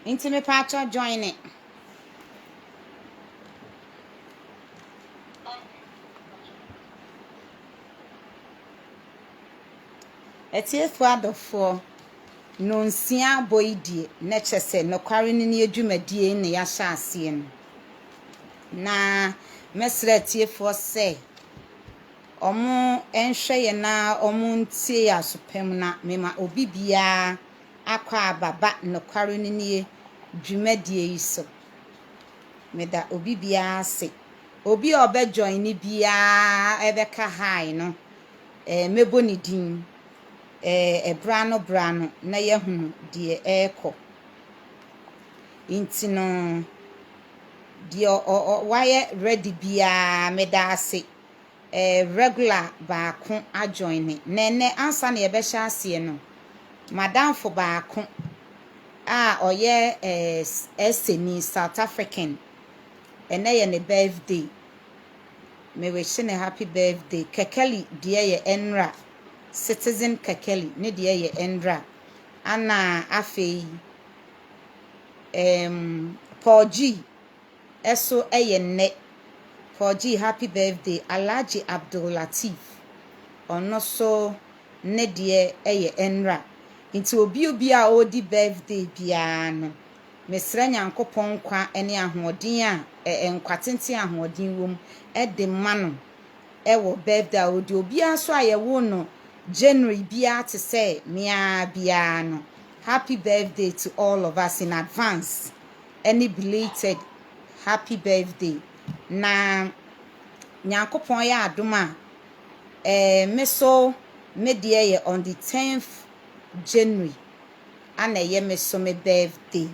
Into me patcha join it. Etie fuado for no nsia boydie na chese nokware ni adwumadie ne ya hya ase no. Na mesra tie for say omo enhwe ye na omo ntie asopem na mema obi bia akwa ababa nokware ni dwumadie yi so. Meda obi bia se obi obe join ni bia ebeka hai no mebo ni din brano na yehunu de eko intino de waye ready bia meda ase regular baako ajoin nene ansa na yebehya ase no madam for baako oye SNE South African ene ye ne birthday me wish ne happy birthday kekeli de ye enra citizen kekeli ne de ye enra ana afei Paul G eso ne Paul G happy birthday Alhaji Abdul Latif ono so ne de ye enra nti obi a odi birthday bia no mesra nyankopon kwa ene ahoden a enkwatente ahoden wom de mano wo birthday odi obi aso ayewo no January bia to say mia bia no happy birthday to all of us in advance. Any belated happy birthday. Na nyankopon ya adoma meso medie on the 10th January ana ye meso me birthday.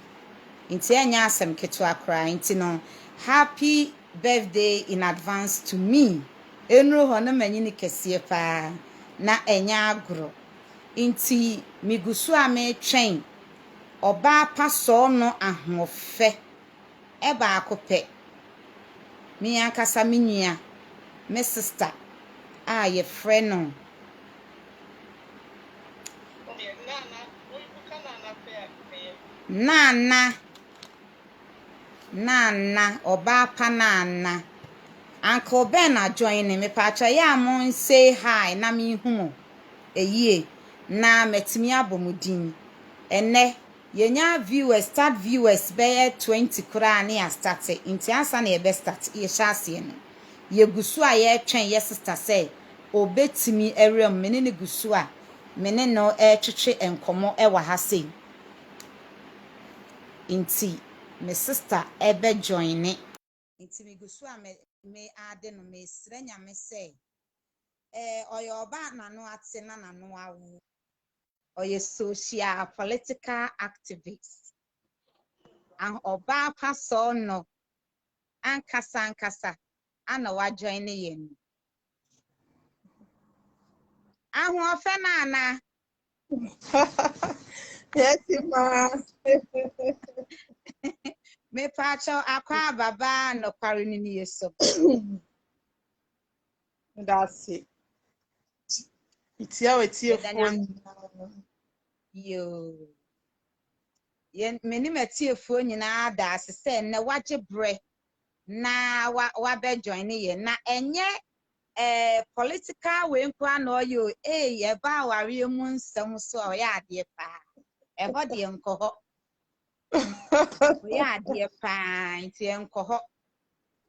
Inti anya asem keto akra inti no happy birthday in advance to me. Enro ho na manyini kese pa na enya agro. Inti migusu a me twen oba paso no ahofe eba akope mi akasa menua me sister ye friend no Naana oba pa Naana Uncle Ben join me pacha ya mon say hi na me hu eyie na metimi abomudin ene yenya viewers start viewers be 20 kura na ya start inti ansa na ye be start ye hyase no ye gusu a ye twen ye sister say obetimi ewrem mene ne gusu a mene no twetwe enkomo wa ha sei inti me sister ebe join ne inti me gusu a me ade no me srenya me say oyo ba na no ate na no awu oye social political activist and oba paso no ankasa ana wa join yen ahu ofe na Yes, ma. me pacho akwa baba no kware ni yeso That's it. It's your phone. yo yen meni metiefo nyina da asese na waje bre na wa be join yen na enye political we nkwa na oyo ye ba ware mu nsem so o ya ade pa ho de nko ho o ya ade pa nti nko ho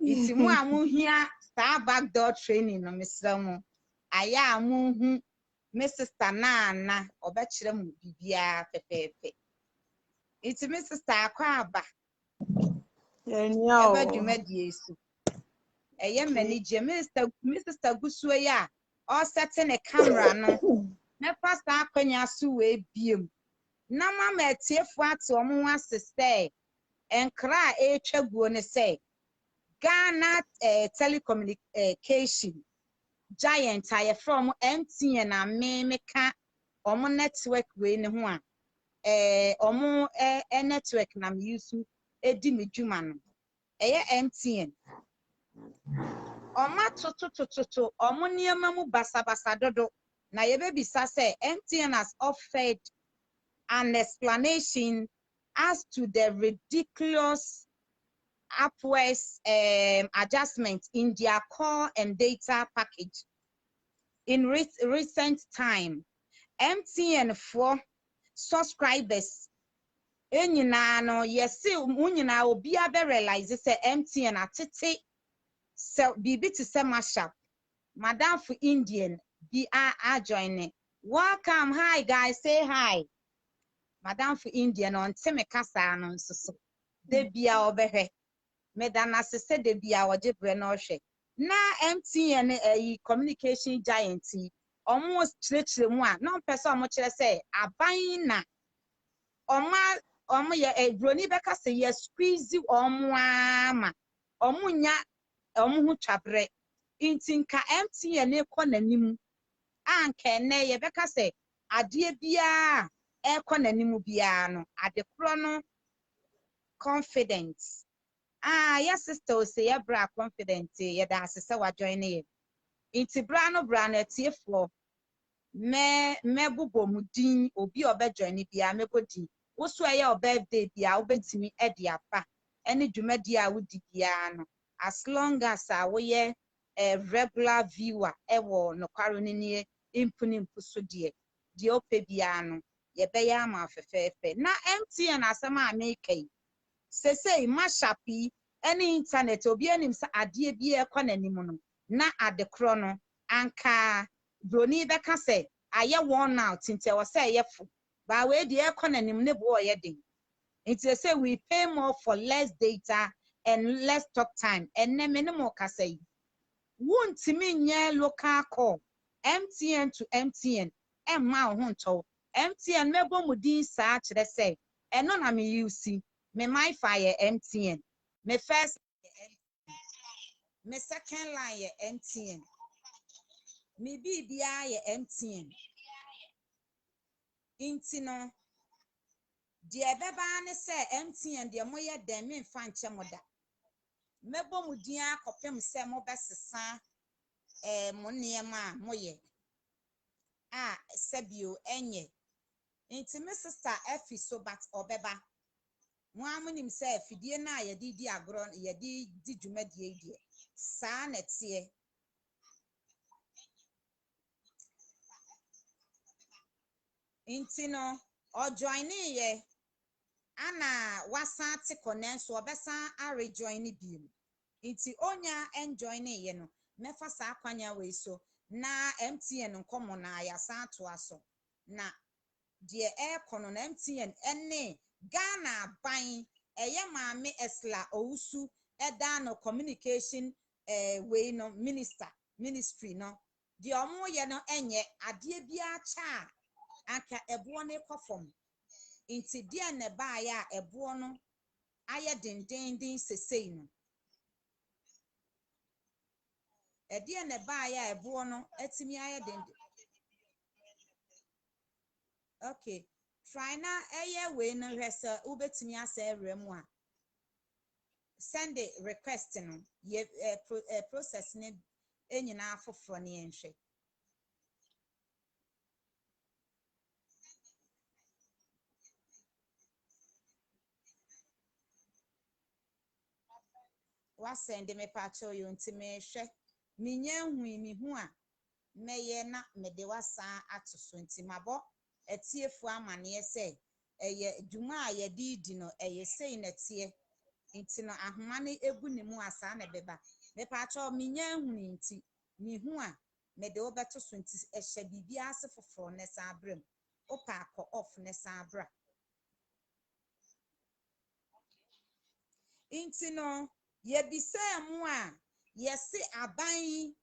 nti mu amuhia star backdoor training no mesra mu aya amuhu me sister Naana obekire mu bibia pepepe nti me sister akwa aba eba dwumadi esu eye manage me sister gusuo ya o set ne camera no me pastor akwanya so we biem na mama etiefu ate omo asese enkra etwaguo ne say Ghana telecommunication giant aye from MTN na me ka omo network we ne ho a omo network na me use edi me dwuma no eye MTN Oma to omo nneɛma mu basa dodo na yebebisa say MTN has offered an explanation as to the ridiculous upwards adjustment in their core and data package in recent time. MTN for subscribers enyina no yesi munyina obi abe realize say MTN atete so bibi to say mashup madam for Indian be are joining. Welcome, hi guys, say hi. Madam for Indian on teme kasa no so de bia obehwe medana se de bia oje bre no hwe na MTN communication giant almost chire mu a no person mo chire say aban na omo ye broni beka say ye squeeze omo ama omo nya omo hu twabre intinka MTN ekọ nanim anka ne ye beka say ade bia ekọ nanim bia no ade kro no confidence yes sister o say bra confident ye da asese wa join ye inti bra no tiefo me bubo mudin obi obe join bia me bodi wo so ye o birthday bia obetimi e de apa ene dwumadi a wodi bia no as long as wo ye a regular viewer e wo nokware ni impuni so de ope bia no ye be ya ma fefefe na MTN asema amekai sesei mashapi any internet obi anim sa ade bia ekọ nanim no na ade kro no anka broni beka say aye one out tinte wo say yefo ba we de ekọ nanim ne bo ye den it say we pay more for less data and less talk time and ne minimum ka say wontimi nye local call MTN to MTN emma ho nto MTN mebo mudin sa kire say eno na me use me my fire MTN me first me second line ye MTN me bibia ye MTN inti no de beba ne say MTN de moye dem me mfa nche moda mebo mudin akopem say mo besesa mo niema moye sebio enye inti me sister efi so but obeba mo amunim say fidie na ye di agro ye di dwumadie die sa na tie inti no o join ye ana wasate konenso obesa a rejoin bi inti onya enjoin ye no mefa sa akwanya we so na MTN nkomo na ya sa to aso na de kono na MTN ene Ghana ban eye maame esla ousu eda no communication we no ministry no de omo ye no enye ade bia cha aka ebo ne kofom inti de ne ba ya ebo no aye dendendin sesei no ede ne ba ya ebo no atimi aye dendendin. Okay, try na eye we no hwese ubetimi asa ewremu a send a request no ye process ne enyina afoforo ne enhwe wa send me pacho yo ntime hwe minye hui mi hu a meye na mede wasa atoso ntimabo etiefu amane se eye dwuma a ye di no eye sei na tie nti no ahoma ne egu ne mu asa na beba me pacho minye hui nti mi hu a mede obeto so nti ehye bibia ase foforo ne sa abrem opa akọ off ne sa abra inti no ye bisa mu a yesi aban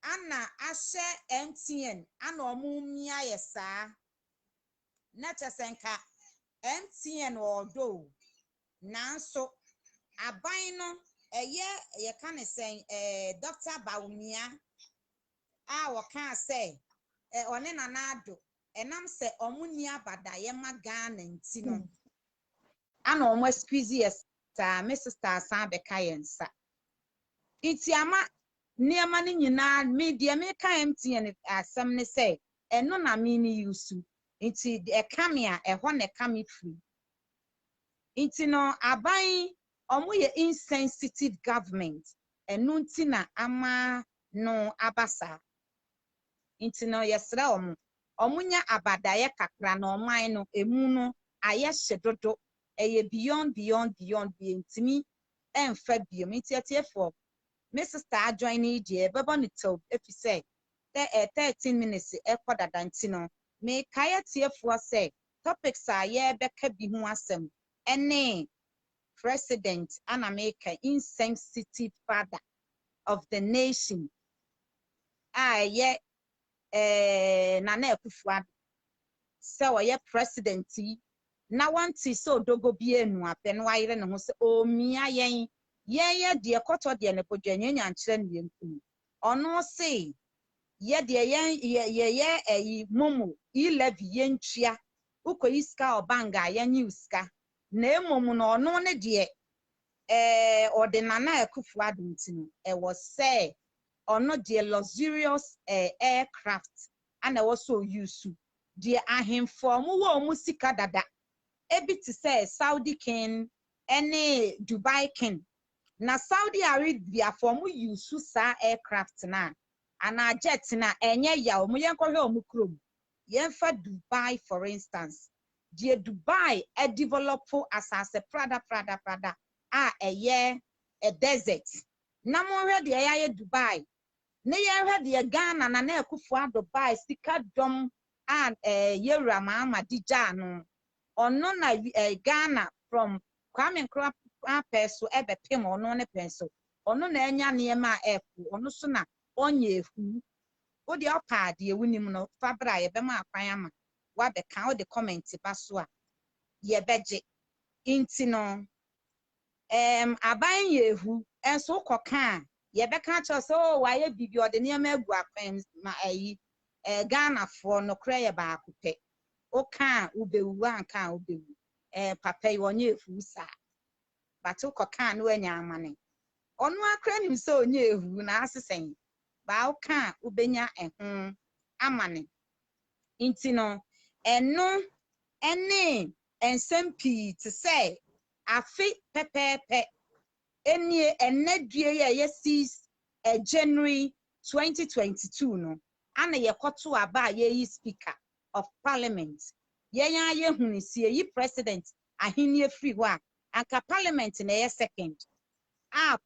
ana ahye MTN ana omumia yesa na chesenka MTN odo nanso aban no ye kan sen Dr. Baumia a woka say one nanado enam se omuni abada ye Ghana nti no ana omo squeeze yes ta me sister san beka yensa Itiama niema ni nyina media me ka MTN asem ne say eno na me ni yusu nti e kamea e ho ne kame free nti no aban omo ye insensitive government eno nti na ama no abasa nti no yesra omo nya abadaye kakra na oman no emu no aye hyedodo eye beyond ntimi emfa biem nti atiefo my sister join je bebo ni to efi say 13 minutes e kodada nti no me kaya tiefo say topics a ye beka bi hu asem ene president ana make insensitive father of the nation ye Nana Akufo-Addo so ye president na wanti so dogo bi enu ape no ayire ne ho se omia yen ye de koto de ne podwanya nyankyere ne yenkum ono se ye de ye eyi momo 11 yentua ukoyi ska obanga ye newska na emomu no ono ne de ode Nana Akufo-Addo ntino e was say ono de luxurious aircraft and also use de ahemfo mu wo mu sika dada ebi to say Saudi king any Dubai king na Saudi Arabia for mu use sa aircraft na ana jet na enye ya mu yenkohwe omu krom yenfa Dubai for instance de Dubai e develop asase prada a eye a desert na mo hwe de ya Dubai ne ye hwe de Ghana na Nana Akufo-Addo Dubai sika dom and yewura Imma-Adiza no ono na Ghana from Kwame Nkrumah peso ebe pem ono ne peso ono na enya niema efu ono so na onye ehu wo de opa de ewunim no fabra ye be ma akwan ama wa be kan wo de comment ba so a ye beje inti no aban ye ehu enso koka ye be kan cho so wa ye bibi ode niema agu akwan ma ayi Ghana for Nokware ye ba akopɛ oka ubewu anka ubewu papa yi onye efu sa batu koka no anya amane onu akra nim so onye ehu na asesen ba oka ubenya ehu amane inti no eno ene ensempi to say afi pepepe enie enadue ye 6 January 2022 no ana ye koto aba ye speaker of parliament ye hunisie yi president ahini free ho anka parliament na ye second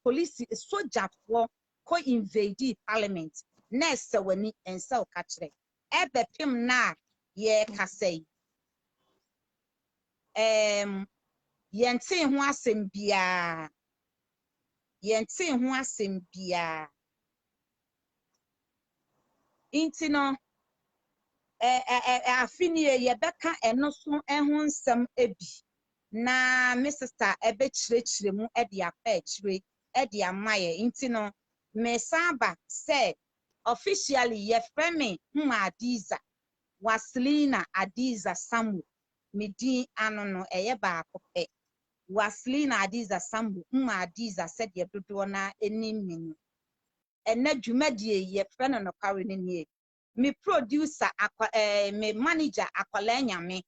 police soldier for ko invade parliament next wani ensa ka kire ebe pim na ye kasai yente ho asem bia inti no afinie ye beka eno so ehun nsem ebi na me sister ebe chire mu e de apa chire e de amaye inti no me saba say officially ye frame Imma-Adiza Waslina Adiza Samu medi ano no eye ba akopɛ Waslina Adiza Samu Imma-Adiza said ye dodo na enimi ena dwumadie ye frɛ no Nokware ne nie me producer me manager akwala nyame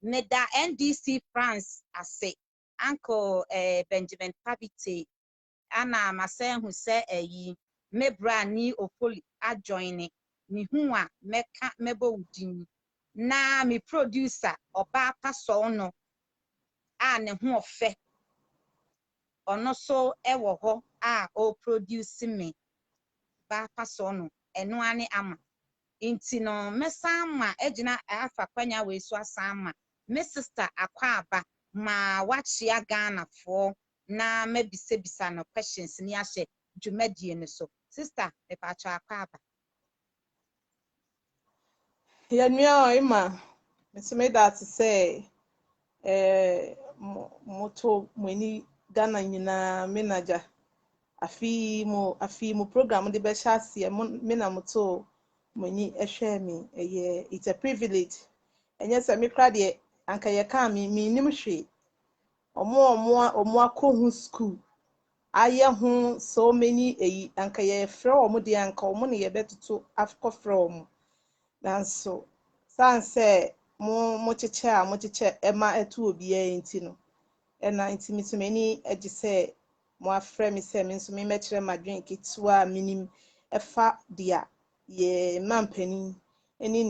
me da NDC France ase uncle Benjamin Pabite ana masen hu se ayi me brani opoli adjoine me hu a meka mebo udin na me producer oba paso no a ne hu ofe ono so ewo ho a o produce me ba paso no eno ane ama inti no mesama ejina afa kwanya we so asama me sister akwaba ma wachia Ghana for na mebisa no questions ni ahye dwumadie ne so sister me pa cha akwaba ya nua Imma me that say moto mweni Ghana nyina menaja afi mo program de be hase me na moto mweni ehwe me it's a privilege enye se me kra de anka ye ka me nim hwe omo akohu school aye ho so many anka ye frɛ omo de anka omo ne ye betoto afkɔ frɛ omo nanso san sɛ mo cheche ema etu obi enti no ena enti mitumani agi sɛ mo afrɛ me sɛ me nso me mɛkyerɛ madwen ketewa minim ɛfa dia ye mampani eni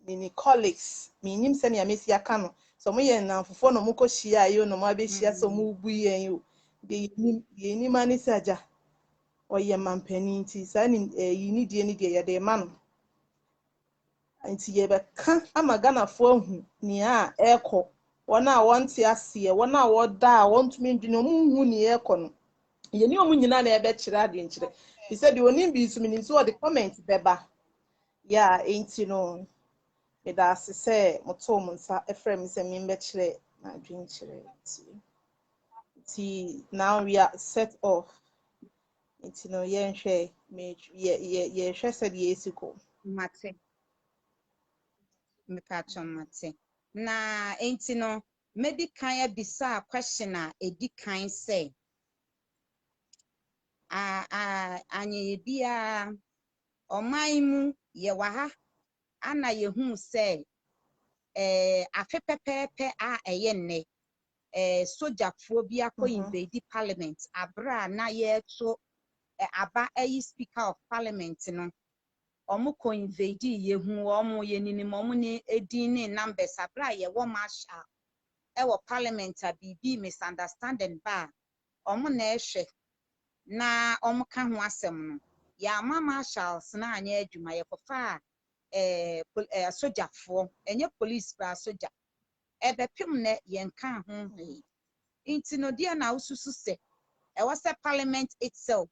ni colleagues minim sɛ ne amesi aka no so mo ye namfofo no mo kɔhyia ayo no mo abɛhyia so mo bu yen yo de ni mani saja oyɛ mampani nti saa ni yi ni die ye de ma no nti ye bɛka ama Ghanafo ahu nea ɛkɔ wona wonte aseɛ wona woda a wontumi ndwene omunhu ne ɛkɔ no ye ni omu nyina na ɛbɛkyerɛ ade nkyerɛ bi sɛ de onim bi so minim so the comment bɛba ya enti no da ase sɛ moto mo nsa ɛfrɛ me sɛ me mbɛkyerɛ na adwen kyerɛ nti now we are set off nti no yɛnhwɛ ye hwɛ sɛ de yesi kɔ mate mepatcho mate na enti no medical bisa question a edi kan sɛ anye bia ɔman mu ye waha ana yehu sɛ afe pɛpɛɛpɛ a ɛyɛ nnɛ sojafoɔ bi akɔ invade parliament abra na yɛto aba ayi speaker of parliament no omo ko invade yehu omo yeninim omo ne edin ne numbers abra ye wo marshal wo parliament a bibi misunderstanding ba omo na ehwe na omo ka ho asɛm no ya ma marshals na anya adwuma ye kofa sojafoɔ enye police ba soja ebepem ne yenka ho inti no dia na ususu se was a parliament itself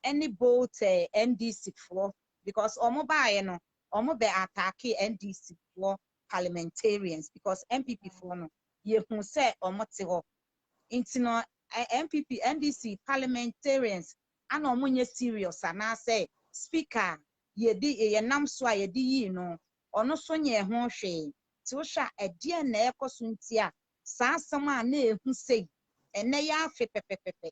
any both NDC for because omo bae no omo be attack NDC for parliamentarians because MPP for no ye hu se omo te ho inti no MPP NDC parliamentarians ana omo nye serious ana say speaker ye nam so a ye di yi no ono so nye ho hwe ti wo hwa ade na ekoso ntia saa asɛm a na ehu sei ene ya afe pepepepe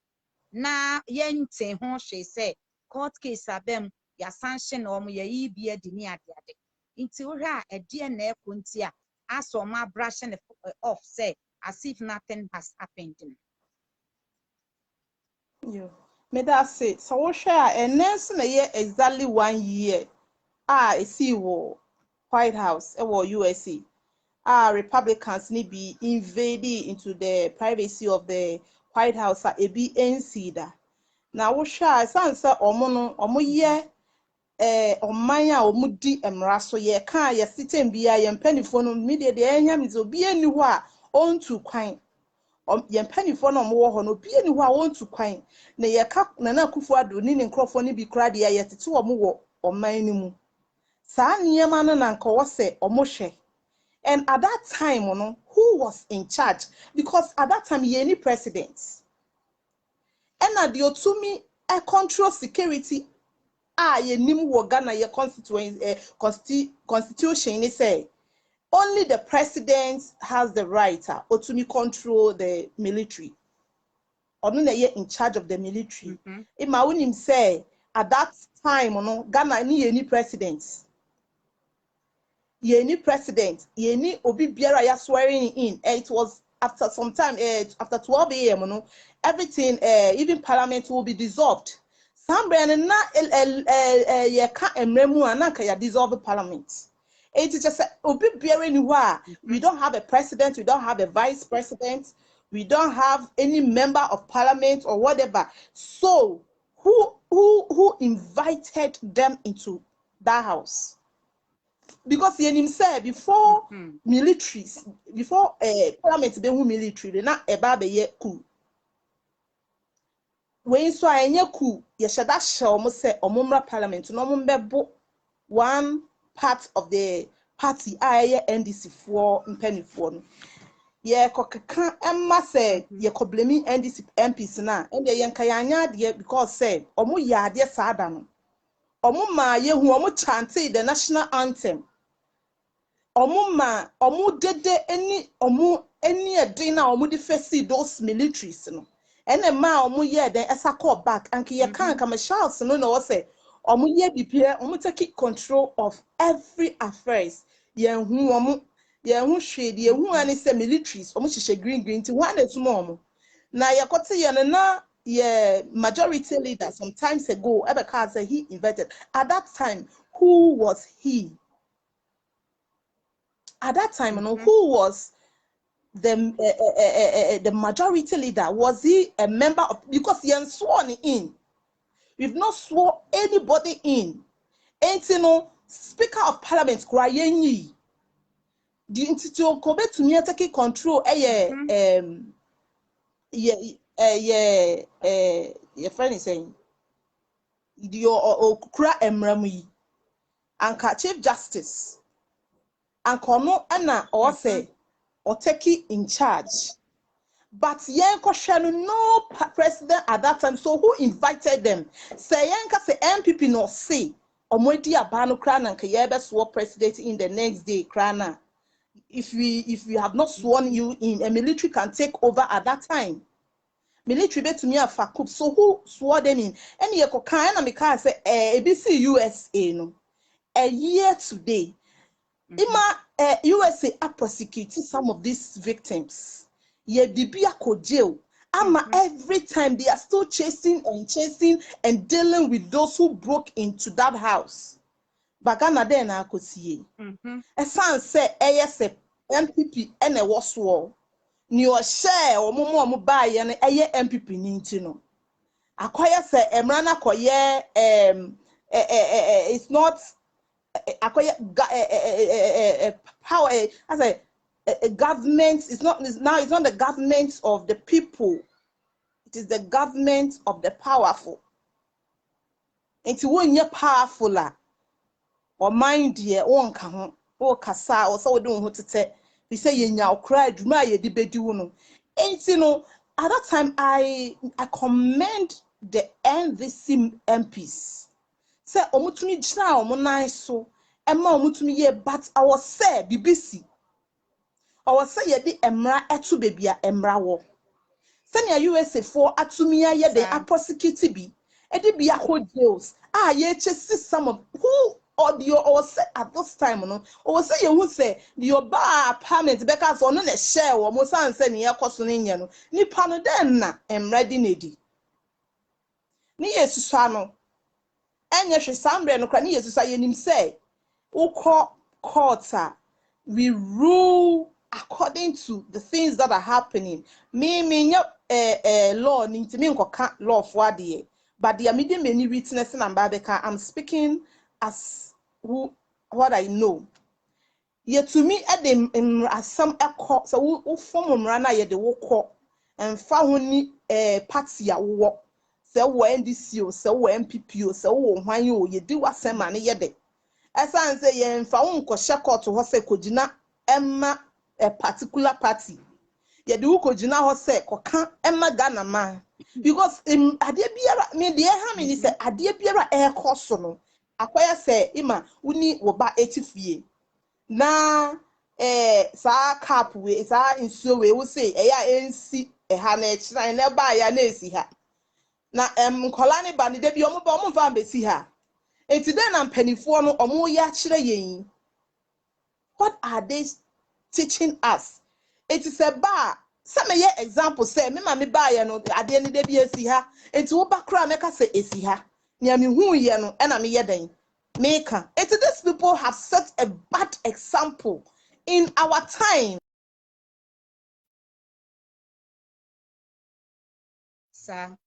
na yente ho hwe sɛ court case abem ya sanction na omo yi bia di ni ade nti wo hwa ade na ɛkɔ ntia aso ma brush and off say as if nothing has happened. Yo me da say so wo hwa a ene na ye exactly 1 year esi wo White House wo USA Republicans ni be invading into the privacy of the White House ebi ensida na wo hwa sansa omo no omo ye oman a omo di emra so ye kan ye sitem bia ye mpanifo no media de enya mi zo bia ni ho a ontu kwan ye mpanifo no omo wo ho no bia ni ho a ontu kwan na ye ka na Akufo-Addo ni ne nkrofo ni bi kra de ye tete omo wo oman ni mu saa niema no na nka wo se omo hwe. And at that time, who was in charge? Because at that time, ye any president. And at the otumi, a control security, ye nimu wogana ye constitution, they say, only the president has the right otumi control the military. Or no ye in charge of the military. Imma unim say, at that time, Ghana ni any presidents. Yeni president, yeni obi biara ya swearing in. It was after some time, after 12 a.m. Everything, even parliament will be dissolved. Somebody na ye ka emremu ananka ya dissolve parliament. It is just obi biara ni wa. We don't have a president, we don't have a vice president, we don't have any member of parliament or whatever. So who invited them into that house? Because yenim say before militaries, before parliament be who military, na eba be ye coup. When so enye coup, ye shada show mo say omumra parliament no mo mbebo one part of the party aye NDC for mpanifo no. Ye kokeka emma say ye ko blame NDC MPs na and ye nka yanya de because say omo ya de sada no. Omo ma ye hu omo chante the national anthem. Omu dede any edin na omu di face those militaries no and a ma omu ye then esa call back and ki can come Charles no say omu ye bipia omu take control of every affairs yen hu omu yen hu hwede yen hu ani say militaries omu hye green ti one is more na yakote yen na ye majority leader sometimes ago Ebeka say he invited at that time who was he at that time who was the majority leader? Was he a member of, because he ain't sworn in, we've not sworn anybody in, ain't you know speaker of parliament crying the institute kobe to me take control your friend is saying your kura emramu and chief justice and kono ana or say or take in charge. But no president at that time. So who invited them? Say Yanka say MPP no say Omwedi Abano Krana and Kayebe swore president in the next day Krana. If we have not sworn you in, a military can take over at that time. Military bet to me a fakup. So who swore them in? Any yeko kind of say ABC USA no. A year today. USA are prosecuting some of these victims. Jail. Every time they are still chasing and dealing with those who broke into that house. Bagana then I could see. A son said, ASF, MPP, and a was war. New share or more buy and a MPP Nintino. Acquire say, Emrana Koye, it's not. Power as a government. It's not the government of the people, it is the government of the powerful. And to when you're powerful or mind ye on come or kasa or so don't want to say we say you now cry dry ye debate no. And you know at that time I commend the NVC MPs. Say omutumi jina omunai so ema omutumi ye, but I was say BBC I was say ye di emra etu baby a emra wo senya USA for atumi ye de a prosecute bi e di bia ho jails ye chase some of who audio or say at this time no or say ye who say the oba apartment because ono na share wo mo san say ne yakoso ne nya no nipa no den na emra di nedi ni yesu no enye hwe sambre no kra ne yesu say nim say ukọ court we rule according to the things that are happening. Me law nintimi nkoka law for ade, but the media many witness and babeka I'm speaking as what I know. Yet to me at the some court so who form rana ye de wo and found ni party a wo so wo NDC so wo MPP so wo hwan ye di wasema ne ye de esan say ye mfa wo nkɔ court ho se kogina emma a particular party ye de wo kogina ho se kɔka emma Ghana man because ade biara me de ha me ni say ade biara kɔ so no akwaya say ima woni wo ba etifie na sa cap we sa nsuo we wo say ya ensi ha na ekira na ba ya na esi ha na nkola ne ba ne de bi omo ba omo fa mbesi ha. Enti den na mpanifo no omo ya kire yen. What are they teaching us? It is a bar. Some ye example say me ma me ba ye no ade ne de bi esi ha. Enti wo ba kra meka say esi ha. Nia me hu ye no e na me ye den. Meka. Enti these people have set a bad example in our time. Sir.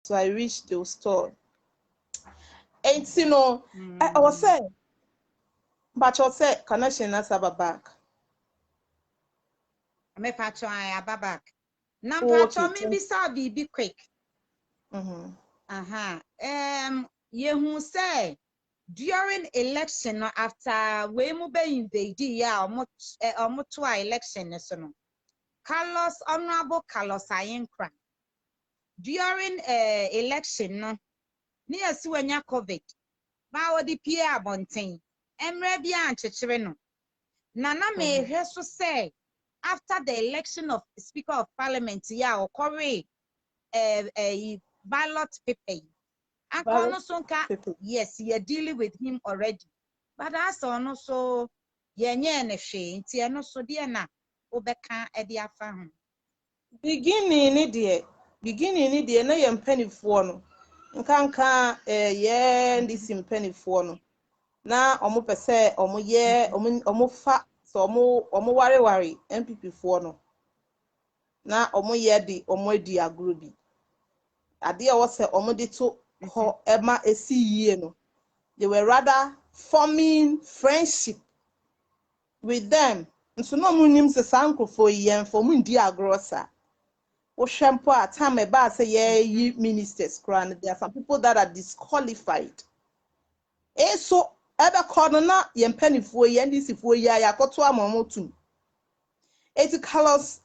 So I reached the store. And you know, I was saying, but you said connection as a back. Me patcho I back. Na Oh, patcho okay. me be be quick. Ye who say during election no after we mu be invade ya omo to election so no. Honorable Carlos Ayenkra during election no ne yesi wanya COVID ba wodi pie abonten emre bia anchechire no Nana me so say after the election of Speaker of Parliament ya okore ballot paper Ankono sonka yes you're dealing with him already but as ono so yenye ne hwe nti eno so de na obeka e de afa ho beginning ni de na ye mpanifoɔ no nkanka ye ndisi mpanifoɔ no na omo pese omo ye omo fa so omo ware MPP foɔ no na omo ye de omo adi agro bi ade a wo se omo de to ho ema esi yie no they were rather forming friendship with them nso no mu nim se sankrofo yen for mu ndi agro sa wo hwempo a time ba say ye ministers kran there are some people that are disqualified so ebe kono na ye mpanifuo ye ndisifuo ya yakoto amamotum eti Carlos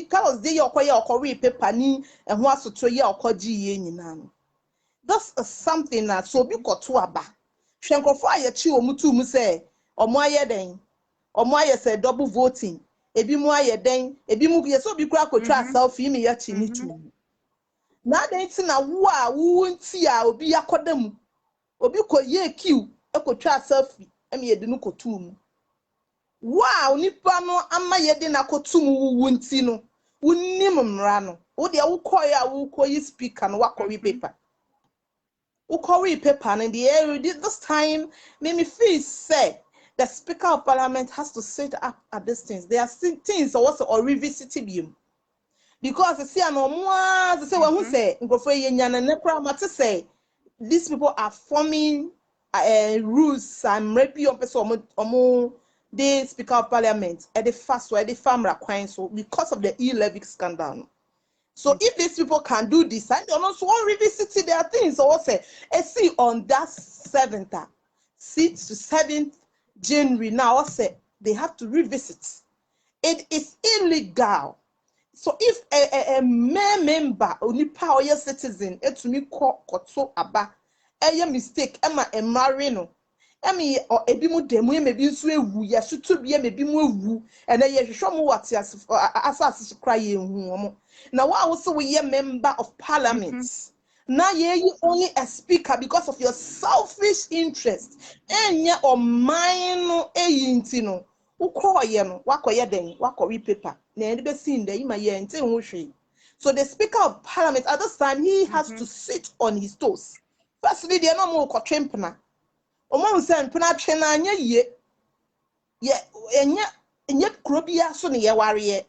Carlos de yokoye okori paper ni eho asoto ye okoji ye nyina no this is something that so bi koto aba hwenkrofo aye chi omutum say omo aye den omo aye say double voting ebi mu aye den ebi mu ye so bi kura kotwa selfie me ya chi ni tu na den ti na wo a wo nti a obi yakodam obi ko ye kiu ekotwa selfie emi yedi no kotum wow nipa no ama yedi na kotum wu nti no wunnim mra no wo de wo koy a wo koyi speaker no wakori paper ukori paper and this time made me feel say the Speaker of Parliament has to sit up at these things. There are things or revisiting him. Because see no more say when who say say these people are forming rules and maybe the Speaker of Parliament at the first way the farmer coin so because of the e-levy scandal. So if these people can do this, and they also revisit their things, so say, see on that 6th to 7th January now, say they have to revisit. It is illegal. So if a member, only power citizen, it to me koto aba, a mistake, Emma and Marino. Emi or ebi mu demu maybe nso ewu ya sutu bia maybe mu ewu and then ye hwehwe mu wate asase kra ye hu omo na wa wo so we member of parliament na ye only a speaker because of your selfish interest enye o mine no eyinti no ukoye no wakoye den wakowe paper na ende be sin dey ma ye nti hu hwe so the speaker of parliament at this time he has to sit on his toes firstly dey no mo ko twempna omo nsen pena twena anya ye enye krobia so ne ye ware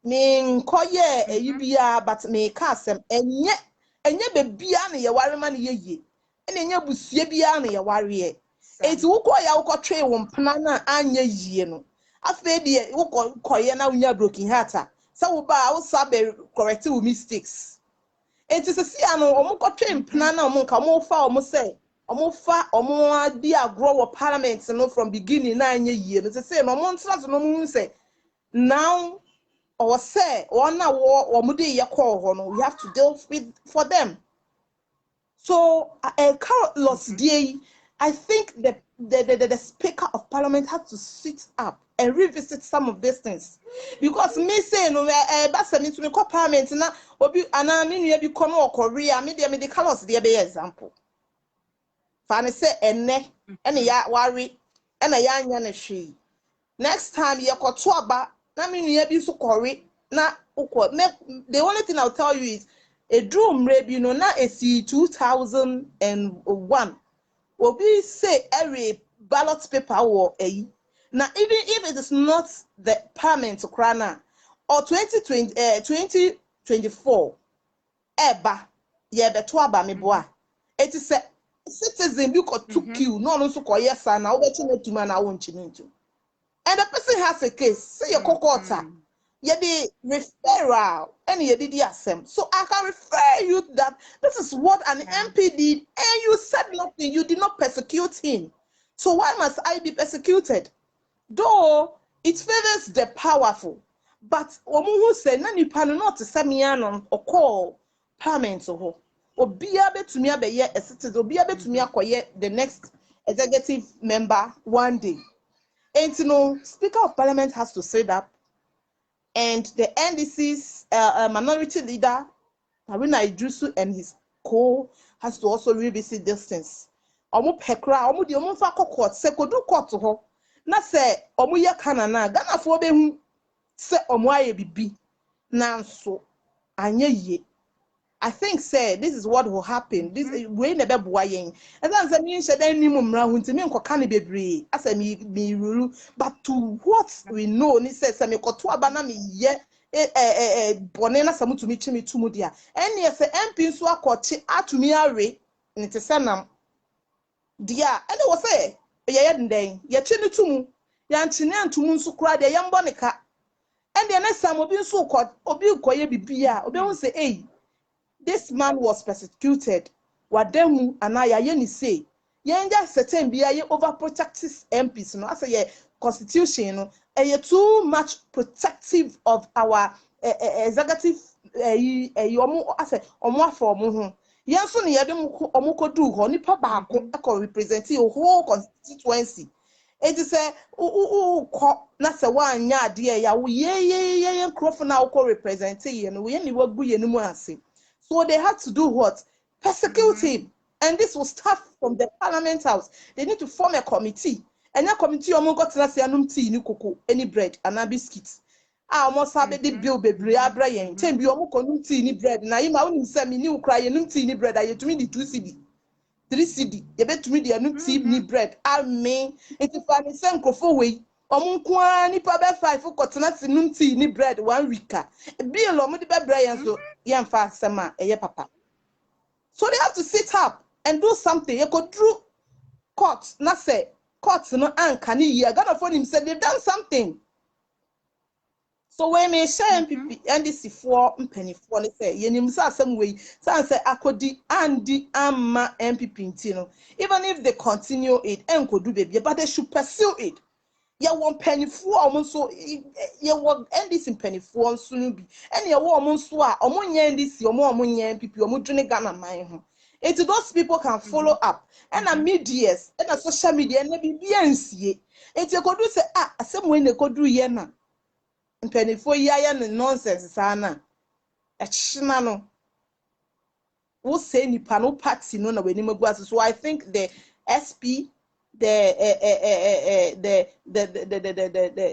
me nkoye eyibia but me ka asem enye bebia ne ye ware ma ne ye enye busie bia ne ye ware eti wukoya wukotwe wo mpena na anya yie no afa de wukoye na unya broken heart sa wo ba wo sabe correct wo mistakes eti se sia no omukotwe mpena na omunka mo fa omo say omo adi agro wo parliament no from beginning na anya yie no say no mo ntra so no mu say now or say one na wo mo dey ye call ho no we have to deal with for them so Carlos day I think the speaker of parliament has to sit up and revisit some of these things because me say no basa me to me call parliament na obi ana me nua bi come or Korea me the Carlos dey be example Fane say ene ya wari ene ya anya na hwe next time ye koto aba na me nua bi so kore na ukọ the only thing I'll tell you is a drum rebi no na esi 2001 obi say every ballot paper or now even if it is not the parliament krana or 2024 eba ye beto aba me boa it is citizen bi ko took you no so ko yes na wo beto na tuma na wo nchinintu and the person has a case say your kokota ye the referral and ye did assem so I can refer you that this is what an MP did and you said nothing, you did not persecute him, so why must I be persecuted? Though it favors the powerful, but omu who say na nipa no not to semianon or call parliament ho obia betumi abeye a citizen, obia betumi akoye the next executive member one day. And you know, Speaker of Parliament has to sit up, and the NDC's minority leader, Haruna Idrisu, and his co has to also revisit this things. Omo pekra, omo di omo fa court, se kodu court ho. Na se omo ye kanana, Ghana fo be hu se omo aye bibi. Nanso anye ye. I think say this is what will happen. This we never boying. And then say me she dan nimu mra hu ntimi nkoka ne bebre. Asa me rulu, but to what we know ni say me koto aba na me ye bone na samu to me chimi tumu dia. Ene say MP nso akoche atumi awe ne te sanam dia. Ene wo say ye den ye chi ne tumu. Ya nchine antumu nso kura dia ye mboneka. Ene na sam obi nso obi koye bibia. Obi hu say eh, this man was persecuted. Wademu anaya yeni say. Yenja certain be a overprotective MPs. No, I say yeah, constitution. No, too much protective of our executive. Omo I say omo for omo. Yanso ni yadem omo kodu ho nipa baako eko represent a whole constituency. It is say na se wanya ade ya wo ye nkrofo na wo represent ye no we ni wagu ye no mu ase. So they had to do what? Persecute him. And this will start from the Parliament House. They need to form a committee. And that committee almost got to say anum tea, ni cocoa, any bread, and a biscuit. I almost have a bill baby, Brian. Ten be almost conum tea, ni bread. Now you might say me new cry, num tea, ni bread. I to me the 2 CD. 3 CD. You bet to me the num tea, ni bread. I mean, it's a funny same way. Omunkwa ni pa be 5 for cotton num tea, ni bread 1 week. Be alone with the Brian so yan fast sama, papa. So they have to sit up and do something. You could do court, not say court no anka ni ye. Ghana for him said they've done something. So when me share MPP and this for penny for say yenim sa some way say akodi andi amma MPP ntino. Even if they continue it and could do baby, but they should pursue it. Ya won penny for almost so ya won end this in penny for soon be and ya won so a omo nya this omo nya MPP omo dwene Ghana man ho. It those people can follow up and a medias and a social media and be biansie. It you could do say asem when they could do ye na penny for ya nonsense sana. Echina no. Wo say ni pano party no na we ni magwas. So I think the SP the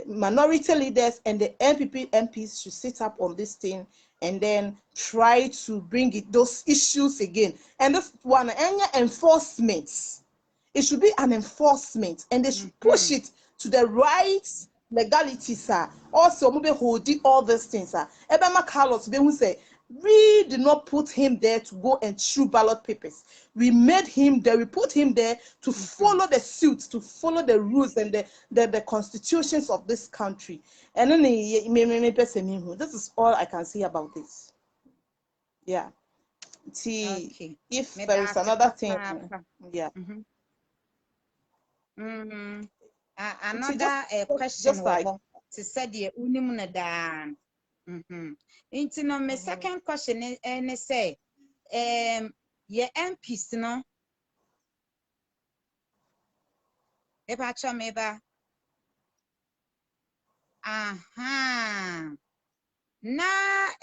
minority leaders and the MPs should sit up on this thing and then try to bring those issues again. And this one, enforcement. It should be an enforcement, and they should push it to the right legality, sir. Also, maybe holding all these things, sir. Ebama Carlos, they will say, we did not put him there to go and chew ballot papers. We made him there, we put him there to follow the suits, to follow the rules and the constitutions of this country. And then this is all I can say about this. Yeah. See, if there is another thing, yeah. Another question to say the unimunada. Into no, my second question and say, your MPs no. Ebacha meba. Na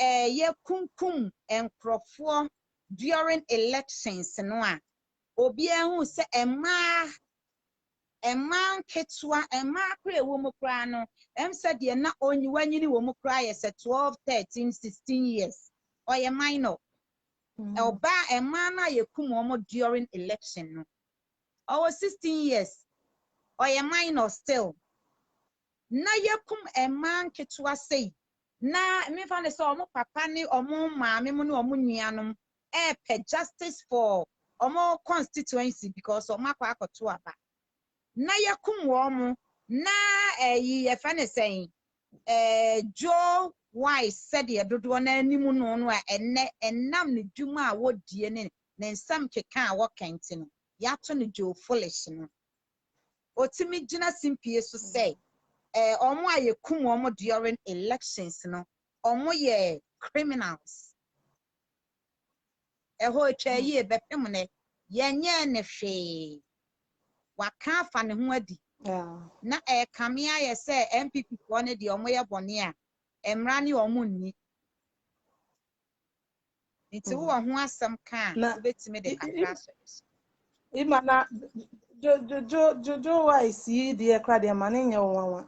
ye kumkum and crofo during elections no a obi ehu se emma ketwa emma kra wo mu kra no em said ye na onyi wanyini wo mu kra ye se 12 13 16 years or ye minor oba emma na ye kum wo mu during election no or 16 years or ye minor still na ye kum emma ketwa say na me fa ne so omo papa ni omo maame mu ni omo nuanom pe justice for omo constituency because omo akwa akoto aba na yakum wo mo na ye fa ne saying Joe Wise said ye dodo na animu no no a enam ne dwuma a wodie ne nsam keka a wokenti no ya to ne Joe foolish no otimi gina simpie so say omo aye kum omo during elections no omo ye criminals eho twa yi bepem ne yenye ne hwe waka fa ne ho adi na kamea ye se MPP ko ne de omo ye bone a emra ne omo nni nti wo ho asem ka obetime de kakra so Imma na Jojo why see the crowd de man nye wanwa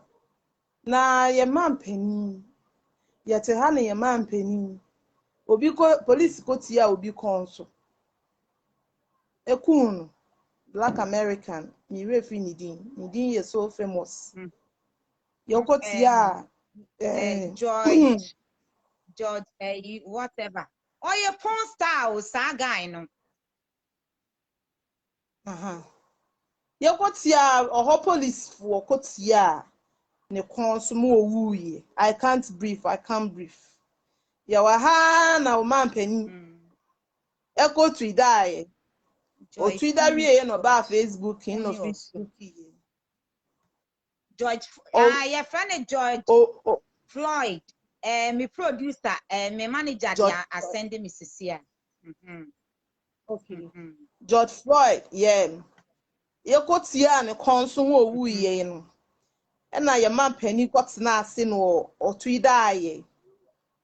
na ye mampani ye te ha na ye mampani obi ko police ko tia obi ko nso ekunu Black American ni refi ni din ye so famous ye ko tia George whatever oye porn star o sa guy no ye ko tia oho police for ko tia ne kon so mo owuye I can't breathe ya wa ha na o mampani eko twidai o twida wie no ba Facebook no Facebook George your friend George Floyd me producer me manager dia ascend me sisia okay George Floyd yeah ye kotia ne konso wo wuye no na ye mampani kwotena ase no o twidai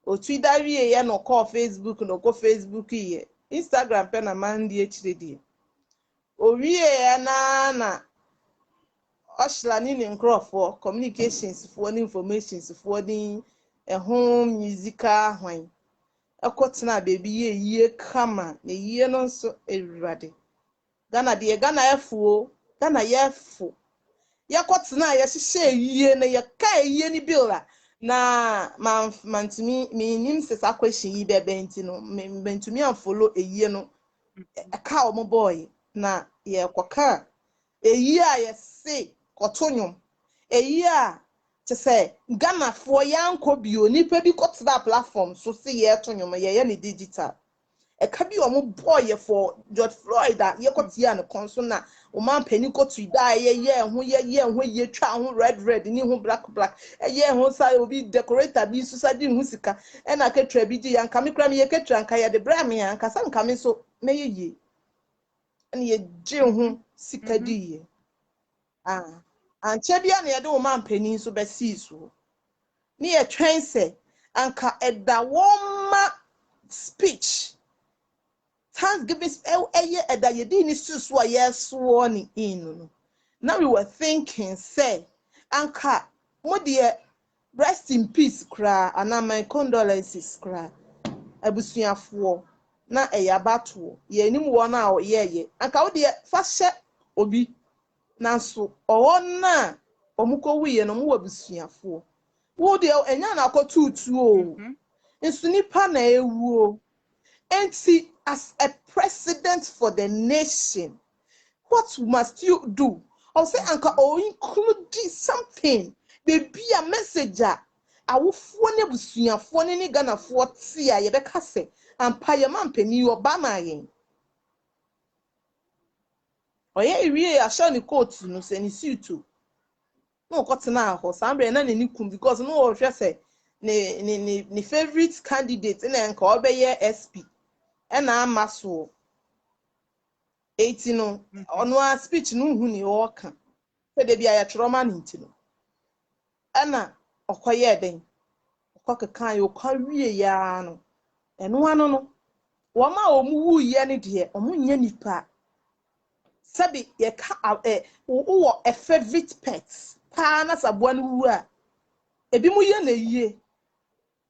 o twida wie ye no call Facebook no ko Facebook ye Instagram pe na mandi echiredi o wie na Oshla ni nkrofo communications for informations for the home musical hwan ekotena baby ye kama na ye no nso ewurade Ghana efuo Ghana yefu yakotena ye hihye yie na ye ka yie ni billa na mantumi minim sesa question yi bebe nti no mentumi unfollow eyie no ka o mo boy na ye koka eyie a ye say kotonyom eyi a te say Ghana for yanko bio nipa bi kotena platform so say ye tonyom ye ne digital e ka bi omo boy for George Floyd a ye kotia ne konso na o man pani kotu da ye ho ye twa ho red ni ho black ye ho sa obi decorator bi so sa di ho sika e na ketra bi di yanka me kra me ye ketra nka ye de bra me yanka sa nka me so me ye ye je ho sika di ye anche bia na ye de o man pani so be si so ni ye twen se anka eda woma speech Thanksgiving eda ye di ni susu a ye so ni inu now we were thinking say anka mo de rest in peace kra and my condolences kra abusuafo na eyabato ye nim wo na o ye anka wo de fa hye obi nanso owo na omuko wiye no mo wabusuafo wo de enya na akotutu o nso nipa na ewu enti as a president for the nation what must you do or say anka or include something baby a messenger awofo ne busuafo ne Ghanafoɔ tie a ye beka se ampa ye mampani Obama yen oye iwie a sha ni coat no se ni suit no kotena ho sambre na ni kum because no o hwe se ni favorite candidate na nka obeye SP na amaso 18 no ono a speech no hu ni o ka se de bia ya troma ni ntino ana okoye den okokekan yo kwa wie ya no eno ano no wo ma o mu wu ye ne de o mu nya nipa sabi ye ka wo a favorite pet pa na sabo no wu a ebi mu ye na yie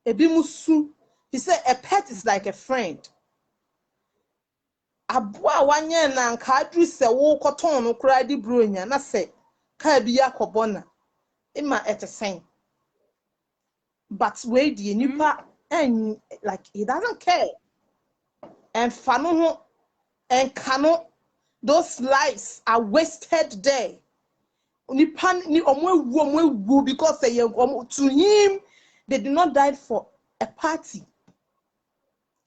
ebi mu su he said a pet is like a friend aboa wanye na nka adru se wo koton no kura di bronya na se ka bi yakobona ima etesen but we di nipa and like he doesn't care and fano ho and kano those lives are wasted there nipa ni omo because they to him they did not die for a party.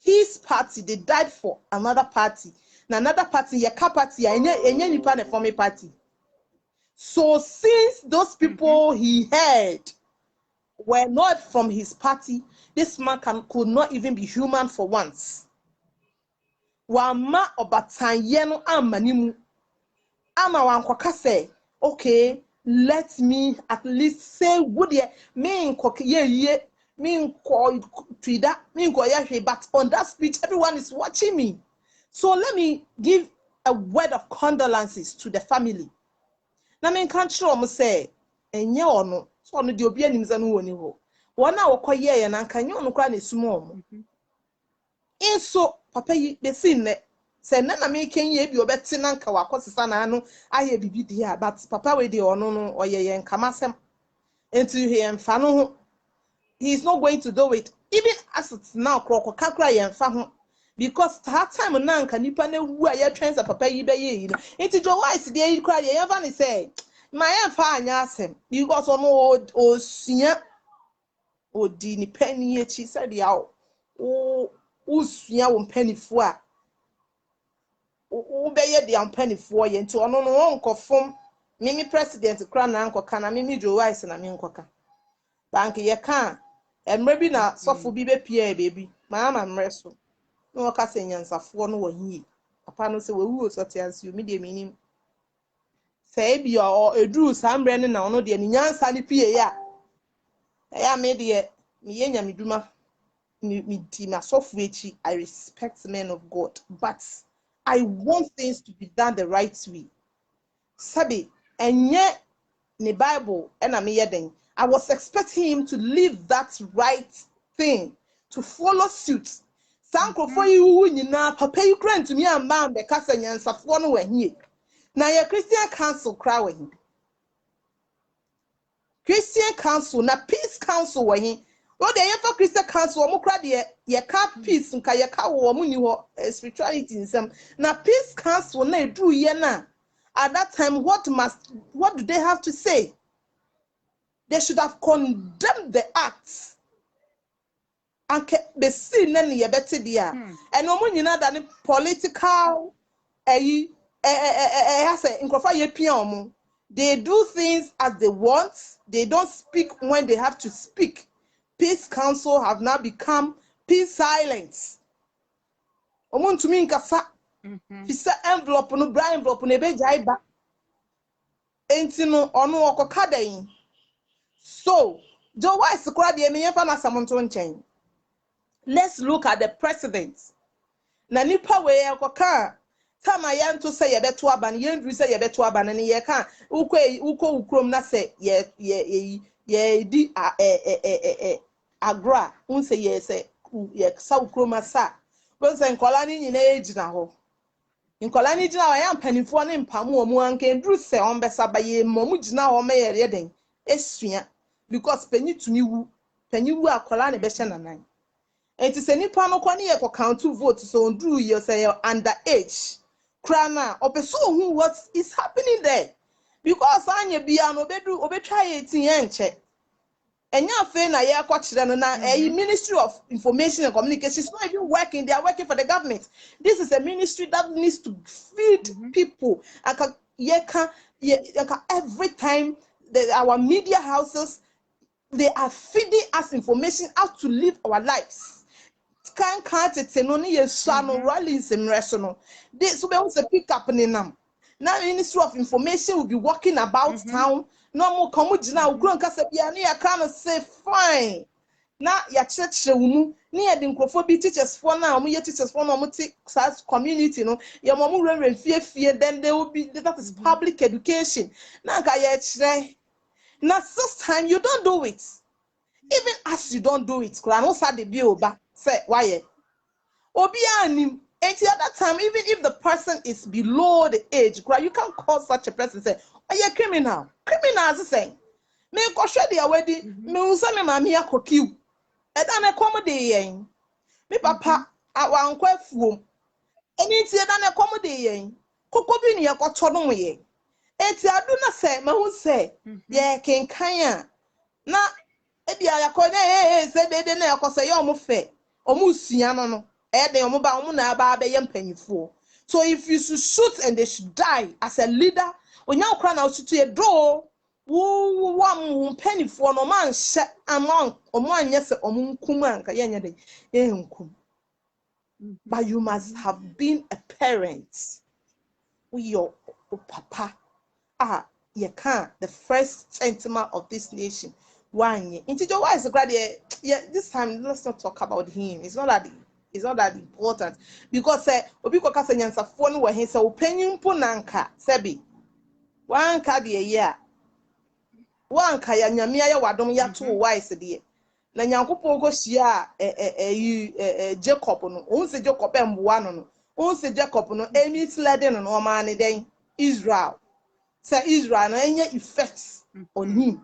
His party, they died for another party. Now another party, your party, any nipa ne form a party. So since those people he had were not from his party, this man could not even be human for once. wama obatanye no amanimu ama wankwaka say okay, let me at least say would ye me nkoke ye me nko twida me nko ye, but on that speech everyone is watching me, so let me give a word of condolences to the family. Na me kan kire omo say enye ono so ono de obi anim za no woni ho wona wokoye ye na nka nye ono kwa na esumo omo inso papa yi be sin ne se na me ken ye bi obeti na nka wakosesa na anu aye bibi dia, but papa we de ono no oye ye nkamasem enti he emfa no ho, he is not going to do it even as it's now kroko kakra ye emfa ho, because that time na nka nipa na wu a ye twen sa papa yi be ye yi no enti jo wise de yi kra ye emfa ne say my emfa anya asem because ono osia odi ni penny echi said ya o usua wo mpanifo a wo beye de ampanifo ye nti ono no nkofom mimi president kra na nkoka na mimi jo wise na mi nkoka bank ye kan emre bi na sofo bi be pia bebi ma mreso no waka senyansafo no wahi papa no se wawu osotiansi o mi de minim say bi o eduru sambre ne na ono de ni nyansa ni pie ya ya me de mi ye nyameduma I respect men of God, but I want things to be done the right way. Sabi, and yet the Bible and I was expecting him to live that right thing, to follow suit. Sanko for you na papa you grant to me and man the Cassanian Safono were here. Now your Christian council crowing. Christian council, na peace council were here. Well, the Ever Christian Council, Mukra, ye can't peace, and Kayaka, or Muni, spirituality in some. Now, peace council, nay, drew yena. At that time, what do they have to say? They should have condemned the acts and kept the sin and ye better there. And no one, you know, that political, they do things as they want, they don't speak when they have to speak. Peace Council have now become peace silence. Omuntu mi nkasa. Fisa envelope no bra envelope no be jaiba. Enti no ono okoka dan. So, Joe wise kura de me yefa na samonto nchen. Let's look at the president. Na nipa we okoka tama yanto say ye beto aba ne yendru say ye beto aba ne ye kan ukọ ukrom na say ye di agra unse ye say ye sa ukroma sa when say nkola ni nyina ejina ho nkola ni jina ya mpanifo ne mpamu omu anke ndru se on besa ba ye momu jina ho me ye den esua because penyi wu akola ne be hye nanan enti se nipa no kwa ne ye ko count vote so ndru ye say under age krana opeso hu what is happening there because anya bia no obetwa ye tin enche enya fe na ye akọkire no na Ministry of Information and Communication is not even working. They are working for the government. This is a ministry that needs to feed people. Every time our media houses, they are feeding us information how to live our lives. Can't it no ni no rallies in rational. This we also pick up in them. Now Ministry of Information will be walking about town. No more komujina ukron kasa bia na ya kan say fine. Na ya church mu ni ya din krofo bi teachers for na omo ye teachers for na omo ti community no ya omo reverend fie then they will be that is public education. Na ga ya chire. Na this time you don't do it. Even as you don't do it, kra no sa de bi oba say why obi anim. And at that time, even if the person is below the age, you can't call such a person and say, "Oh, you're criminal." Criminals are saying, "Me go share the wedding. Me unsa me mami akokiu." And then I come dey me papa awan kwafuom. Eni ti dan I come dey koko bi ne yakoto no ye. Enti adu na say, me hu say, ye kenkan a na e bia yakọ na say de na yakọ say ye omo fe. Omo sua no. So if you should shoot and they should die as a leader, when you crown out to a draw, one penny for no man set among or man yes or moon kuman kayanya de kum. but you must have been a parent. Your papa, you can't, the first gentleman of this nation. One year. Into your wise graduate, yeah, this time let's not talk about him. It's not that important. Because obi ko kasa nyansafo no wɔ he sɛ opanyin mpo nanka sɛbi wanka de yɛ wanka ya nyame ya wadom ya to wise de na nyankopɔn ko hyia Jacob no on se Jacob emboa no on se Jacob no misled no no ma ne den Israel say Israel na enye effects on him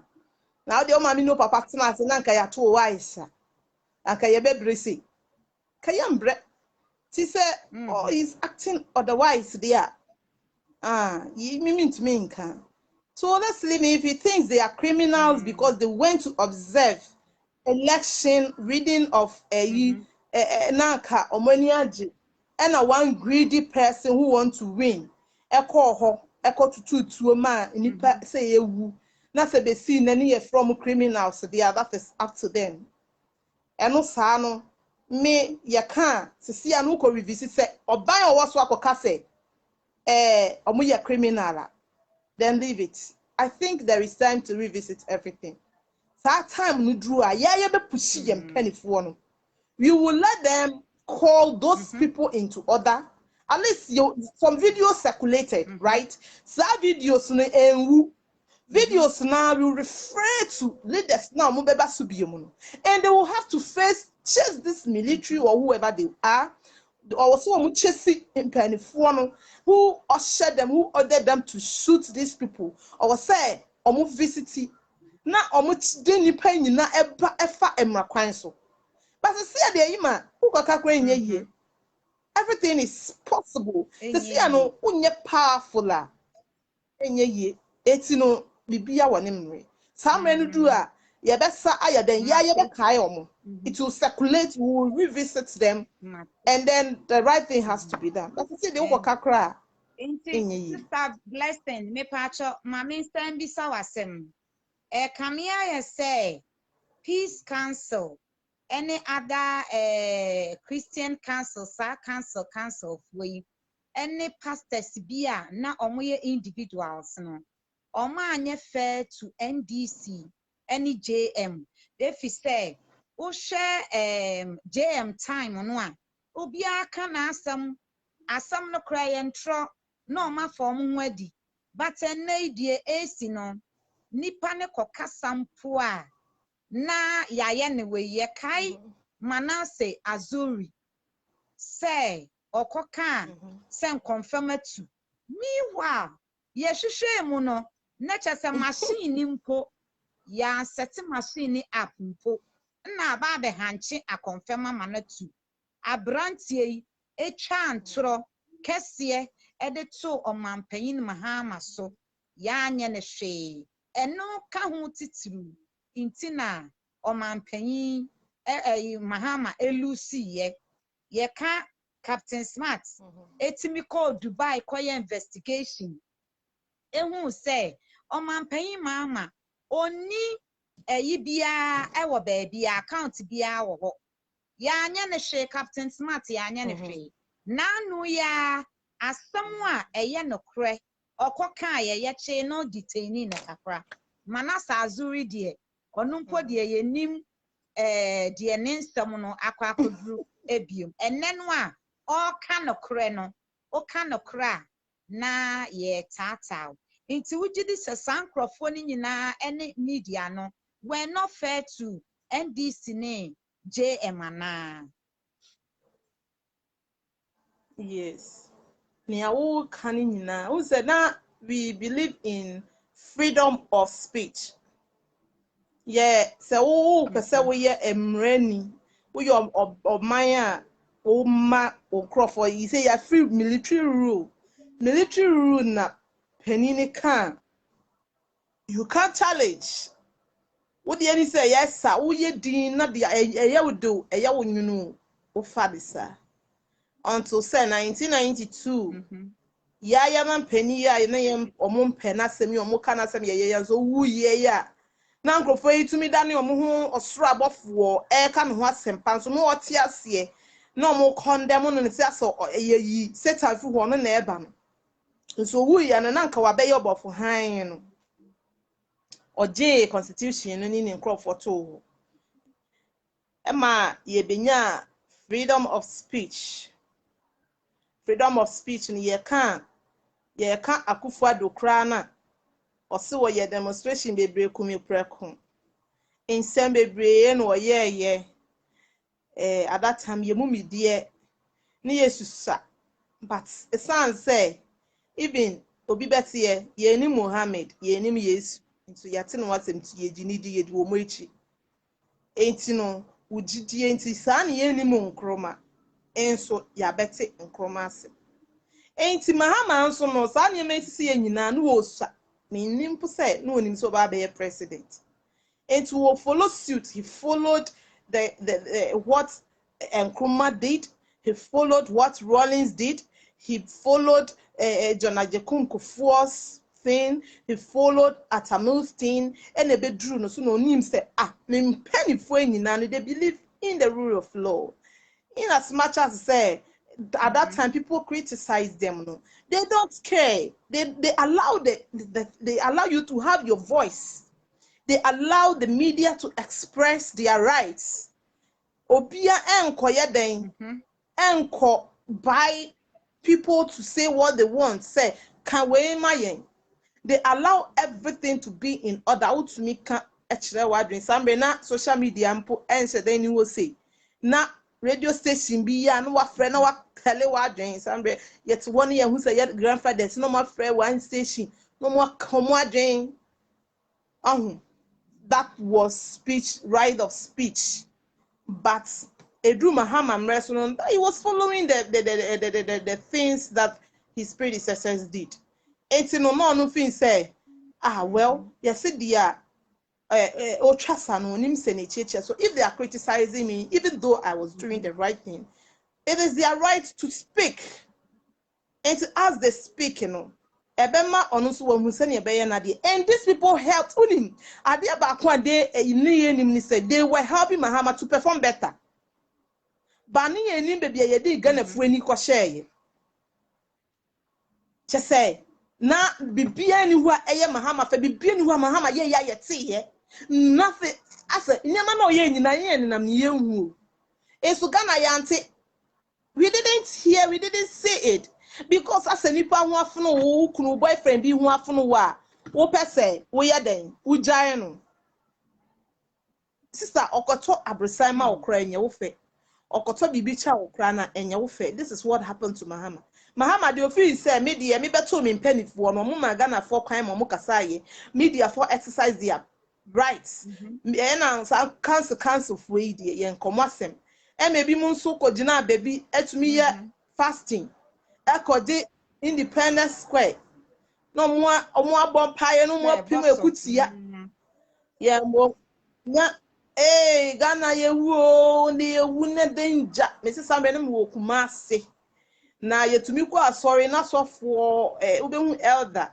now the mama no papa tena ase na nka ya to wise anka ye bebrese kayambre she said oh he's acting otherwise there you mean to me nka. So honestly, if he thinks they are criminals because they went to observe election reading of Nanka or Moniaji, and a one greedy person who wants to win, echo to a man, and say a woo, not to be seen any from criminals, so that is up to them. And no sano, me, ya can't see an uko revisit, say, or buy or what's what case, or me a criminal. Then leave it. I think there is time to revisit everything. That time we drew a be pushing and penny for no. You will let them call those people into order. At least some videos circulated, right? So videos videos now will refer to leaders now and they will have to face chase this military or whoever they are. Also, chasing in Pennyforno, who ushered them, who ordered them to shoot these people, or say, visit na didn't pay na efa emrakwanso. But see the Imma, who got everything is possible. The see no unye powerful enye etino bibia wanemre. Some men do yebesa ayaden ya yebekai omo. It will circulate, we will revisit them, and then the right thing has to be done. But you see, the Ukakra. Sister Blessing, me pacho, mami stand bisa wasem. Kamia say, Peace Council, any other Christian council, council, we any pastors bia na omoye individuals no. Oma anye fair to NDC, any JM. If you say, o share JM time on one. Obia kana asam no cry and tro no ma form wedi. But a nadie AC no nipa ne koka sampo a na yaye ne we ye kai Manase Azuri say okoka sen confirm to meanwhile ye hwehwe mu no na chese machine mpo ya set machine app mpo na ba be hanche a confirm manatu abrantie etwa antro kese ede to omampanyin mahama so ya anye ne hwe eno ka ho titiru intina omampanyin mahama elusi ye ka Captain Smart etimi call Dubai koye investigation ehun say omampanyin mama oni bia ewo bia account bia wo ho ya anya ne hwe Captain Smart ya anya ne hwe nanu ya asam a eye no kre okoka ye che no detainee na kakra Manasa Azuri de onu mpo de ye nim de ne nsam no akwa akoduru ebiom enne no a o ka no kre no o ka no kra na ye tata nti wugidi sankrofo ni nyina ene media no were not fair to NDC ne JM ana. Yes. Who said now we believe in freedom of speech. Yeah, so person we emreni we of Maya ma Crawford you say you free military rule na penini can you can't challenge. What the any say yes sir who ye din na the would do you know o fadisa until say 1992 ya man penny ya na yem omum pena semi omo kana semi ya so wu ye ya na nkrofo yi tumi dane omo ho osoro abofo e ka me ho asempa so no ote ase no mo condemn no ne say so yi Satan fi ho no na eba no so wu ya no na nka wa be yobofo han no oje constitution no ni ne nkrofo to ema ye benya freedom of speech ni ye kan Akufo-Addo kra na ose wo ye demonstration bebre kumi preko nsem bebre no ye at that time ye mu medie ne yesusa but it sounds say even obi betie ye ni Muhammad ye ni Yesu nso yate no wasem ti ye gini di ye di wo mo echi enti no ugidie enti saa ne ye ni mu nkroma enso ya bete nkroma ase enti Mahama nso no saa ne mesisi ye nyina no wo sa me nimpo say no onim so ba be president enti wo follow suit. He followed the what Nkrumah did. He followed what Rawlings did. He followed John Ajekun Kufuor's thing. He followed Atamil's thing. And they drew no so no him say me penny for nyina they believe in the rule of law. In as much as say at that time people criticize them, no, they don't care. They allow they allow you to have your voice. They allow the media to express their rights. Obia enko yeden enko by people to say what they want. Say can we mayen? They allow everything to be in order. To me can actually wadrin. Sambe na social media mpo ense then you will say na radio station be ya no wa friend na wa tele wadrin. Sambe yet 1 year who say yet grandfathers no more friend one station no more come wadrin. That was speech, right of speech. But Edu Mahama Mresunon, he was following the things that his predecessors did. And no thing say, well, yes, dear, so if they are criticizing me, even though I was doing the right thing, it is their right to speak. And as they speak, Ebema onusu wo huseni ebeye na de, and these people helped unim ade ba kwa de ni said they were helping Mahama to perform better. Bani enim bebia ye de Ghana fuani ko share che say na bibia ni hu a eye Mahama fa bibia ni hu a Mahama ye ya yete ye nothing asa nyama na oye nyina ye nenam ne ye hu esu Ghana yante we didn't hear, we didn't see it. Because as a nipa who afuno wo kunu boyfriend bi who afuno wa wo pese wo ye den wo gyan no sister okoto abresan ma okra enye wo fe okoto bibi cha okra na enye wo fe. This is what happened to Mahama the office say media me beto me mpanifo no mo Ghana for kwan mo kasaye media for exercise their rights na sa council for ye nkomo asem e maybe mo nso ko gina baby etumi ye fasting ekode Independence Square no mo abon paye no mo pim ekutia ye mo na Ghana ye wu ne ewu ne danger me se sambe ne mo Kumase na yetumi ko asori na sofo obehu elder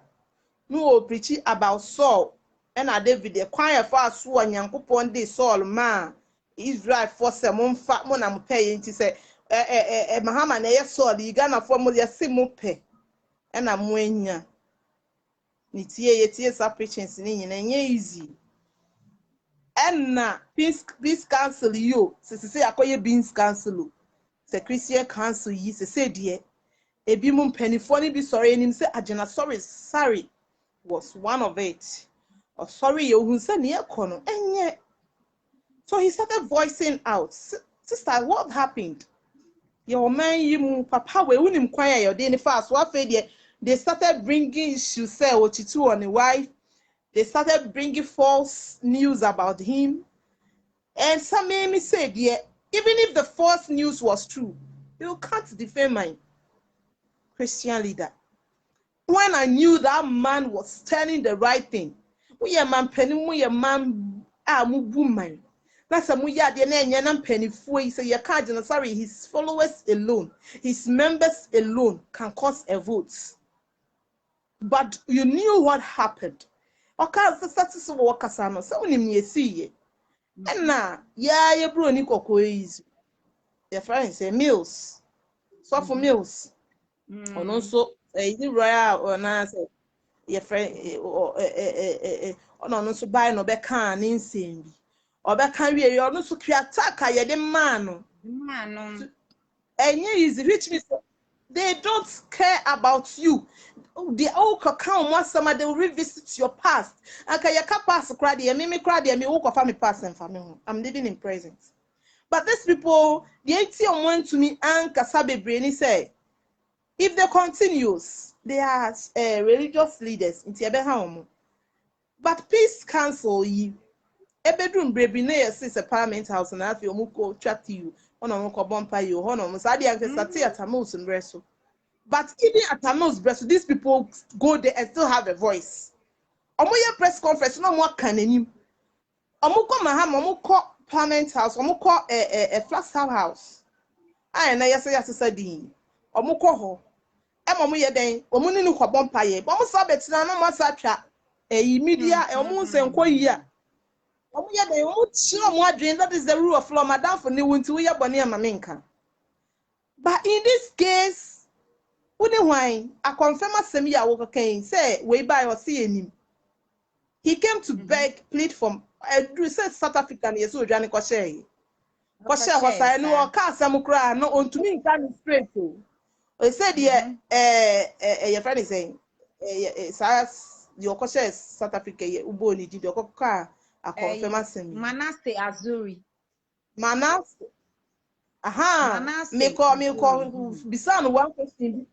no o preach about Saul and David the kwan for aso Nyankopon dey Saul ma Israel for se mo mfa mo na mo pay nti se Mahama na ye Saul Ghana for mo ye se mo pe na mo anya ni tie sa preachings ni nyina nye easy na peace council yo se akoye beans council se Christian council yi se de ebi mu mpanifo ni bi sorry enim se agena sorry was one of it. Oh sorry you who said near kono enye. So he started voicing out, sister, what happened? Your man you papa we unim kwaya your day fast what they started bringing issues say ochitu on the wife. They started bringing false news about him. And some me said, yeah, even if the false news was true, you can't defend my Christian leader. When I knew that man was telling the right thing, we a man penny, we a man woman. That's a muya de na penny for say you can't sorry, his followers alone, his members alone can cause a vote. But you knew what happened. Okay, the status of Wakasano, so when you see it. And now, yeah, you bro ni koko easy. your friend say meals. So for meals. Or no so the royal or na say your friend or no so buy no be can insane. Or be can we or no so attack ya the man. Man, And easy which means they don't care about you. The old cacao once summer they will revisit your past. And can you pass crowdy and me crowdy and me walk of family past and family. I'm living in present. But these people, the 80 want to me and Kasabe Brainy say, if they continues, they are religious leaders in Tiabe. But peace council you. A bedroom baby near says a parliament house and I feel muko chat to you. On a muko bumper you, honor, Musadi and Sati at Tamus and Bresso. But even at Tamus Bresso, these people go there and still have a voice. Omoya press conference, no more caning. Omuko Maham, Omuko parliament house, Omuko a flash house. I na yes Dean. Omuko ho. Emomuye den, Omuni no bumper ye, but Musa betina no masatra. A media, a moon and quia. That is the rule of law, madam for new winter we are bonnia maminka. But in this case, wouldn't wine, a confirmer semia walker cane say, way by or seeing him. He came to beg, plead from a South African, yes, so Johnny Cochet. Cochet was I know or cast some cry, no on to me, coming straight to. They said, your friend is saying, your Cochet South Africa, Uboni did your car. A confirmer semi. Manasseh Azuri. Manasseh. Aha. Me call Bisan one question.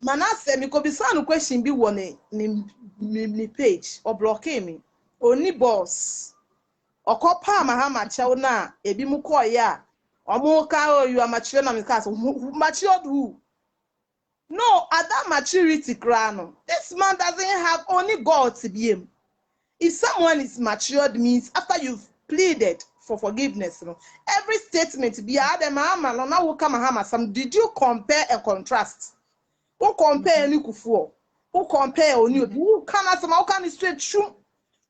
Manasseh me call Bisan question be one ni page or blockade me. Only boss. Or call pa mahama chow na ebi mu call ya. Or more car you are mature na me cast. Matured who? No, at that maturity crano. This man doesn't have only God to be him. If someone is matured means after you've pleaded for forgiveness, every statement be Adam Mahama, now will come Mahama. Some did you compare and contrast? Who compare any kufu? Who compare on you? Who can ask them? How can it straight true?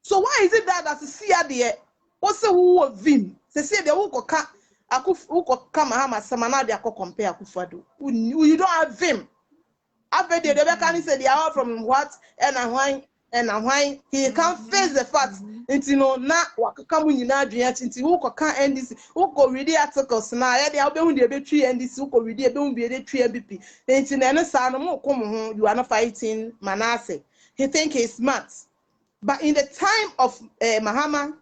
So why is it that as a see there? What's the who of him? They say the who can come Mahama, some another compare Kufadu. You don't have him. After the Rebecca said they are from what and why he can't face the fact until no na wakamu nyina adwea until who can end this who go read the articles na ya dey obehun dey betwi end this who go read ebehun be dey twi MVP until na no sa no mo kom ho you are not fighting Manasseh. He think he's smart, but in the time of Mahama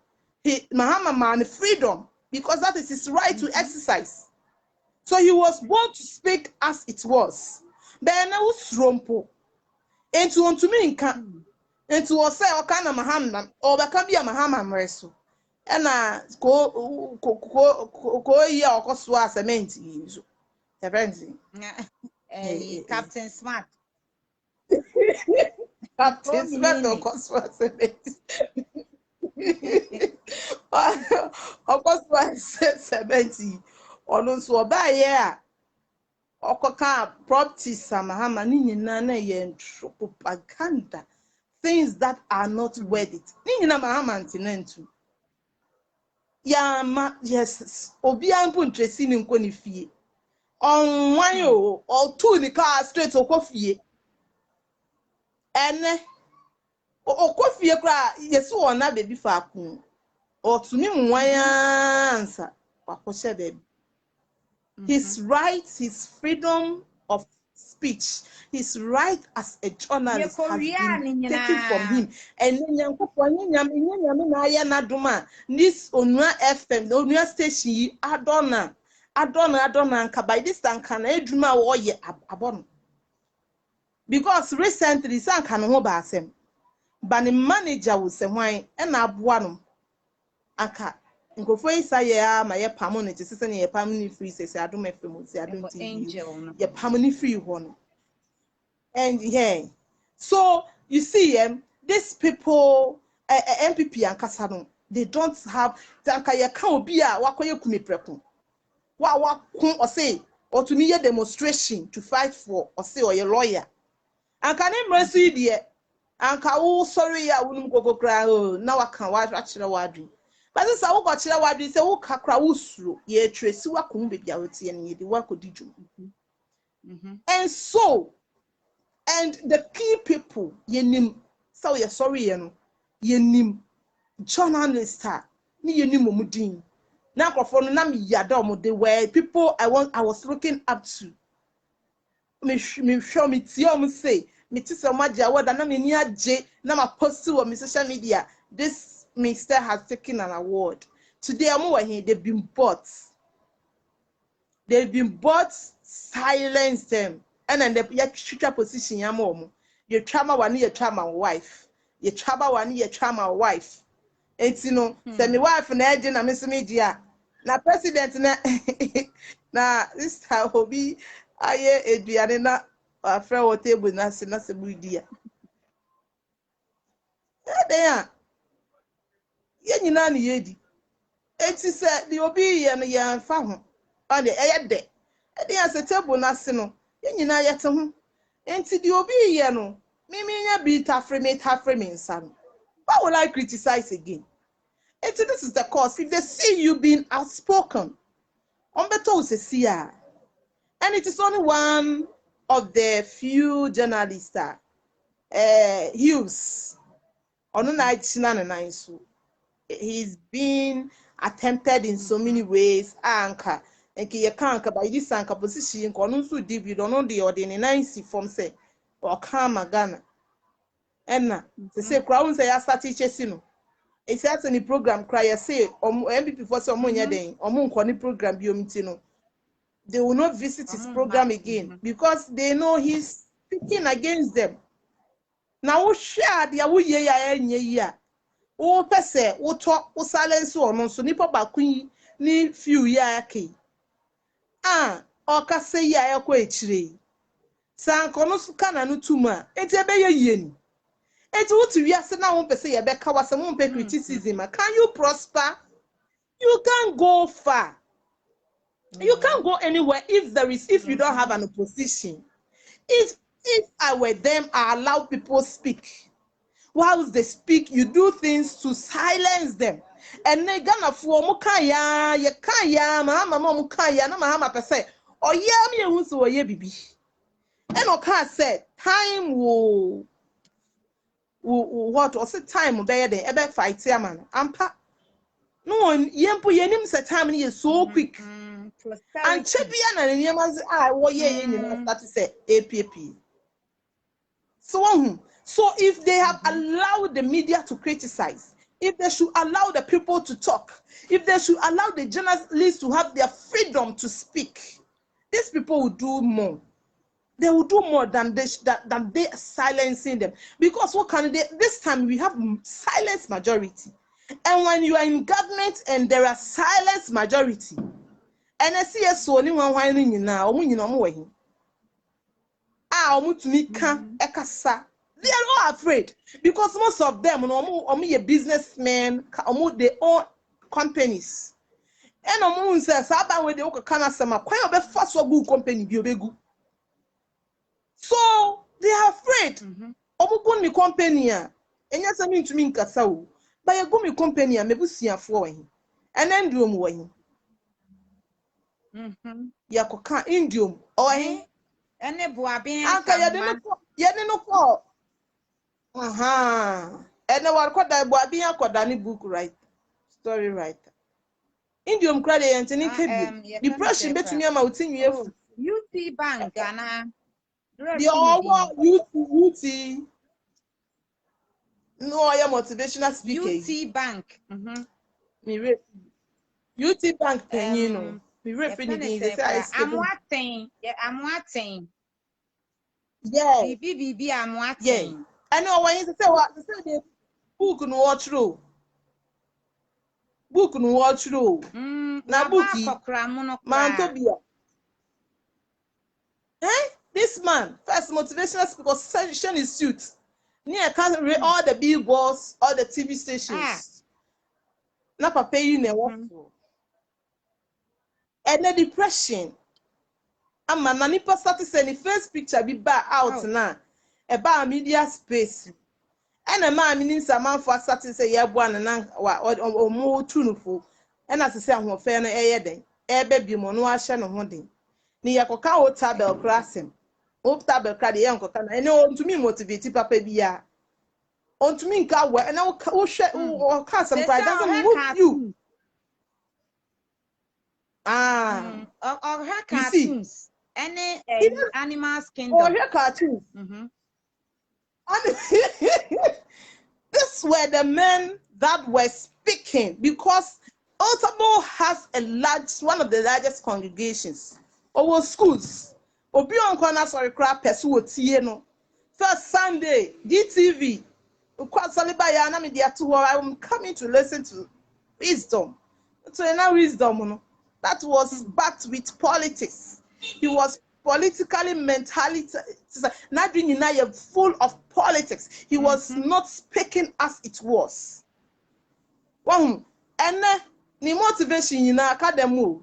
man freedom because that is his right to exercise, so he was born to speak as it was. Then I was rompo into on to me into or say or kind of Mahama or there can be a Mahama mreso. And go here or coswa cement use. Captain Smart. Captain Smart or coswa cement. Of course, I said 70 or no so by year. Okoka properties Mahama ni nyina yen propaganda. Things that are not worth it. Nina Mahama antinentu. Ya yes, obi ampu ntresi ni nko ni fie. On one yo, or two ni car straight okọ fie. Ene okọ fie kra yesu ona baby fa kun. Or to me answer. Wakoshe baby. His rights, his freedom of speech, his right as a journalist has been taken from him. And this Onua FM, the Onua station, Adona, and by this time can eduma or ye abon. Because recently, some can hold basem, but the manager will say why and abuanum aka. Nkofo isa ya ma ye pamo ne tese ne ye pamo ni free say adom fm say adom tv ye pamo ni free one. And yeah, so you see these people MPP and Kasano, they don't have tanka ye kan obi a wakoye kumi prepo wa kun or say or to me a demonstration to fight for or say or a lawyer and can him mercy there and ka wo sorry ya wonum gogo kra now I can watch actually wadri. But this I got you what they say, oh, kakra usru, ye tracy wa kum baby out and ye the work of dijo. And so, and the key people, ye nim, so you're sorry, ye nim, journalist, ni ye nim mudin. Now, for nam yadom, the way people I was looking up to. Me show me tiom say, me tisa maja word and me niya J, na ma post on social media. This minister has taken an award. Today I'm here, they've been bought. They've been bought, silence them. And then the future position ya mom. Your trauma one your trauma wife. Your trauma one your trauma wife. It's you know, send me wife and agent and miss media. Na president na this time will be aye eduane na afra wo table na se budia. There ye nyina ne yedi. Enti se the obi ye no ye anfa ho. O de eye de. E de ase table na se no ye nyina ye te ho. Enti the obi ye no me nya bi tafre me nsa no. Why will I criticize again? Enti this is the cause. If they see you being outspoken, on beto se see ya. And it is only one of the few journalists Hughes on night so he's been attempted in so many ways anchor and you can't by this anchor position so deep you don't know the ordinance from say or come Ghana and to say crown say I start teaching no it's any program cry say MVP for some money then or program biomiti they will not visit his program again because they know he's speaking against them. Now, share the away ya. Oh, pese, oh, talk, oh, silence, or no, so nipper bakui, ni few ya key. Or say ya quay. San conos cana no tuma, it's a bay yen. It's what you are saying now, pese, a becca was a moon criticism. Can you prosper? You can't go far. You can't go anywhere if you don't have an opposition. If I were them, I allow people speak. Whilst they speak, you do things to silence them. And they gonna for mukaya, yakaya, mama mukaya, na mama pese. Or yeah, me who so ye bibi. And Oka said, time will what was it time there ebe fight man. Ampa. No, yempo yenim se time is so quick. And Chebian and Yamas what ye that is say APP. So if they have allowed the media to criticize, if they should allow the people to talk, if they should allow the journalists to have their freedom to speak, these people will do more. They will do more than they silencing them. Because what can they? This time we have silence majority, and when you are in government and there are silence majority, and I see a so anyone whining now, ekasa. They are all afraid because most of them, a businessmen, they own companies. And says, when they can sama, quite a fast good company, so they are afraid. Omu company, and yes, I mean to mean Kasau, by a gummy company, and Mebusia flowing, and then do way. Yakoka Indium, or and a boy being Yadino. And I was called that boy being a Kodani book writer, story writer. Indium credit and any depression between your mouth in you. UT Bank, Ghana. The all UT. No, I am motivational speaker. UT Bank. UT Bank, you know. We I'm watching. Yeah, I'm watching. Yeah. BBB, I'm watching. Yeah. I know when you say what to say the book no watch through. Book no watch through. Na bookie. Man to be. This man, first motivational speaker, session is suit. Near can't read all the billboards, all the TV stations. Na papa you never. And the depression. Ama na nipa started saying the first picture be back out now about media space. And a man means a man for starting say, yeah, one and or more tuneful. And as I say, I'm fair no day. Baby, monoa no holding. Near cocoa tabel crossing. Old tabel cry the uncle can I know to me motivate papa bia. On to me, cow, and I'll share or cast some pride doesn't move you. Ah, or her you see, cartoons. Any animals or kingdom. her cartoons. These were the men that were speaking because Otabo has one of the largest congregations. Over schools. Obi on corner sorry crap no. First Sunday, DTV. I'm coming to listen to wisdom. So now wisdom, that was backed with politics. He was politically mentality, not being full of politics. He was not speaking as it was. One and the motivation you know academy.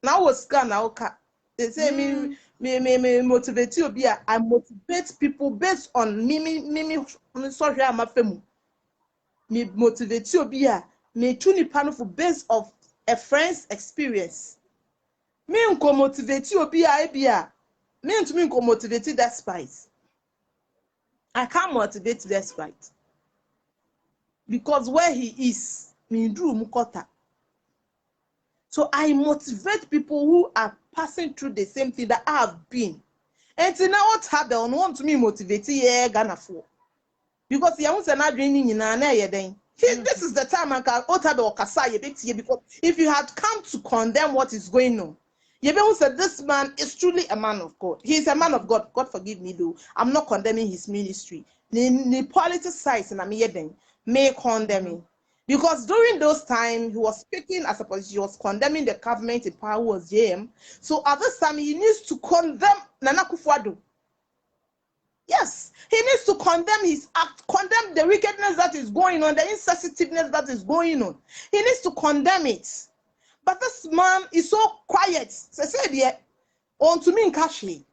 Now was can now they say me motivate you be I motivate people based on me sorry I'm a femu. Me motivate you be me tuni panel based of a friend's experience. Me unko motivate you be me into me unko motivate despite. I can't motivate despite. Because where he is, me drew mukota. So I motivate people who are passing through the same thing that I have been. And now what happened? Want to me motivate Ghana for. Because you want to dreaming in an then. This is the time I can because if you had come to condemn what is going on, you said this man is truly a man of God. He is a man of God. God forgive me though. I'm not condemning his ministry. The politics side and I'm may condemn him. Because during those times, he was speaking as a politician, he was condemning the government in power who was JM. So at this time, he needs to condemn Nana Akufo-Addo. Yes, he needs to condemn his act, condemn the wickedness that is going on, the insensitiveness that is going on. He needs to condemn it. But this man is so quiet. Say, on to me in Kashi.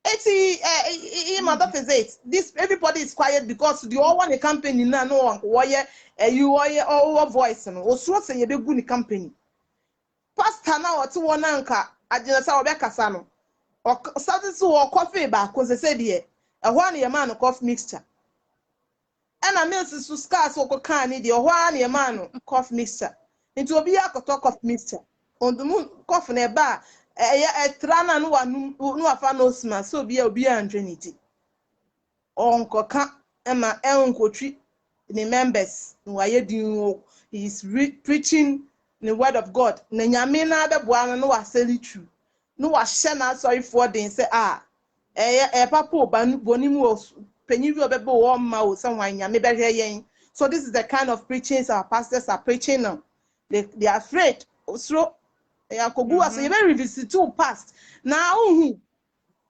That is it. This everybody is quiet because the all one campaign now no one why you are voice and also say you be good company. Pastor now to one anka agina sa obe kasa no. Or started to coffee back because they said here a one year man cough mixture. And a meal to scarce or can need your 1 year man cough mixture. Into a beer talk of mixture. On the moon cough in a bar. A trana no afa no sma so be and trinity. Uncle Emma Uncle Tree the members who are doing is preaching the word of God. Nanyamina the buana no aseli true. No was shana sorry for them say papa bonimu penyu bebo warm mouth someone maybe. So this is the kind of preachings our pastors are preaching now. They are afraid. So Yakobu as you very revisit to past. Now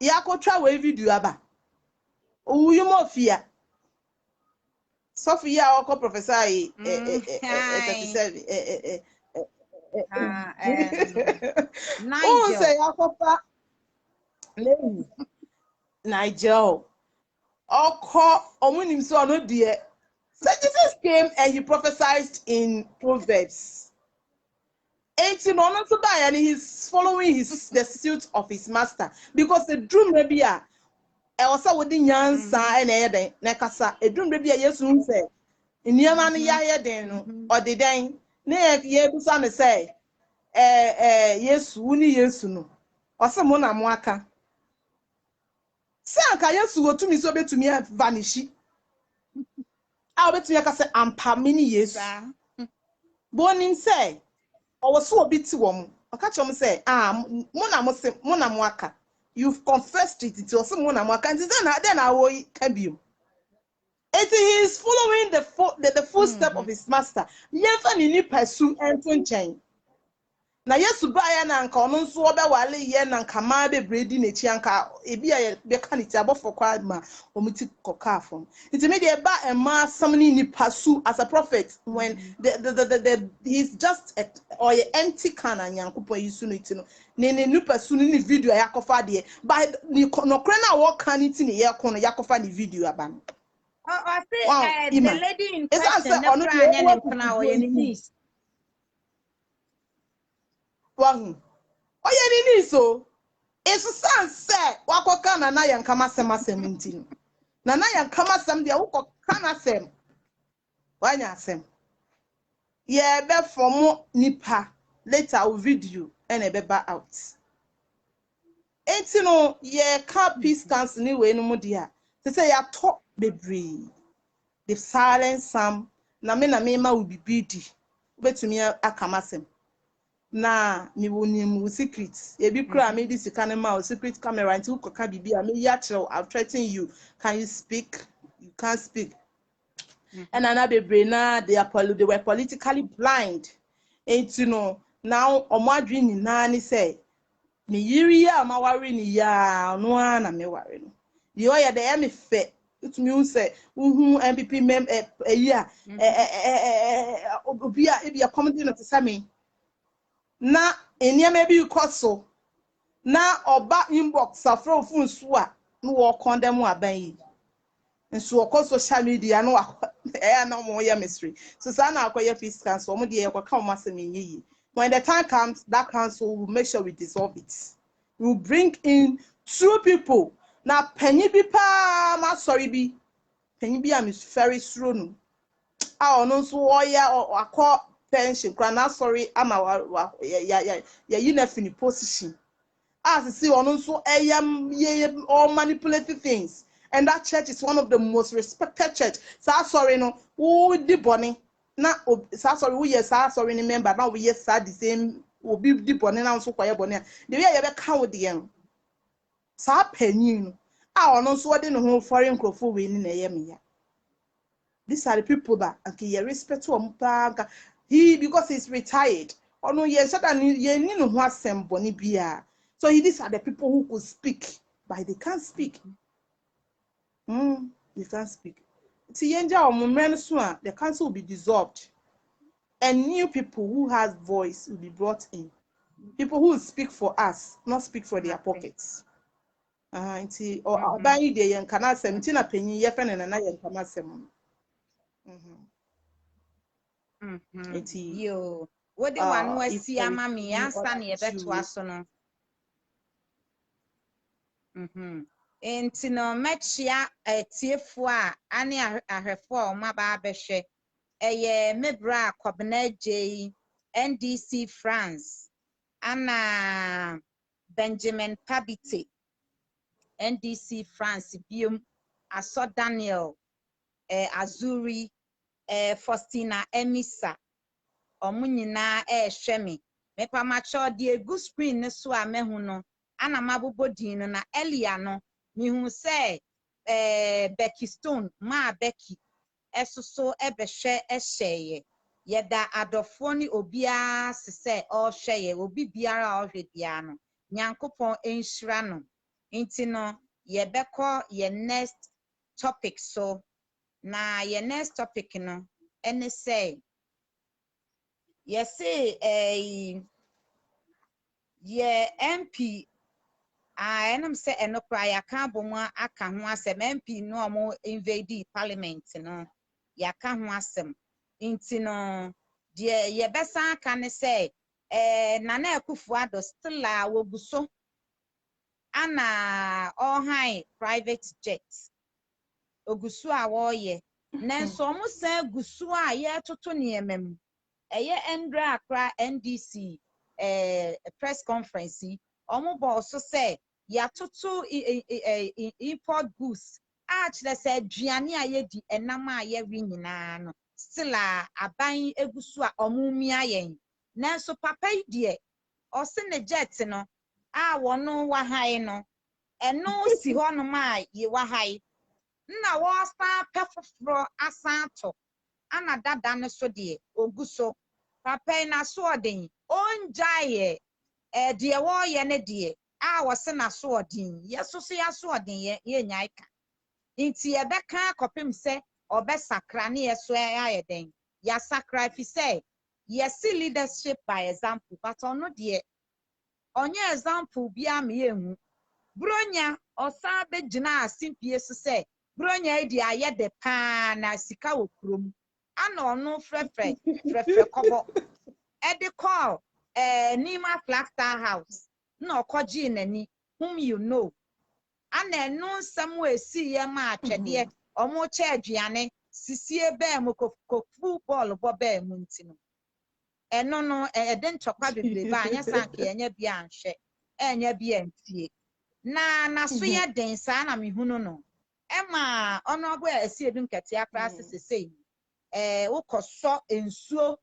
Yako travel video aba. You more fear. Sophia Oko Professor 37. Nigel. Say Yakopa Nigel. Oko Omunim so no dear. So Jesus came and he prophesied in Proverbs. 18 on to die and he's following the suit of his master because the dream maybe a also with the Ansah and Eden Nakasa a dream maybe a yes soon say in Yaman Yaden or the day near Yebusan say yes wuni yes no or someone amwaka Sanka yes go to me so be to me vanish I'll bet you say ampa many years Bonin say or was so a bit to woman. I catch him say, Mona Mwaka. You've confessed it to someone Mwaka, and then I will can be. He is following the footstep of his master. Never any pursue and chain. na Yesu baya na nka ono nso obewale ye na nka ma bebredi na chi anka ebi a be ka ni ti abofo kwa ma omuti koka afom nti me de ba ema samni ni pasu as a prophet when the he's just or empty can anyankopon yisu no ti no ne ni pasu ni video yakofa de by ni nokre na wo kan ni ti ne ye kono yakofa ni video aba no I wow say the Imma lady in it's question answer ono de never wo anya or any niece. wow oye ni ni so it's sunset wakoka na yankama semasem nti na yankama sem de wo kana sem wanya sem ye be from nipa later o video and e be ba out enti no ye ka peace council ni we no mu dia say ya to bebre the silence some na me ma wo bibidi betumi akama sem na me woni mu secret e bi kura me di sika ne ma o secret camera until koka bibia me ya chiro I've threatened you, can you speak, you can't speak. And another bebre na they were politically blind and you know now omadri ni na ni say me yiri ya ma wari ni ya no na me wari no the oya dey me fe it mean say uhu MPP mem ya obi a e bia comedy no te me na eniema bi koso na oba inbox afro phone so a no wo condemn aban yi nso ko social media no na mo ya mystery so sa na akoya peace council mo de ye ko ka mo asem yi when the time comes that council will make sure we dissolve it. We will bring in two people na penny bi pa ma sorry bi penny bi am is very slow no a ono so oya akọ pension kra na sorry ama ya yi na fini position as see ono so all manipulative things. And that church is one of the most respected church. So sorry no, who di boni na sorry who yes sorry ni member now we yes the same will be di boni na so kwaya boni. The way you be count the end. Sa penyin a ono so de no ho foreign crofo we ni na yem ya. These are the people that okay you respect to he because he's retired. Ono yes that ye ni no ho asem boni bia. So these are the people who could speak, but they can't speak. You can't speak. The council will be dissolved, and new people who has voice will be brought in. People who will speak for us, not speak for their pockets. Or buy the young canal 17 a penny, yefen and another camasem. Yo, what the one was see a mammy answer near to us no. Enti no mechia tiefo a ane ahwefo a ma ba behwe eye mebra kwabena J NDC France ana Benjamin Pabite NDC France biom Aso Daniel Azuri Faustina Emisa omunyina ehwe me pa macho de egu screen ne so a mehu no ana mabobodin no na Elia no mihu say Becky Stone ma Becky esoso ebehwe ehyeye yeda adofo ni obia sese o hweye obi biara o hwe bia no nyankopon enhyira no nti no yebekọ ye next topic so na ye next topic no ene say yes ye MP enam say enokra ya ka bomu aka ho asem MP no mo invade parliament no ya ka ho asem nti no de ye besa aka ne say Nana Akufo-Addo still a woguso ana all high private jets oguso a wo ye nanso mo say guso a ye toto ne emem eye Endra Accra NDC press conference omo bo so say ya toto import goods a kire say aduane a ye di enam a ye wi nyina no still a aban eguso a omo mi ayen nanso papa yi de o se ne jet no a wono wa hai no eno si ho no ma ye wa hai na wo sta pefofro asanto ana dada no so de oguso papa na so odin onjaye de wo ye ne de a wo se na so odin ye so so ya so odin ye nyai ka nti ye beka kopem se obesakra ne ye so aye den ya sacrifice say yes leadership by example but ono de onye example bia me ehu bronya osa begina asimpie so say bronya idi aye de pa na sika wo krom ana ono frefre kobo e de call Nima Flagster House na okoji nani whom you know ana enu nsam we si ye ma atwede omo che aduane sisie be mo kofu ball bo be mu ntino eno no de ntokwa bebrebe anya sanke enya bia anhwe enya bia antie na so ye den sa na mehunu no ema ono agbo esi edu nkete akra sesei ukoso ensuo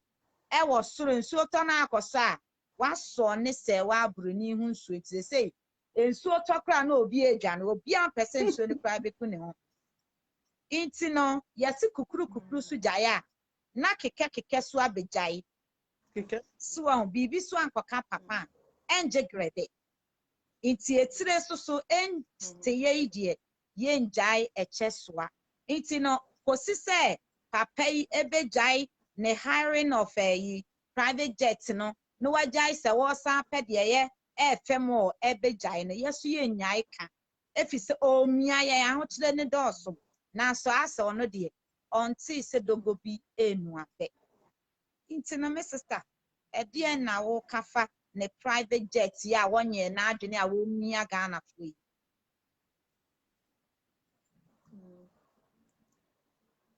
wo soro ensuo to na akoso a waso ne se wa abroni hu nsuo ntire sei ensuo tokra na obi edwa na obi an person nsuo ne kra beku ne ho inti no yesi kukuru su jaya na keke so abejai so an bibi so ankoka papa enje grede inti etire so ente ye die ye njai echesoa inti no kosi se papa yi ebejai ne hiring of a private jet no wajai se wo san pede ye efem o ebejai no yeso ye nyai ka efise omia ye ahotire ne doso na so asa ono de onti se dogo bi enu afe inti no me sister edie na wo kafa ne private jet ya wonye na adwene a wo mia Ghana fo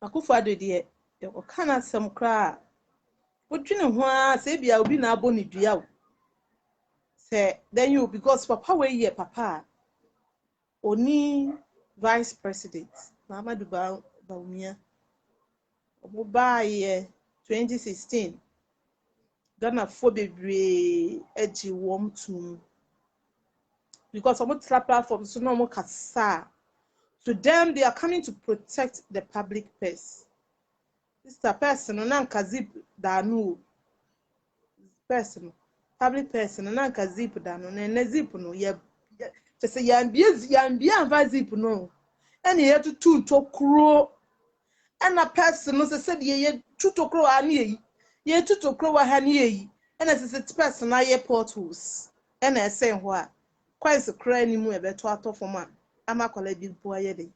Akufo-Addo de o kana sam kra odwene ho a se bia obi na abo ne dua o se then you because papa we ye papa oni vice president Muhammadu Bawumia obo ba ye 2016 Ghana fo bebre eji wom tum because omo tra platform so no mo kasa to them they are coming to protect the public purse. This person na nka zip danu person public person na nka zip danu na zip no ye say yambia ava zip no ene ye tutu tokro ena person no say ye tutokro ani ye tutokro wa ha ni yi ena say person na ye portals ena say ho a kwai se kra ni mu e beto atofoma amakola bi bo aye de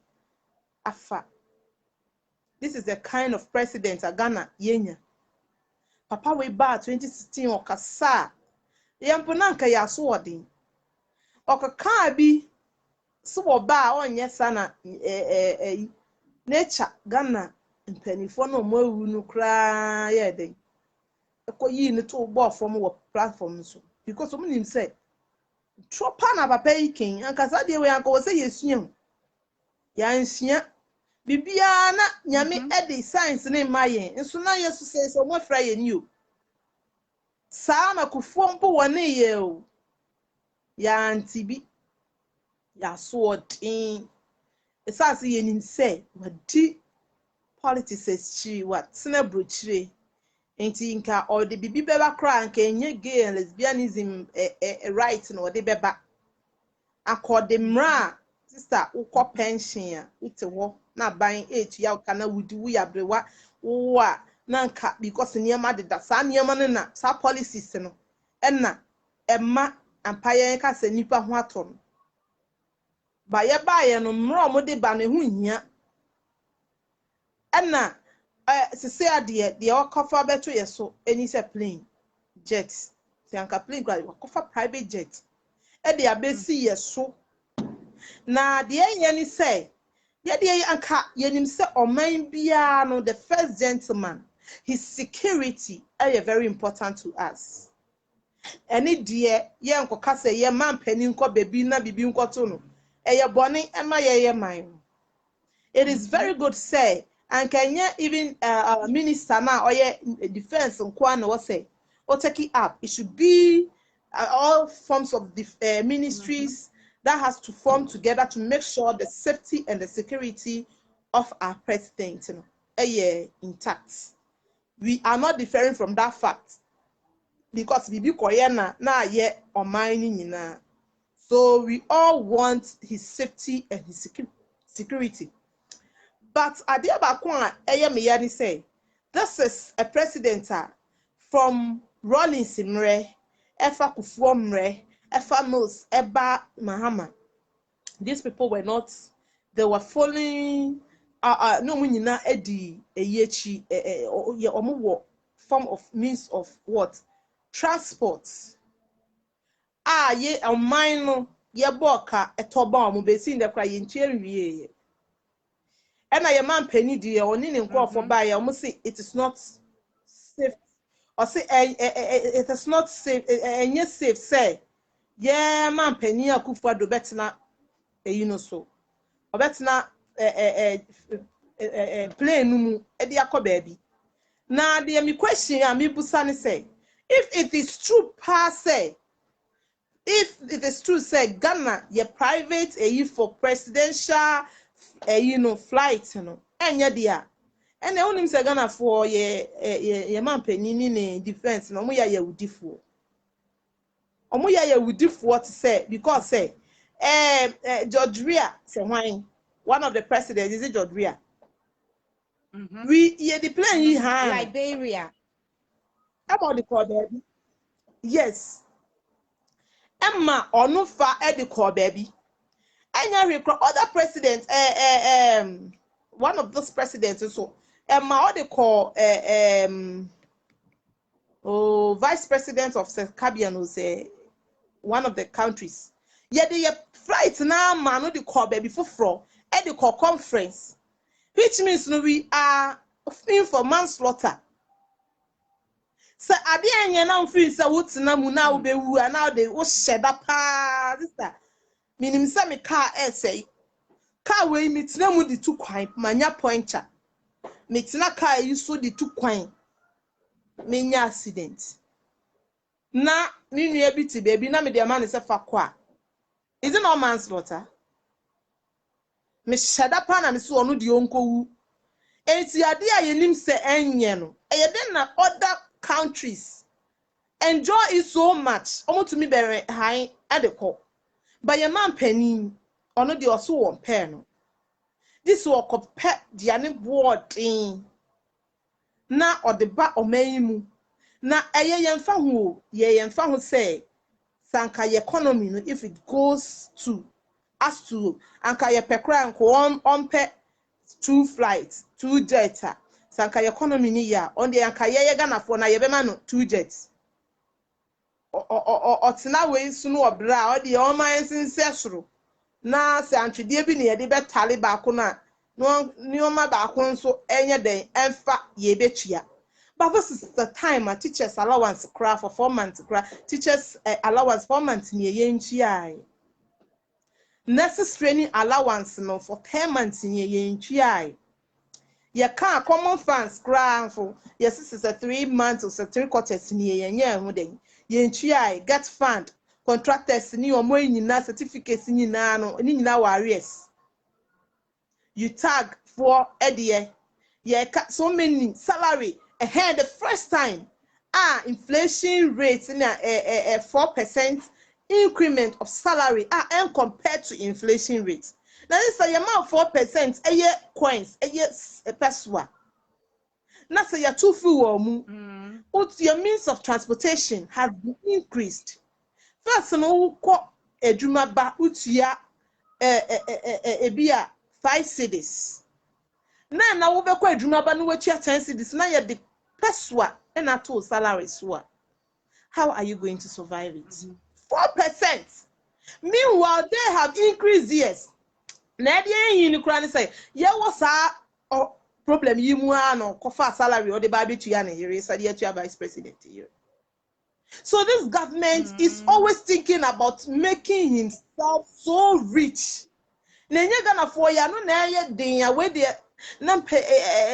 afa. This is the kind of president a Ghana yenya. Papa we ba 2016 okasa. Yamponanka ya so odin. Okaka bi so ba onye sana nature Ghana mpanifo no mo awu no kra ye den. Ekoyi ni to bo from wo platform so because omo nim say tropa na papa ikin ankasa de we anka wo say yesua. Ya nsua bibia na nyame edi science ne maye nso na yesu say so mo fra ye ni o saa na kufo mpo wone ye o ya antibi ya so odin esase ye nim say wadi politics echi what na brochire enti nka o de bibi beba kra nka enye gay and lesbianism right no de beba akode mra sister ukọ pension a ite wo na ban age ya kana wudi wu ya brewa wo a na nka because niema de da sa niema ne na sa policies no enna emma ampaye ka se nipa ho ato ba ye no mro mo de ba ne ho hia enna sese ade de o kofa beto ye so eni se plane jet se anka plane kwa kofa private jet e de abesi ye so na de enye ni say ye de anka yenim say oman bia no the first gentleman his security is very important to us any de ye nkoka say ye man pani nko bebi na bibi nko to no ye boni ema ye man it is very good say and can even minister na or ye defense nko na wo say o take it up it should be all forms of the ministries that has to form together to make sure the safety and the security of our president, intact. We are not differing from that fact. because bibi koye na ye oman ni nyina. So we all want his safety and his security. But adia baako a eye me ya ni say, this is a president from Rawlings mre, Efa Kufuor mre, Efa Mills, Eba Mahama. These people were not, they were following no nyina edi eyechi omo form of means of what? Transport. Ye ɔman no ye boka etoba omo be sin de kra ye ntie wie. And I am man penny dear or needing call for buy almost say it is not safe or say it is not safe and yes safe say yeah man penny a cook for do better na you know so or better na play no ediako baby. Now the me question me busani say if it is true pass say if it is true say Ghana ye private for presidential flight enya dia ene onim se Ghana for ye man panini ne defense no mo ya yewudifo omo ya yewudifo to say because say George Ria say one of the presidents is it George Ria we ye the plane he had Liberia about the call baby yes Emma onufa e the call baby anya other presidents one of those presidents so what they call vice president of Caribbean was one of the countries. Yeah, the flight now man no the call baby for they call conference, which means no we are in for manslaughter. So adi anya na mfin say what na mu na be wu and now they was shed up sister. Minim say me car say car we meet na mu di two kwan manya pointer. Metina car you so the two kwan menya accident na ni nua bi ti baby na me de man say fa kwa is it not manslaughter me shada pa na me so onu de onkowu enti ade a yenim se enye no eye den na other countries enjoy it so much omo to me bere high adeko but your man panin onu de oso won pair no this will compare the ane board in na odeba omayimu na eye yemfa ho ye yemfa ho say sanka economy no if it goes to as to anka ye pekra nko on pe 2 flights 2 jets sanka economy ni ya on the anka ye Ghana for na ye be ma no 2 jets o tina we sunu obra o de o man sinsesoro na se antwede bi ne ye de betale ba ko na no nioma ba ko nso enye den emfa ye betua. But this is the time teachers allowance craft for 4 months teachers allowance 4 months near yenchi nurses training allowance no for 10 months near yenchi ye can common funds craft for yes this is a 3 months or 3 quarters near yenchi get fund contractors ni omo nyina certificates nyina no ni nyina warriors you tag for edie ye so many salary ahead the first time inflation rate in a 4% increment of salary and compared to inflation rate. Now this is amount 4% a year coins a year peswa. Now say your two fuel your means of transportation has been increased. First no ko eduma ba utia ebia 5 cities. Na wo be kwa eduma ba no watua 10 cities na ye de peswa and at all salary so. How are you going to survive it? 4%. Meanwhile, they have increased years. Na dey yin kura ni say, ye was a problem yi mu no kofa salary or the baby to ya na here say the vice president here. So this government is always thinking about making himself so rich. Na nye Ghana for ya no na ye den ya we de na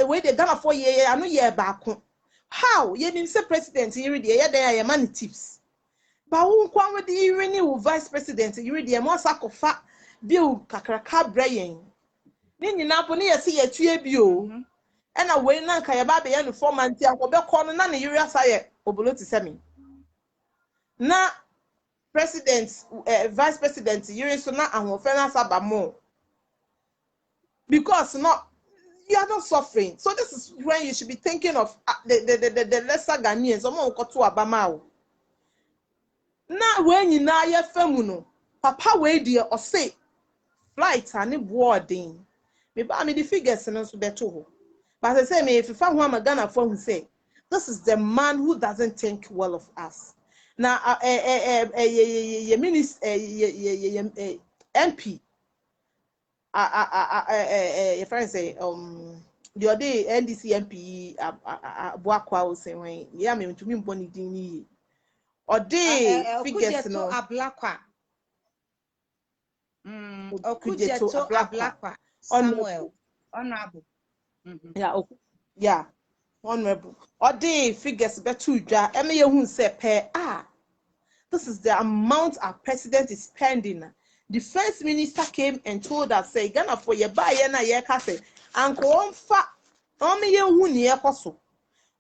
we de Ghana for ye anu ye baako. How ye nim say president here de ye den ya man tips. Ba wo kwa we de renew vice president here de mo sakofa bill kakraka brayen. Ni nyina po ne ye se ye tue bi o. E na we na nka ye ba be ye no 4 months akọ be kọ no na ne yiri asa ye obolo ti se me. na president vice president yiri so na ahofe na saba mo because no you are not suffering. So this is when you should be thinking of the lesser Ghanaians. Omo nko to abama o. Na when you na ye femu no papa we dey o say flight ani boarding. Me ba me the figures no so beto ho. But I say me if fa ho am Ghana for who say this is the man who doesn't think well of us. Now minister MP your friend say the other day NDC MP Boakwa was saying when yeah me to me mboni dini or day figures no Ablakwa Okujeto Ablakwa Samuel honorable yeah honorable or day figures betu dwa e me yehun say pe this is the amount our president is spending. The first minister came and told us, say, Ghana for your buy na ye kase, anko onfa, omi ye hu ni ye koso.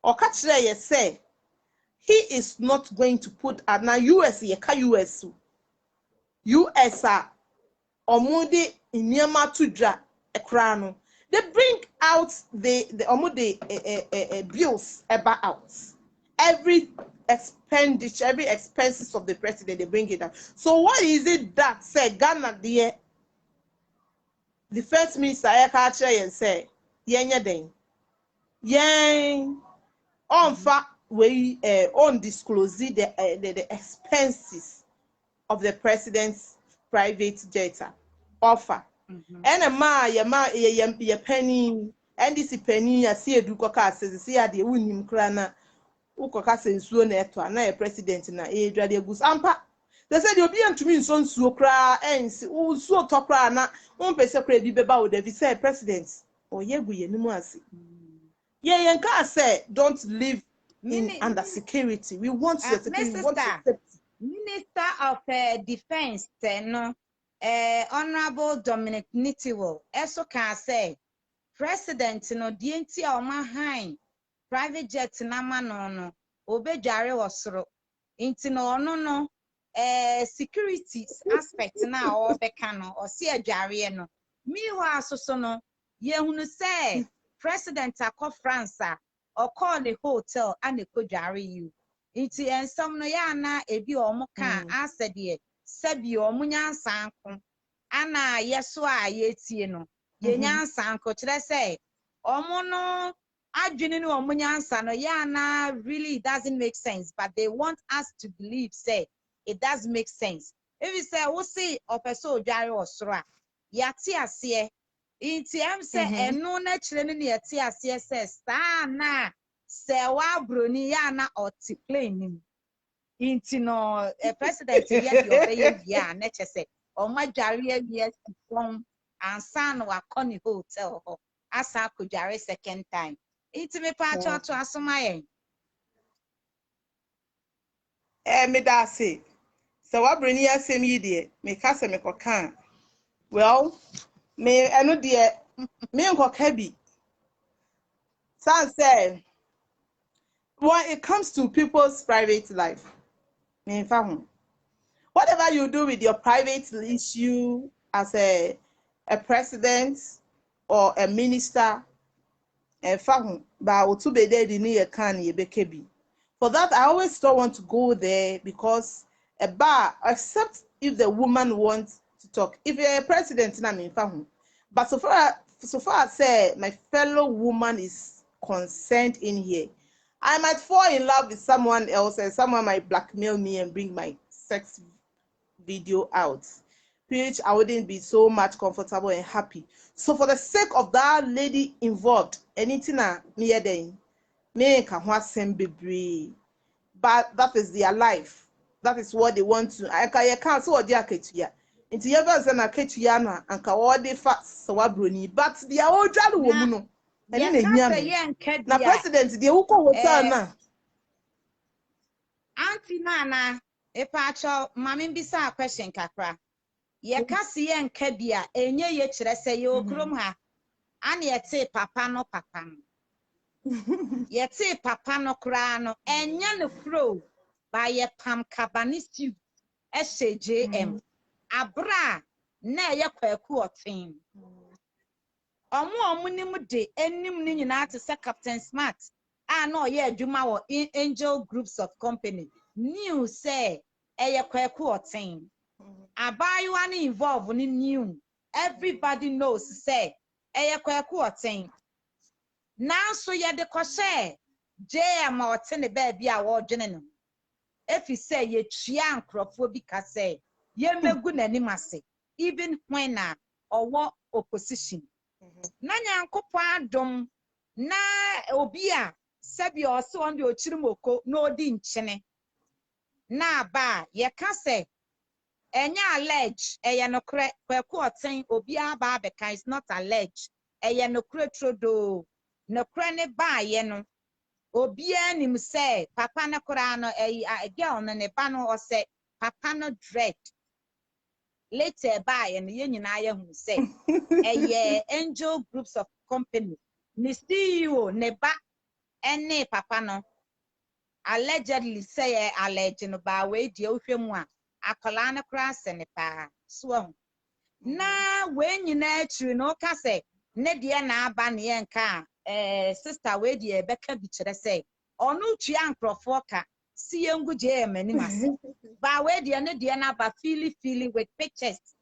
Or catch ye say, he is not going to put na US ye ka US. US omudi inyama tudra ekrano. They bring out the omudi bills about out. Every expenditure, every expenses of the president, they bring it out. So what is it that say Ghana the first minister and say yenya den on fa we on disclose the expenses of the president's private jet offer. And a ya penny and this penny ya see edu koka says see the unim krana ukoka sensuo na eto na president na edwade agus ampa they said you be antumi nso nsuo kra ensi nsuo tokra na pese kra bi beba wo David say president oyegu yenimu ase ye nka say don't live in under security. We want your security. We want your safety. Minister of Defense no Honorable Dominic Nitiwo eso can say president no dienti a omahan private jet na no obedware wosoro inti no no security aspect na obeka no o se adware no miwa asoso no yehunu say president akọ France or call the hotel and the kodware you inti ensam no ya na ebi omo kan asede sebi omo nyansa nko ana yeso a yetie no ye nyansa nko kire say omo no adwene no omo nyansa no ya na really doesn't make sense, but they want us to believe say it does make sense. If you say we see opeso odware osoro a yate ase inti em say eno na kire no yate ase say sta na se wa broni ya na oti plane nim inti no president ye di obeye bia na che say o ma dware bia sikon ansa no akọ hotel ho asa akọdware second time inti me pa to asomaye Me da say so wa broni asem yi de me ka se me kokan well me eno de me nkoka bi san say when it comes to people's private life me fa ho whatever you do with your private issue as a president or a minister fa ho ba otu be dey ni ye kan ye bekebi. For that, I always don't want to go there because a bar, except if the woman wants to talk. If you're a president, I mean, but so far as say my fellow woman is concerned in here, I might fall in love with someone else and someone might blackmail me and bring my sex video out, which I wouldn't be so much comfortable and happy. So for the sake of that lady involved, anything near them. But that is their life. That is what they want to. I can't so dear Ketuya. Into ever send a Ketuyana and Kawadi fat Sawabruni, but the old Jalo woman. And then the president, the Uko Hotel. Auntie Nana, a patch of Mammy Bisa question Capra. Ye kasi yen kebia, and ye yet say you groom her. And yet say papa no papa. Yet say papa no crano, and yan the crow. by pam cabanistiu SJM abra na ye kwaku otin omo nim de enim ni nyina te se Captain Smart no ye adwuma wo Angel Groups of Company new say eye kwaku otin abayiwa ni involve ni new everybody knows say eye kwaku otin now so ye de kose JM otin be bia wo dwene no if you say ye tua nkrofo bi ka say ye megu nanim ase even when or opposition na nyankopon adom na obi a sebi o se on de ochirimoko na odi nchene na ba ye ka say enya allege eye no kwaku oten obi aba abeka is not allege eye no trodo no ne ba ye no obi anim say papa na kura no girl no ne ba no o say papa no dread later by and ye nyina ye hu say Angel Groups of Company ni CEO ne ba ene papa no allegedly say allege no ba we die ohwemu a akola na kura se ne pa so na we nyina akiri no ka say ne die na aba ne ye nka sister we die beka bi kire say onu tua nkrofo ka si yengu je mani mase ba we die ne die na ba fili with pictures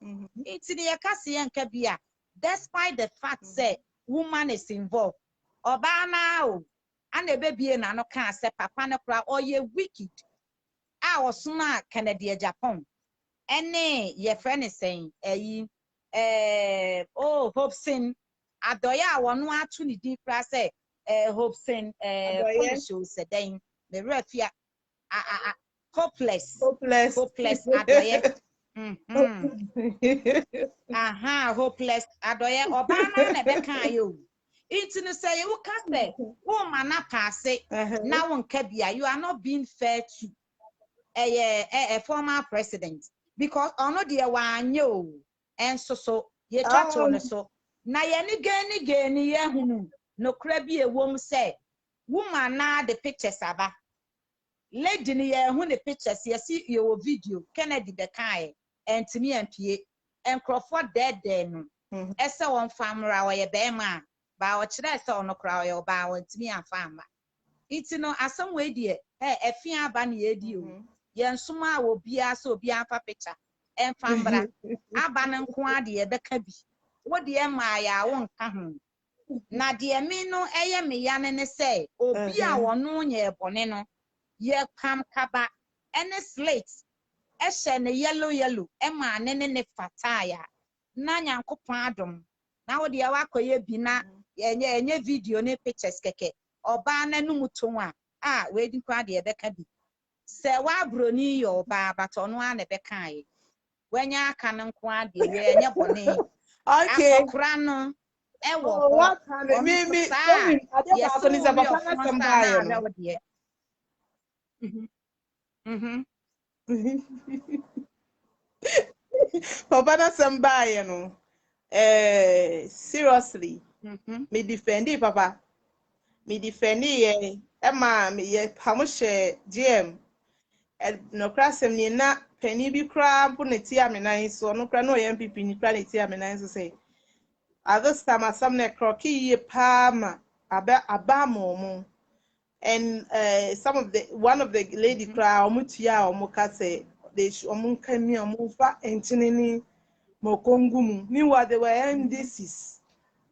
it's the kasi yenka bia despite the fact say woman is involved oba na o ana bebie na no ka say papa na kura oye wicked a osuma Canada Japan ene ye friend is saying Hopesin adoya wonu atu ni di kura say Hopesin polish o se den the refia hopeless adoye hopeless adoye obana na be kan yo it no say you can say woman na pass na won ka bia you are not being fair to a former president because ono de wanye o enso so ye chacho ne so na ye ni gani ye hunu no kra bi ewom say woman na the pictures aba lady ni ye hu the pictures ye see your video Kennedy the kai entimi ampie enkrofo dead no ese won famra wo ye be ma ba o kire ese ono kra wo ba won timi afama itino asam we die efia aba na ye di o ye nsoma wo bia so bia fa picture enfambra aba na nko ade ye beka bi wo de ma ya wo nka ho na de me no eye me ya ne say obi a wono nye bone no ye kam kaba ene slate ehye ne yellow ema ne fataya na nyankopon adom na wo de wakoye bi na enye video ne pictures keke oba na numuto a we di kwa de beka bi se wa broni yo ba batono a ne beka ai wanya aka ne nko ade we enye bone okay akokra no ewo what me ade ba ko ni za papa na sambaye no papa na sambaye no seriously me defendi papa me defendi ye ema me ye pamushe GM no krasem ni na pani bi kra mpo ne ti amenan so no kra no ye MPP ni kra ne ti amenan so say at this time asam na kroki ye pa ma aba mo and some of the one of the lady kra omutia omuka say they omunka mi omufa entinini mokongum meanwhile they were NDCs.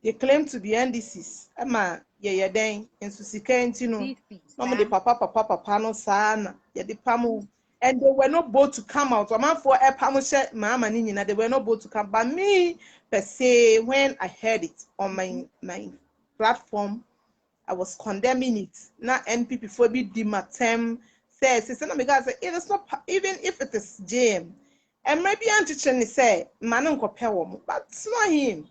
They claim to be NDCs ama ye den enso sika entino no the papa no sana ye the pamu and they were not both to come out man for e pamu she mama ni nyina they were not both to come but me per se when I heard it on my platform I was condemning it na NPP for be dimatem say na me guys say it is not even if it is JM and maybe anti-chen say man nkope wo but it's not him.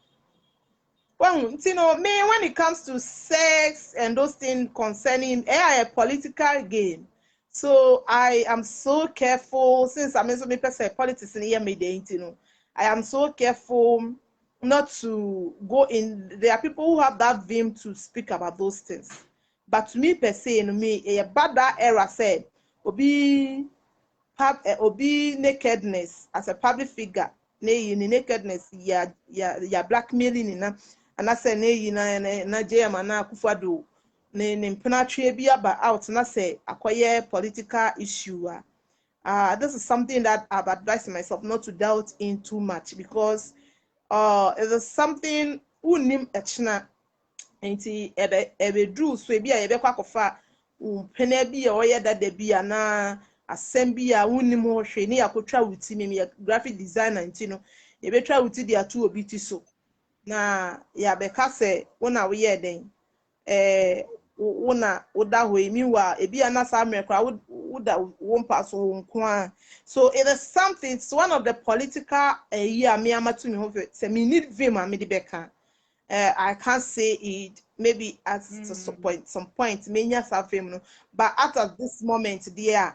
Well, you know, me when it comes to sex and those things concerning a political game, so I am so careful since I'm so many person politics in here you know. I am so careful not to go in. There are people who have that vim to speak about those things, but to me per se, you know, me a bad that era said obi nakedness as a public figure ne nakedness ya blackmailing na and I say ne na JM na Akufo-Addo ne mpenatwe bi aba out na say akoye political issue this is something that I've advised myself not to delve in too much because it is something unim echna nti ebe drew so bi a yebe kwakofa pena bi a oye dada bi na asem bi a unim ho hwe ne yakotwa wuti me graphic designer nti no yebe twa wuti dia to obi ti so na ya beka se wona we ye den wona woda ho emi wa ebi ana sa mekra woda wompa so nko so it is something, it's one of the political year me amatu me ho se me need vim am de beka. I can't say it maybe at some point many no, but at this moment the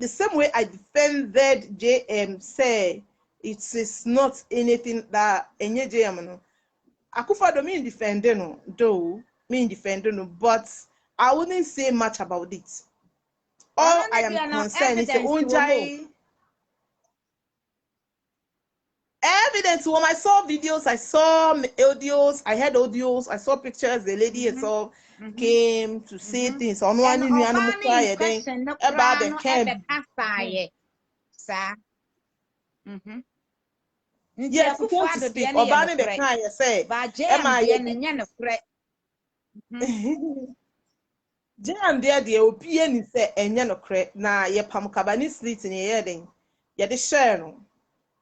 same way I defended JM say it is not anything that any JM no Akufo-Addo me defending no though me defending no, but I wouldn't say much about it. All I am concerned is the evidence. When I saw videos, I saw audios, I heard audios, I saw pictures. The lady herself came to say things on one new animal cry then about the camp. Yes, she came to speak. Obani the kind say, "Am I?" Jam there the opinion say enya no kre na ye pam kabani slit in ye den ye de share no.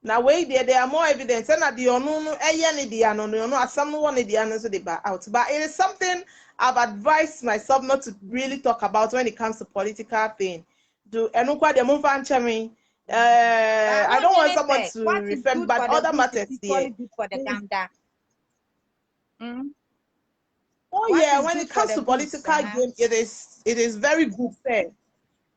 Now wait there are more evidence and that the ono eye the ano no asam no one the ano so they back out. But it is something I've advised myself not to really talk about when it comes to political thing. Do enukwa de mo fan chemi. I don't want someone to refer, but other matters there. Oh yeah, when it comes to political game, it is very good fair.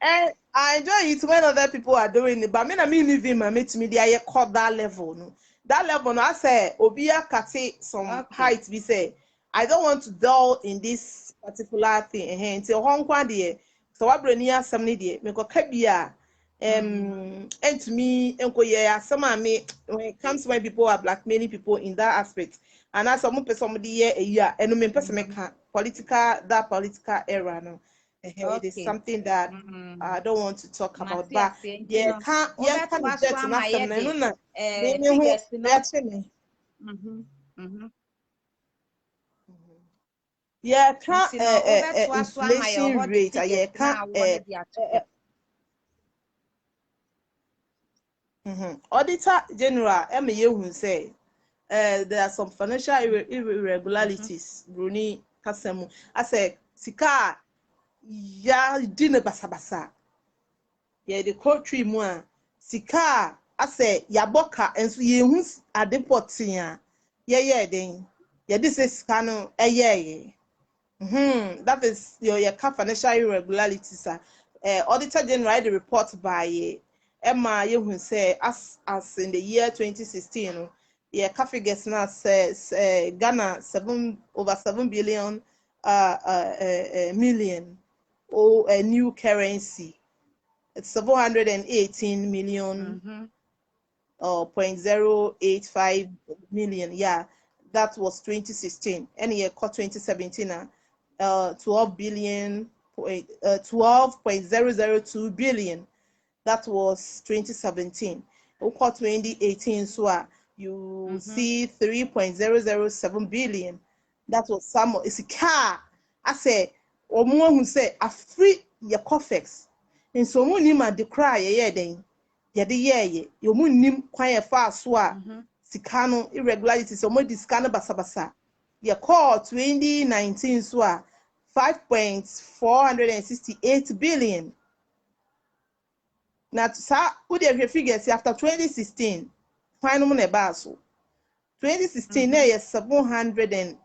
And I enjoy it when other people are doing it, but me leave him and meet me there call that level. No. That level, no, I say Obia Kate some height we say. I don't want to dwell in this particular thing. Until Hong Kong there. So what brenia somebody there, me go kabia and to me some me when it comes to when people are blackmailing people in that aspect. And as some somebody here and me person make political era no. It is something that I don't want to talk about, but yeah, can't get to nothing. Yeah, can't inflation rate. Yeah, can't. Auditor General, who say there are some financial irregularities. Bruni Kasemu, I say, Sika. Ya dine basa ye de country mu a sika ase ya boka enso ye hu adeporting a ye den ye de sika no ye that is your financial irregularities auditor general the report by Emma ye hu say as in the year 2016 no ye figures now says Ghana over 7 billion million or a new currency. It's 718 million or 0.085 million. Yeah, that was 2016. Any year called 2017, 12 billion, 12.002 billion. That was 2017. We call 2018, so you see 3.007 billion. That was some. It's a car. I say. Omo who say a free your cofex in so many ma de cry ye den ye de ye you nim kwan fa so a sika no irregularities so mo di sika no basabasa ye call 2019 so a 5.468 billion na sa who dey figures after 2016 kwan no na ba so 2016 na ye 700 and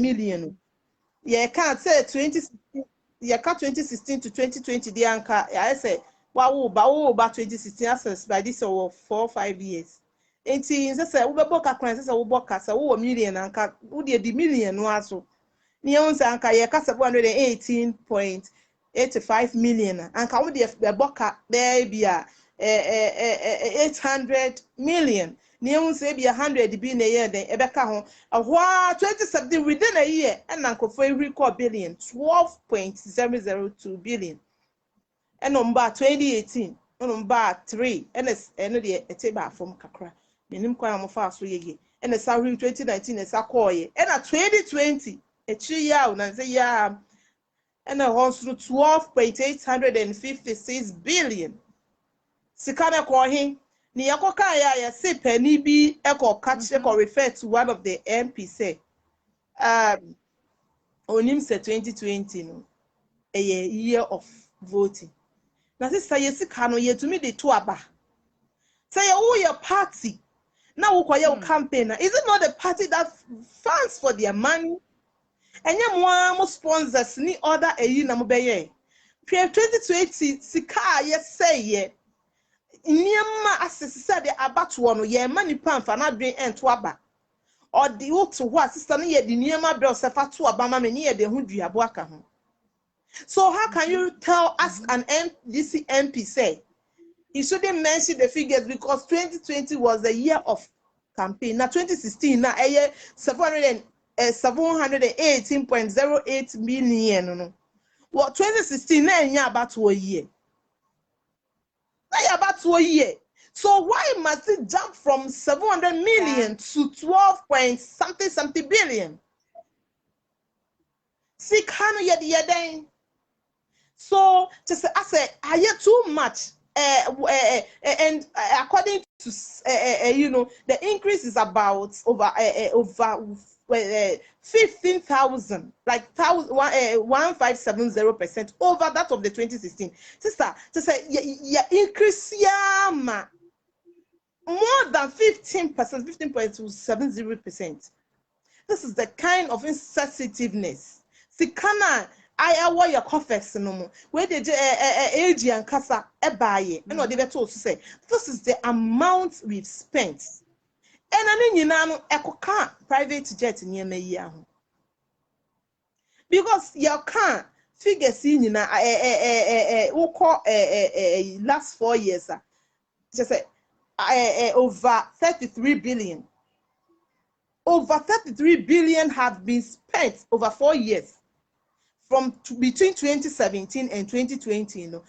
million. Yeah, can't say 2016. Yeah, 2016 to 2020. The anchor, I say, wow, about 2016 access by this over 4 or 5 years. And see, say, we book a crisis, we book us, a million anchor, would the million was so. Neon anchor, yeah, 118 85 million and ka wo de boka there be 800 million ne ehun say be 100 bi na year den ebeka ho ahwa 2017 within a year and ankofo record billion 12.002 billion and number 2018 number 3 and eno de eteba from kakra menim kwa am fa so yeye and the salary 2019 esa koye and 2020 echi ya na say ya and a also 12.856 billion. Sikana kohin ni yakoka ya se penny bi eko catch eko refer to one of the MP say onim say 2020 no a year of voting. Na sister yesika no yetumi de to aba. Say your party now wo your campaign. Is it not the party that funds for their money? Enye mo sponsors ni other eyi na mo beye. 2020 sika say ye niema asese de abatoɔ no ye ma nipa mfa na dwen ento aba. Or the woto ho sister no ye de niema bro se fa to aba ma me ne ye de ho duabo aka ho. So how can you tell us an NDC MP say he shouldn't mention the figures because 2020 was the year of campaign. Now 2016 now 718.08 million no. What 2016 na nya about a year. Na about a year. So why must it jump from 700 million to 12 point something billion? See kanu yedi. So just I say are you too much? And according to the increase is about over 15,000, like 1570% over that of the 2016. Sister, to say increase more than 15%, 15.70%. This is the kind of insensitiveness. Sikana I wear your coffees no more. Where did age and casa buy and what they were told to say this is the amount we've spent. And I mean you echo private jet near me because you can't figure seeing you last 4 years just over 33 billion. Over 33 billion have been spent over 4 years. From between 2017 and 2020,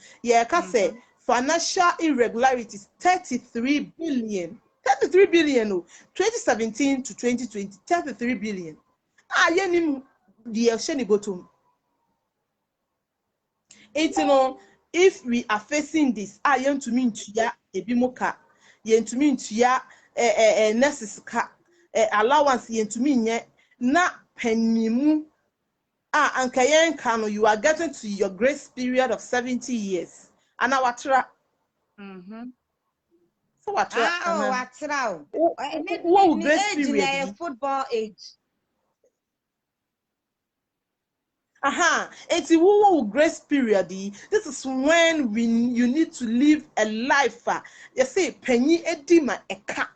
say financial irregularities 33 billion. 33 billion, 2017 to 2020, 33 billion. If we are facing this, to mean to ya ebimoka, to mean to ya necessary allowance to mean na penimu. And Kano, you are getting to your grace period of 70 years. And our So what? What grace period? Football age. It's a grace period. This is when you need to live a life. You say penny edima eka.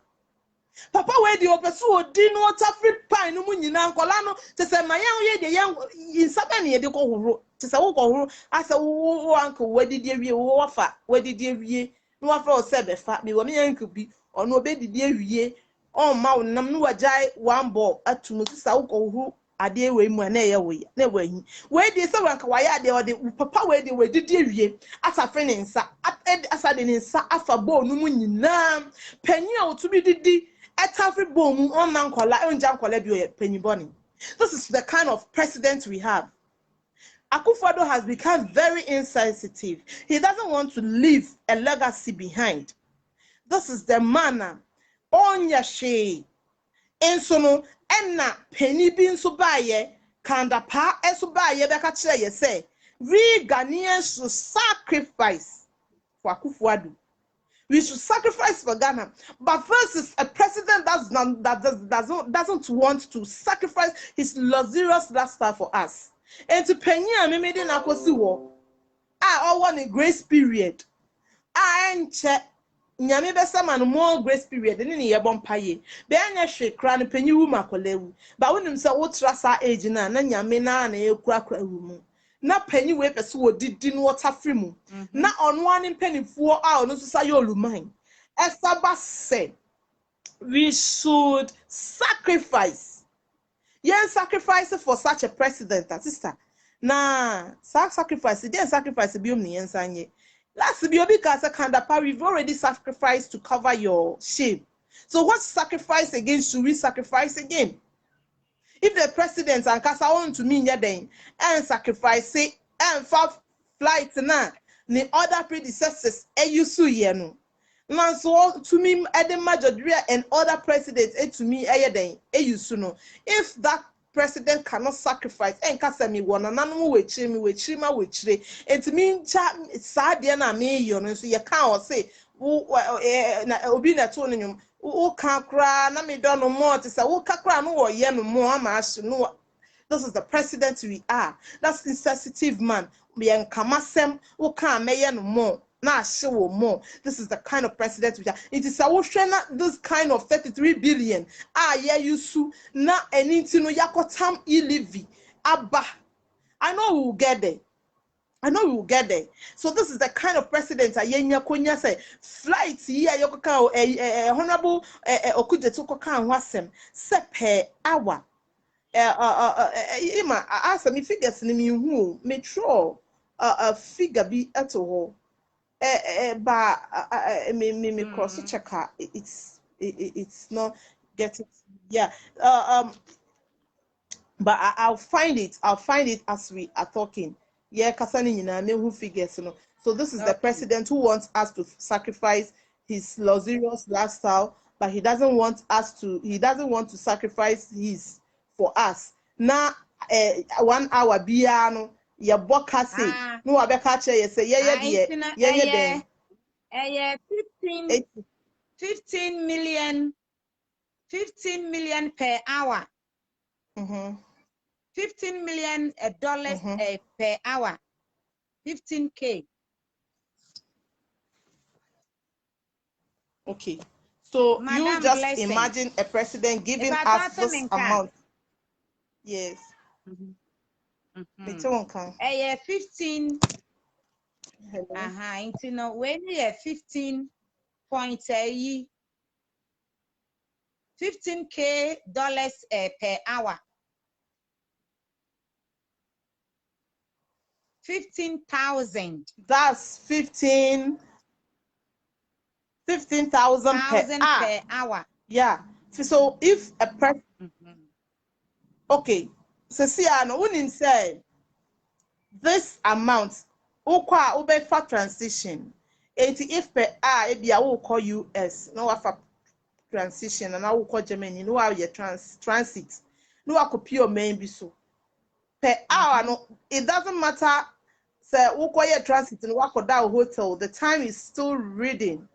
Papa where the opesu odi no African pie no mu nyina nkola no te se mayan ye de yan insaba ne de ko horo te se wo ko horo asa wo uncle wadidi awie wo wafa wadidi awie no wafa o se be fa me wo me yanku bi ono obedidi awie on ma wonam no wajai one ball atu no te sa wo ko horo ade we mu na ye we na wahi we de se wanka waya de ode papa we de wadidi awie asa fe ne nsa asa de ne nsa afa ball no mu nyina panyi a otubi didi every boom on mankola unjankola bi penny bonny. This is the kind of president we have. Akufo-Addo has become very insensitive. He doesn't want to leave a legacy behind. This is the manner on yashe. Ensono enna penny bin so baye kanda pa eso baye beka kire ye say we Ghanaians should sacrifice for Akufo-Addo. We should sacrifice for Ghana, but versus a president doesn't want to sacrifice his luxurious lifestyle for us. And to Penya, me made in Akosiwo. I want a grace period. I ain't check. Nyame besa man more grace period than any yebon paye. Be anya hwe kra no panyi wu makolewu. Ba wonim se wo trasa age na nyame na e kura kura wu mu. na penny we pese wo didi no water free mu na ono an pennyfo a ono so say oluman esaba say we should sacrifice for such a president, sister. Na sacrifice, then sacrifice be omni ensanye. Last be obi kasa kandapa, we've already sacrificed to cover your shame. So what sacrifice again should we sacrifice again? If the president and kasa want to mean then and sacrifice say and flight na the other predecessors eyusu ye no. Now, so to me, Eden Majoria and other presidents, to me, no. If that president cannot sacrifice, and Kasami one, and animal with chima, and to me, Sadiana me, you know, so you can't say, Obina Tonium, who can't cry, Nami don't know more to say, who can't cry, no, yen more, no. This is the president we are. That's insensitive man. We are Kamasem, who can't make no more. Now show more. This is the kind of president we are. It is our this kind of 33 billion. Yeah, you su na anything no yakotam ilivi. Abba. I know we will get there. So this is the kind of president Ayenya Konya say flight here yokoka honorable Okujetu koka wasem se per hour. Ima asa me figures ni me hu metro figure be at all. Me cross checker. It's not getting but I'll find it as we are talking. Yeah, kasani nyina me who figures no. So this is the president who wants us to sacrifice his luxurious lifestyle, but he doesn't want to sacrifice his for us. Now 1 hour biano ya boka say no abeka che ye say yeah 15 million per hour. 15 million dollars per hour. 15K. Okay. So Madam you just Blessing. imagine a president giving us this amount. Yes. 15. Into no when you 15K dollars per hour. 15,000. That's 15,000 per hour. Yeah. So if a president, okay. So see, I know when say this amount, ube for transition. 80 if per hour, maybe I will call US. No, for transition, and I will call Germany. No, I will transit. No, I could pure maybe so. Per hour, no, it doesn't matter. Say, who transit and walk down hotel. The time is still reading.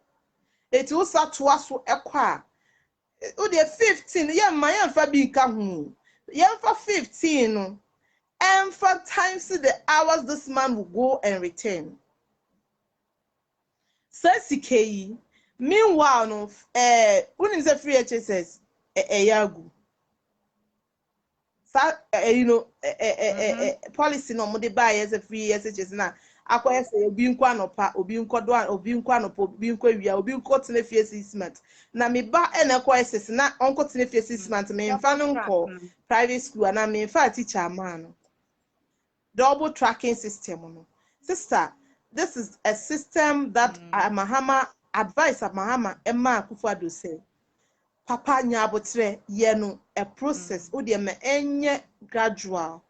It will start to us for a 15. Yeah, my fabi kahu. Yeah, for 15. And for times the hours this man will go and return. Says meanwhile, no, when is a free HSS, yagu. Policy no more buy as a free SHS now. Akwa say obi nkwa nopa obi nkodo obi nkwa nopa obi nkwa wia obi nkotene fie 6 months na me ba na kwa SS na onkotene fie 6 months me mfa no nko private school na me mfa teacher man no double tracking system no. Sister, this is a system that Mahama advice of Mahama Emma Akufo-Addo say papa nyabotre ye no a process o de me enye gradual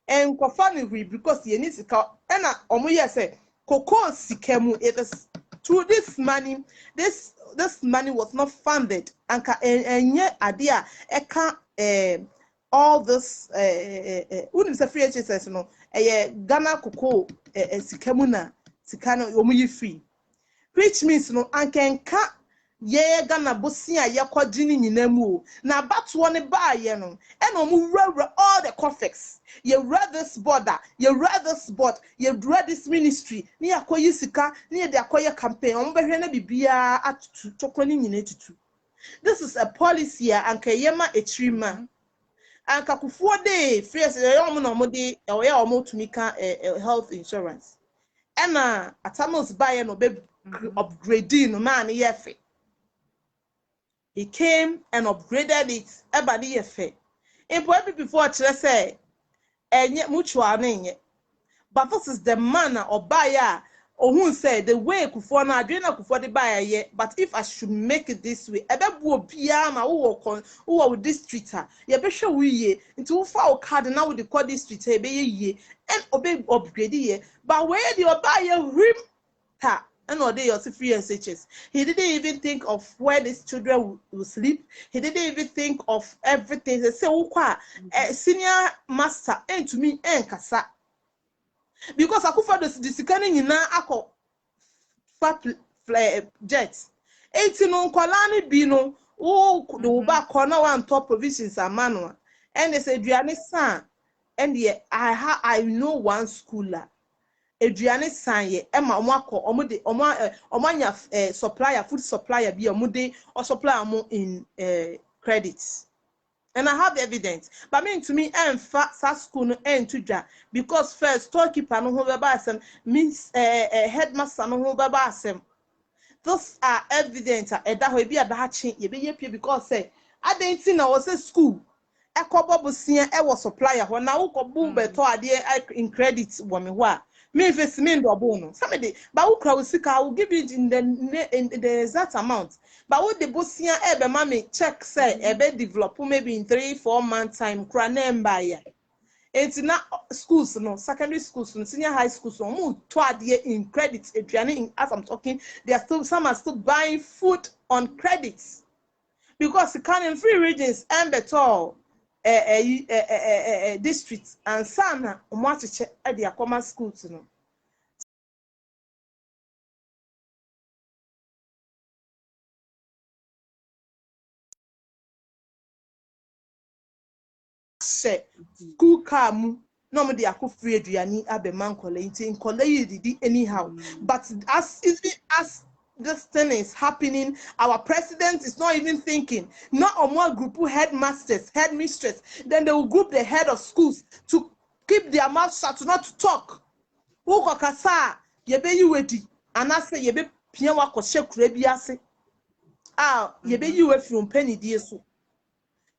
and kofani because you need to call and omuye say koko sikemu it is through this money this money was not funded and enye adia eka all this unim say free HSS no Ghana koko sikemu na sikano omuyi free which means no ankenka ye Ghana bosia ye kwadini nyinamu na batwo ne ba ye no and omu all the conflicts ye read this border ye read this board ye read this ministry ni akoyi sika ni de akoye campaign omu behwe na bibia atutu tokoni nyina tutu. This is a policy ankayema etrima and kakufuo de free as no de to make health insurance. And atamos buy no be upgrading no man yefe. He came and upgraded it. Everybody yefe. In before chere say enye mutual nenye. But this is the manner or buyer or who said the way Kufo na adwena Kufo de buyer ye. But if I should make it this way, ebe bu obia ma wo with this streeter. Ye be hwe we ye into wo fa o card na wo de call this streeter be ye and obe upgrade ye. But where the buyer rim ta and or they your free SHS. He didn't even think of where these children will sleep. He didn't even think of everything. They say, senior master, and to me, and kasa. Because Akufa the scanning in ako fat jet. 18 on Kolani Bino, the back corner one top provisions are manual. And they say, Adriani San, and yet I know one schooler. Adriani San ye, Emma Wako, Omanya supplier, food supplier, be a mude or supplier more in credits. And I have evidence. But mean to me, and fat school no end to ja because first storekeeper no who babasem means headmaster no who babasem. Those are evidence. That will be a batching. You be because say I didn't see now was a school. A couple of senior was supplier when now go better idea in credits woman wa. Me investment or bonus. Somebody, but who crowd sick, I will give you in the exact amount. But what the bossian ebe mommy check say ebe develop maybe in 3-4 months time cranem buyer. It's not schools, no secondary schools, no senior high schools, no more in credits. As I'm talking, they are still some are still buying food on credits because the kind in free regions and better districts and some want to check at their common schools, no. School car mu no mo de akofri aduani abeman kole nti nkole yi didi anyhow but as this thing is happening our president is not even thinking not on one group who headmasters headmistress then they will group the head of schools to keep their mouth shut not to talk who kokasa ye be yi wedi anase ye be pia wa kose kura bi ase ye be yi we from penny die so.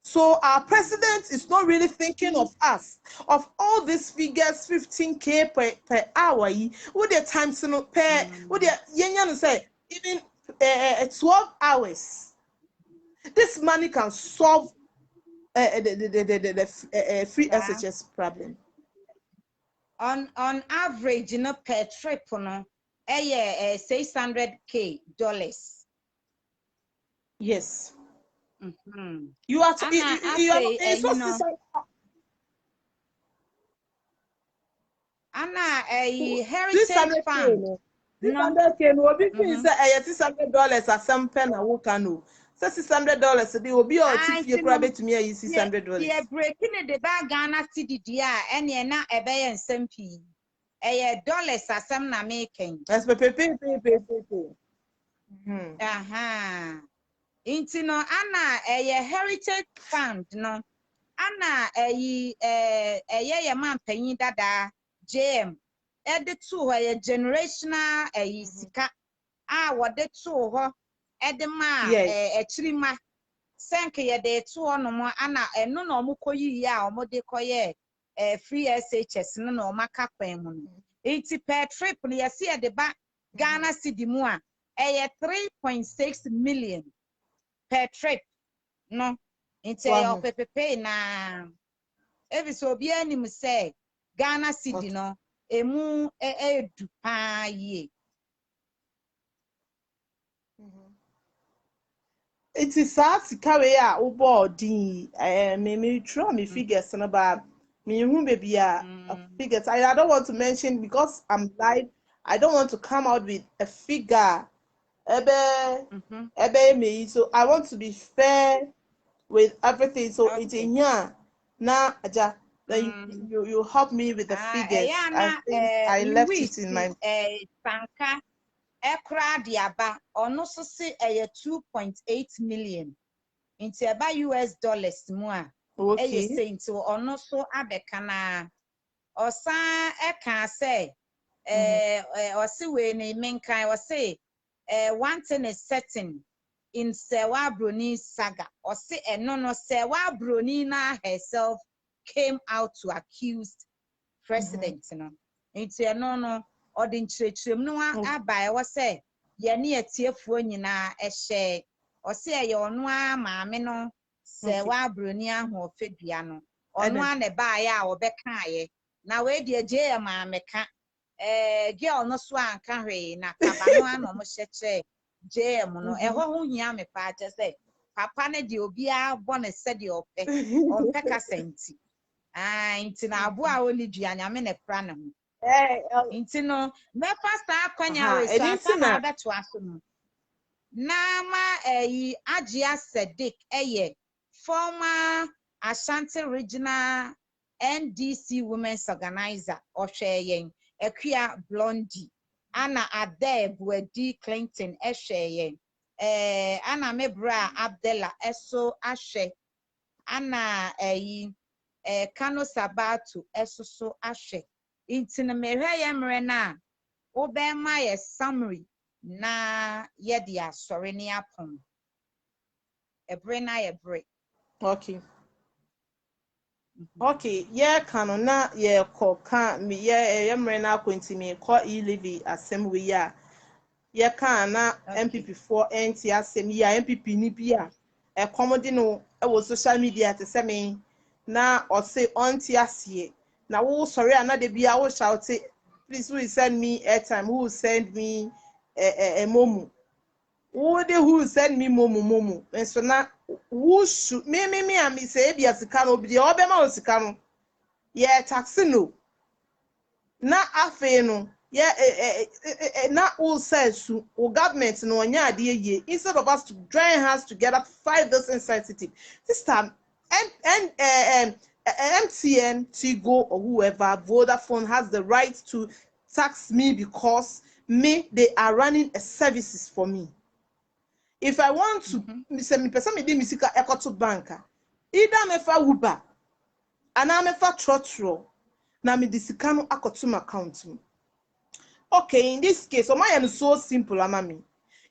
So our president is not really thinking of us, of all these figures, 15K per hour. What the times per? What the yenyan say? Even 12 hours. This money can solve the free SHS problem. On average, per trip, $600K. Yes. Mm-hmm. You are Anna, a heritage fund. $600K no be say $600 at some pen and work no. So $600 they will be all if you grab to me $600. Yeah, breaking the bag Ghana CDD and ye na ebe and sempi. Dollars are some na making. As pay. Intino Anna a heritage fund no. Anna a man paying dada JM. The two a generational sika. What the two edema chirima. Senkyire de two no mo ana eno na omo koyi ya omo de koye free SHS no na omaka kwan mu no. Enti per trip no yesi e de ba Ghana cedi mu a 3.6 million per trip no enti yo pepepe na ebi obi anim say Ghana cedi no emu edu pa ye. It is sad to carry out the me try me figures and about me who baby figures. I don't want to mention because I'm live. I don't want to come out with a figure. Me. So I want to be fair with everything. So it's in here now. Then you help me with the figures. I think I left it in my. Ekra diaba ono so se 2.8 million into about US dollars mu a Okay. saying to ono so abekana osan eka say or see we ne menkan or say one thing is certain in Sewa Bruni saga or say no Sewa Bruni na herself came out to accuse president no into no or the nkyerɛkyerɛm no aba ɛwɔ sɛ yɛne atiefoɔ nyinaa ɛhyɛ ɔsɛ ɛyɛ ɔno a maame no sɛ wabroni ahoɔfɛ dua no ɔno a na ɛbaeɛ a ɔbɛkaeɛ na wei deɛ gye yɛ maame ka girl no so anka hwee na kaba no a na ɔmo hyɛ kyerɛ JM no ɛhɔ ho hia me paa kyɛ sɛ papa no deɛ obiara bɔ ne sɛdeɛ ɔmpɛ kasa nti nti na abo a oni dua nyame ne kra ne ho nti no mefa saa kwanya we so asa na abeto aso no na ma Ajia Sadiq former Ashanti Regional NDC Women's Organizer ohwe yen Akua Blondie ana Ade Buedi Clinton ehwe yen ana mebra Abdella eso ahwe ana Kano Sabatu esoso ahwe nti na mehwe ye mre na obema ye summary na ye di asori ni apon ebre na ye break. Okay. Okay, yeah, canon na yeah can me yeah mre na akwenti me call e-levy asem we ya yeah can na MPP4 NT asem ya MPP ni bia e commode no e wo social media te se me na o say onti asie na wo sorry another bia wo shout please who send me airtime, who send me a momo, who send me momo and so na who should me and me say bia sika no bi obema o sika no yeah taxi no na afe no yeah na all says to government no anya ade ye instead of us to join hands together to fight this insensitive this time MTN, Tigo, or whoever, Vodafone has the right to tax me because they are running a services for me. If I want to, me person me di misika ekoto banka, either me fa Uber, and I me fa trotro, na me di sika no akoto my account. Okay, in this case, I am so simple, amami.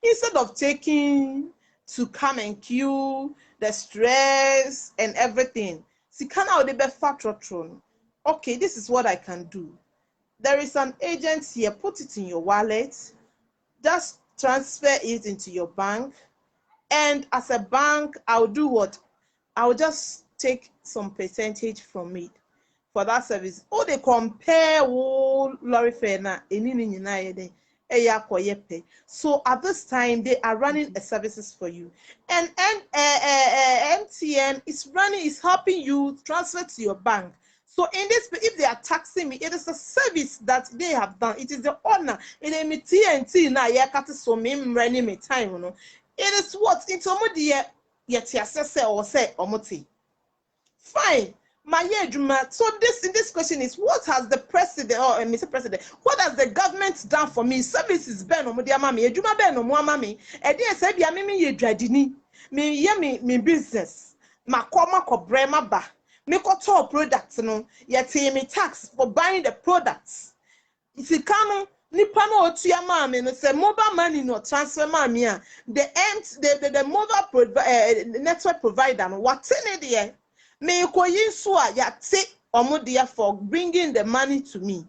Instead of taking to come and queue, the stress and everything, sikana ode be fatrotron. Okay, this is what I can do. There is an agent here, put it in your wallet, just transfer it into your bank, and as a bank, I'll do what? I'll just take some percentage from it for that service. Oh, they compare lorry fare na so at this time they are running a services for you, and MTN is helping you transfer to your bank. So in this, if they are taxing me, it is a service that they have done. It is the honor. It is TNT na so me time, you know. It is what into modi yet or say omoti. Fine. So this question is, what has the president or Mr. President, what has the government done for me? Services ben no dia mama, ejuma ben no mo mama. E dey say bia me ye dwadini. Me ye me business. Makoma ko brema ba. Me ko to products no, yet me tax for buying the products. Sika no nipa no otua mama no say mobile money no transfer mama the mobile network provider no what in there. Me koyin so a yate omodia for bringing the money to me.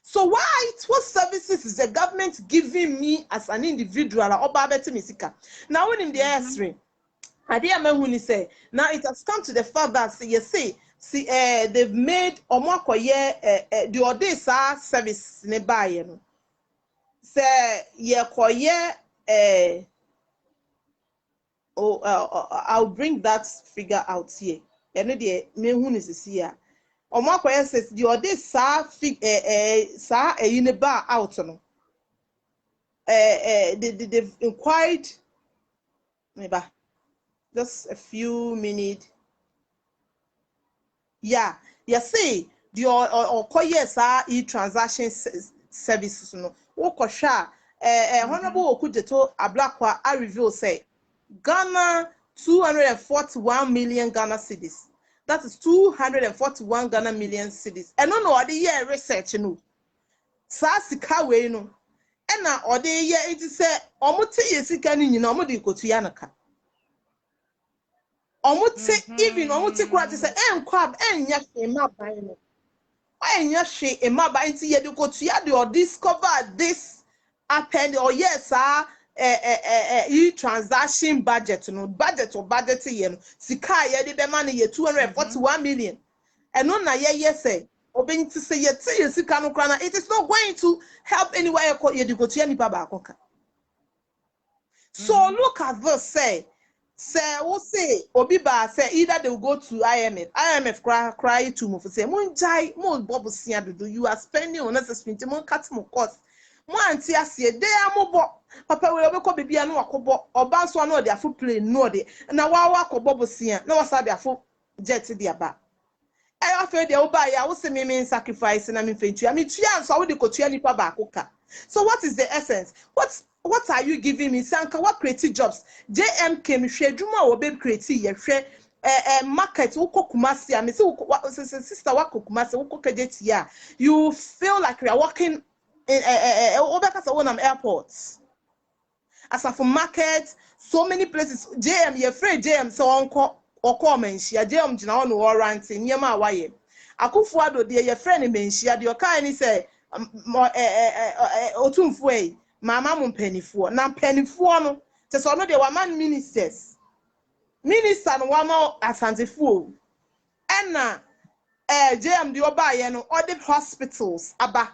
So what services is the government giving me as an individual or babeti misika? Now when in the answering, Adia Mahuni say, now it has come to the fact that you see they've made omokoye the Odessa service nearby. Say ye koye I'll bring that figure out here. And the mehun is here. Omokoye says the Odessa bar out no. They've inquired maybe just a few minutes. Yeah, you see the Okoye e-transaction services no. Okosha Honorable Okujeto Ablakwa I reveal say Ghana 241 million Ghana cedis. That is 241 Ghana million cedis. And no the year research no. Sa sika we no. And na or the year it say omote yesika ni nyina omode ikotua naka. Omote even omote kura te say enkwa enya fema ban no. Enya hwe ema ban ti ye de kotua de or discover this happened or yes transaction budget no budget ye no sika ye de be man ye 241 million and no na ye say obin to say ye sika no kra it is not going to help anywhere ye de kotua nipa ba akoka. So look at this say we say obi ba say either they will go to IMF cry to mo for say mo jai mo bobo sia do you are spending unnecessary mo cut mo cost mo anti asie dey amobo papa we obekọ bibia no akobo oba so na de afo plane no de na wa akobo bosia na wasa de afo jet de aba I after de oba ya wo se me sacrifice na me fentua me tua so wo de kotua nipa ba akoka. So what is the essence? What are you giving me? Sanka what creative jobs? JM came hwe dwuma wo be creative ye hwe market woko Kumasi I me say sister wako Kumasi woko kejetia you feel like we are working in obeka sa won airports as for market so many places JM ye afraid JM so onko oko menhia JM gina on warrant nyema awaye akufo ado de ye friend menhia de okai ni say otumfo e mama mo mpanifo na mpanifo no te so no de wa man minister no wa ma asantefo ena JM de oba ye no all the hospitals aba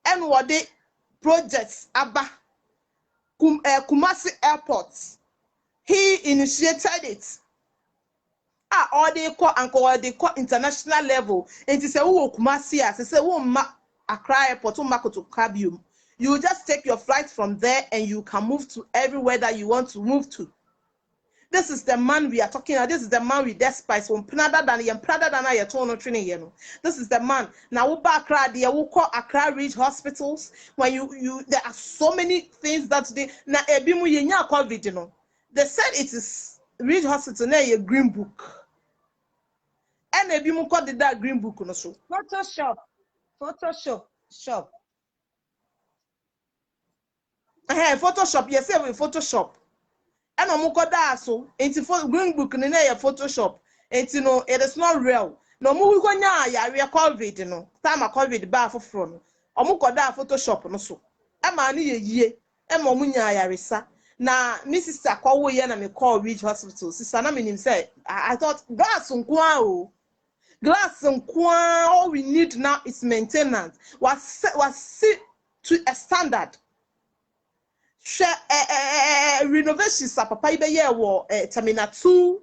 and what the projects aba Kumasi Airport he initiated it all they call international level and to say who Kumasi as say who ma Accra Airport who ma to Kabium. You just take your flight from there and you can move to everywhere that you want to move to. This is the man we are talking about. This is the man we despise. This is the man. Now we back Accra, they will call Accra Ridge hospitals. When you there are so many things that they na ebimu yenya COVID, you know. They said it is Ridge Hospital na a green book. And ebimu called that green book no so. Photoshop shop. Photoshop, yes, Photoshop. And omukoda so enti green book ni na ya Photoshop enti no it is not real no mu ko nya ya re COVID no time COVID ba afoforo no omukoda Photoshop no so e ma ni yeyie e ma omu nya ya resa na mi sister kwawo ye na me call Ridge Hospital sister na me nim say I thought glass nko all we need now is maintenance was to a standard. Renovations papa ibe ye wo terminal 2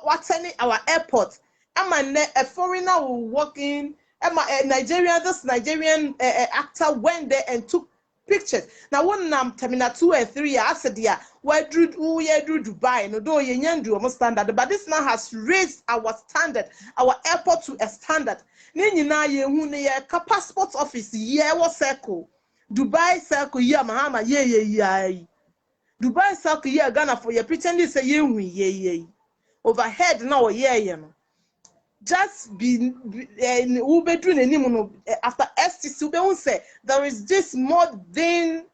what's our airport a foreigner will walk in this Nigerian actor went there and took pictures now one terminal 2 and 3 I said yeah where drew Dubai no do ye nyandu almost standard but this now has raised our standard our airport to a standard ni nyina ye hu ne ye passport office ye wo circle Dubai circle here Mahama ye Dubai circle here Ghana for you pretending say ye overhead now ye no just be bedroom anymore after STC we say there is this modern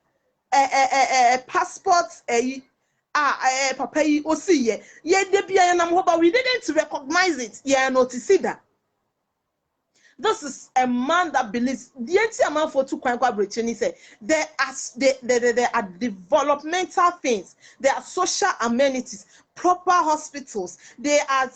passport papa yi osi ye de bia na mo but we didn't recognize it notice that. This is a man that believes the entire man for 2 kwankwa brecheni say there are developmental things, there are social amenities, proper hospitals, there are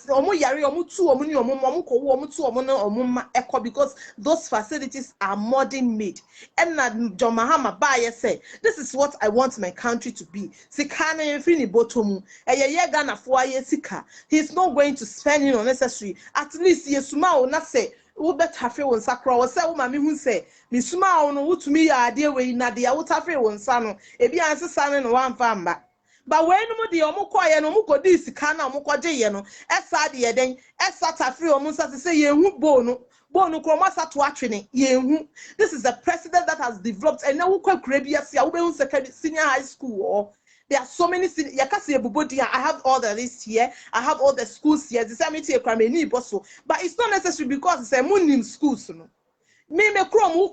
because those facilities are modern made. And John Mahama Baye say this is what I want my country to be. Sikana fini botomu Ghana for sika. He's not going to spend unnecessary. At least yesuma will not say wo betafe won sakra wo se wo ma me hu se me suma wo no wutumi ya ade we na de ya wutafe won sa no ebi ansesa ne no wamfa mba ba we no mu de omukoye no mukodi sika na omukoje ye no esa de ye den esa tafe o mu sa se ye hu bonu kro masa to atwene ye hu. This is a president that has developed and now wo kwa kura bi ase a wo be hu se senior high school or There are so many things. I have all the list here. I have all the schools here. The same thing, but it's not necessary because it's a moon schools. No, me Chrome who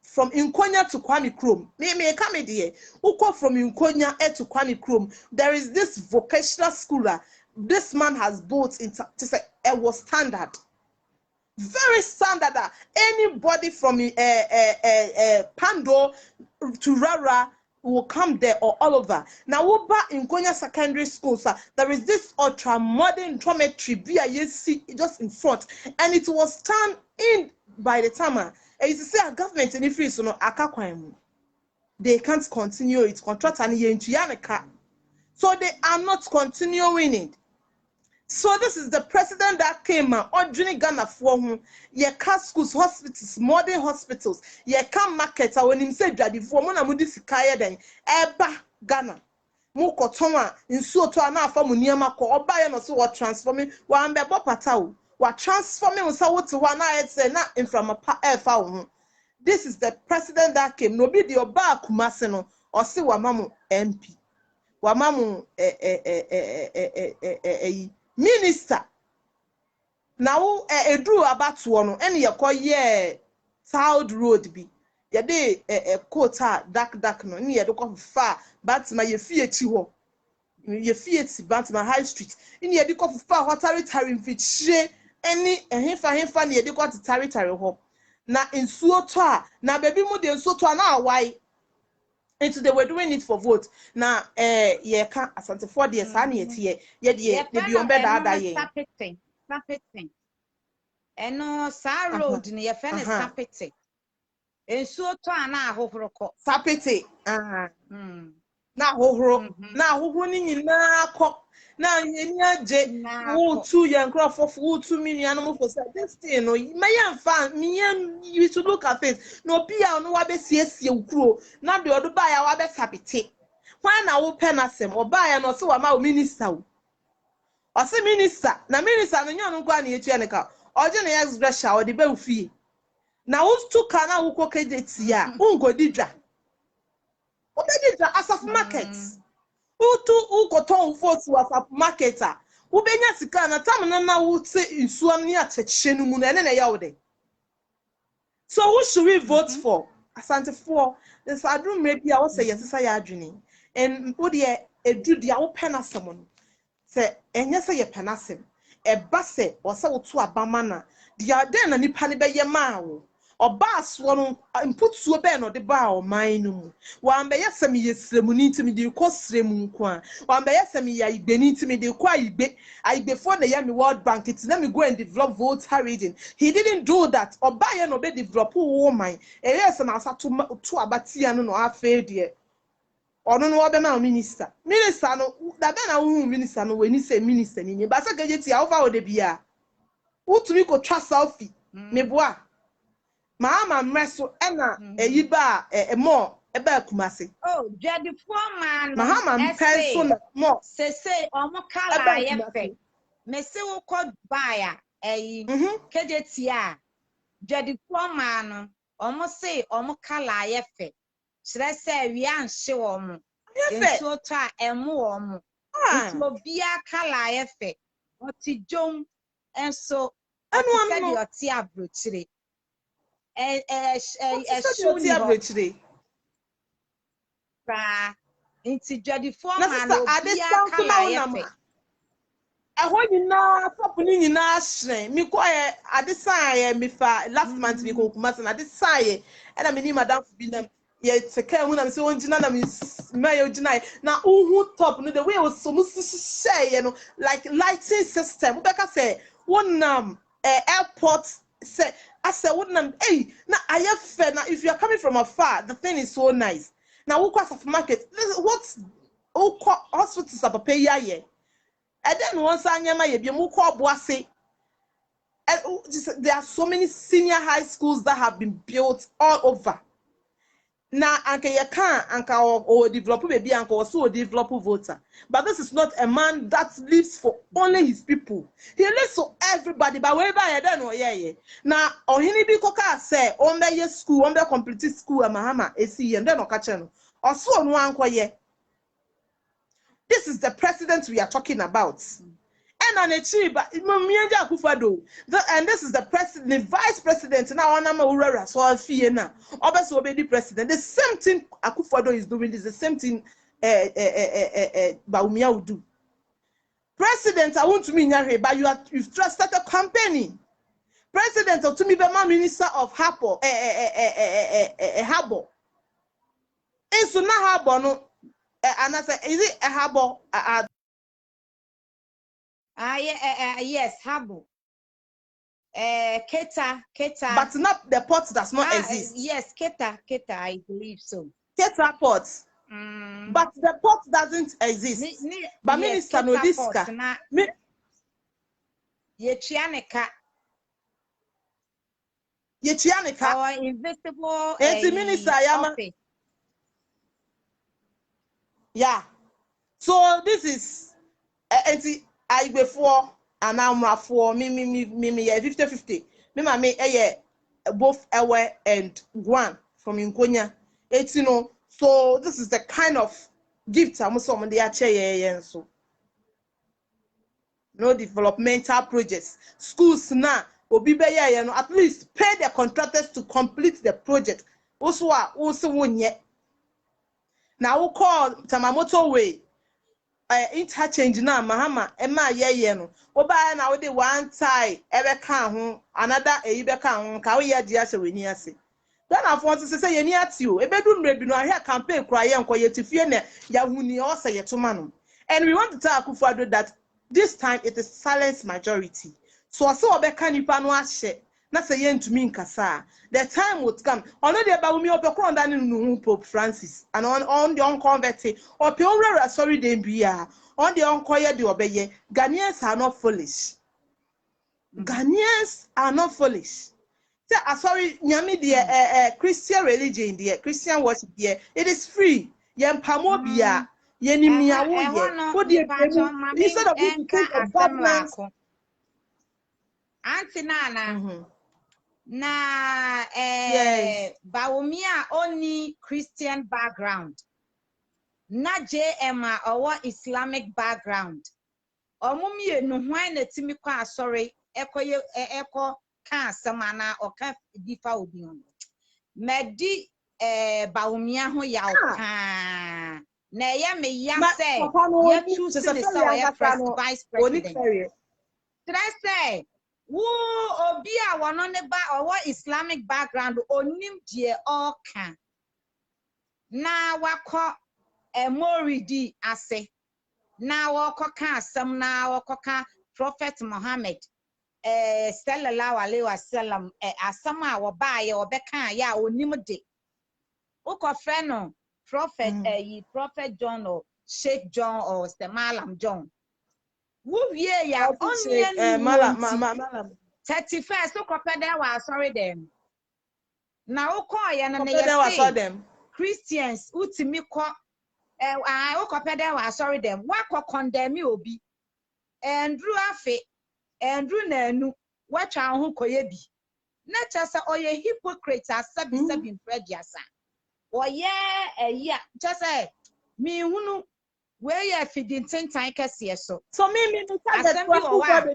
from Inkonya to Kwame Chrome. Me come here. Who from Inkonya to Kwame Chrome. There is this vocational schooler. This man has built into to say it was standard. Very standard. Anybody from Pando to Rara will come there or all over. Now, Uba in Konya Secondary School, sir, there is this ultra modern dormitory BISC just in front, and it was turned in by the time. You see, a government in free so no akakwaimu. They can't continue it. Contract and so they are not continuing it. So this is the president that came out. Ordinary Ghana for whom ye can schools, hospitals, modern hospitals, ye can market. When him said that before mona mudi sikaya then eba Ghana. Muko tonwa insuo to ana afa muniama ko oba ye no so what transforming wa mbebo patao wa transforming unsa what wa na yetse na inframa fa wo. This is the president that came. No be the oba kumase no or si wa mamu MP. Wa mamu minister now drew about one and ye call ye child road be ye de quota dark no near the far but my ye fiat but my high street in ye de far what tarry fit she any hefa near the got tarry hop na in suota na baby mo de so to na why into they were doing it for vote. Now, ye can't asante for the sunny here. Ye be on bed other ye. Sapiting. And no, Sar Road near Fennis Sapiting. And so to an hohoro. Sapiti. Now, who running in na cock. Now, ye two young crop of 2 million animal for this thing. No, my fan, me and you to look at this. No, Pia, no, I be CS you crew. Now, the other buy our best happy. Why now, open us or buy and also a minister. Or say minister, na minister, and you don't go any Janica, or Jenny Express or the bell fee. Now, who's two cana who cook it here? Ungo didra. What did as of markets? Who got force was a marketer. Who benya sika na tam na would say in Swami at Chenum and yawde. So who should we vote for? Asante for the Sadrum maybe I will say yes, I adrenaline. And would ye a do the open as someone say, and yes, I penasim. A basse or so to a bamana. The Arden and Nipanibe Yamao. Or bass one and put to a ben or the bar or mine. One by yasami yes, remuniti me the cost remunqua. One by yasami I beniti me the quite bit. I before the Yami World Bank, it's let me go and develop votes reading. He didn't do that or buy an obey develop who mine. And yes, and I sat to Abatian or our failure. Or no other minister. Minister, no, that then I minister no when you say minister in your basa get the alpha the beer. Who to me go trust Alfie? Me bois. Mama mreso ena eyiba more eba kumase. Oh, jadi foreman. Mama person more. Say omo kala yefe. Me se wo kod baya kejetia. Jadi foreman omo say omo kala yefe. Shire say wi anhye omo. Enso to a emu omo. Nso bia kala yefe. Oti jom enso ati di oti abrochire. Into Jody Foreman, me quiet at the side, me last month we go Kumas and at the side, and I mean, Madame Binam. Yet, a care when I'm so Jinana, Mayo Jinai. Now, who top, the way was so much say, you know, like lighting system. Becca say, one airport say. I said, wouldn't hey, now I have fair. Now, if you're coming from afar, the thing is so nice. Now, who cost of market? What's hospitals are pay ye? And then once I am my boise. There are so many senior high schools that have been built all over. Now, Uncle Yakan, Uncle or developer, maybe Uncle also a developer voter. But this is not a man that lives for only his people. He lives for everybody. But wherever I don't know, yeah. Now, or he be coca say, on the school, on the complete school, and Mahama, AC, and then or catch or so on one quiet. This is the president we are talking about. And on a cheap, and this is the president, the vice president. Now, on Urara, so I fear now. Obviously, obey the president. The same thing Akufo-Addo is doing is the same thing Bawumia will do. President, I want to mean but you've trusted a company. President of Tumibema, Minister of Habo, Habo. And so now Habo, no, and I say, is it a Habo? Yes, Habo. Keta. But not the port does not exist. Yes, Keta, I believe so. Keta port. But the port doesn't exist. But Minister Nodiska. Yechianeka. Our invisible Minister Yama. office. Yeah. So this is I before and now for me 50-50. Me both Ewe and Guan from Inkonya. It's so this is the kind of gift I'm so on the chair so. No developmental projects. Schools now at least pay the contractors to complete the project. Also one yet. Now we call Tamamoto way. Interchange now, Mahama, Emma no. Oba na we one tie, Ebeka another Ebeka Kawia Diasa Winiasi. Then I want to say, you near you, a bedroom ready no here campaign cry and quiet to Fiena, Yahuni or say to Manum. And we want to tell Akufo-Addo that this time it is silence majority. So I saw Obeka nipa no ahye na say yen to me nkasa. The time would come. Ono de ba umi opekro nda ne Pope Francis and on the unconverted or pure sorry dem bia on the unkoye de obeye. Ghanaians are not foolish. Ghanaians are not foolish. Say sorry nyame de Christian religion de Christian worship de it is free. Yen pamo bia yen nimia wo ye. Instead of you to think of government Auntie Naana, na yes. Bawumia only Christian background, na JMA or Islamic background. Omumi no why na timi kwa sorry eko kan samana or kan difa obi on. Medi Bawumia ho ya oka. Na ya me yam say ya choose to the vice president. Did I say who obia wanoneba or Islamic background onim die oka na wako moridi ase na wako ka asem na wako ka Prophet Muhammad sallallahu alaihi wasallam asem a wo baaye obeka ya onim de ukofre no Prophet Prophet John or Sheikh John or Malam John. Who ye ya only Malam 31st so kopeda wa sorry them. Now call ya na them. Christians utimi ko I kopeda wa sorry them. Wa ko condemn obi. Andrew afe Andrew nanu watwa ho koye bi. Na chasa oye hypocrite asabi prediasa. Oye ya just say me hunu where you feeding 10 times so. So me target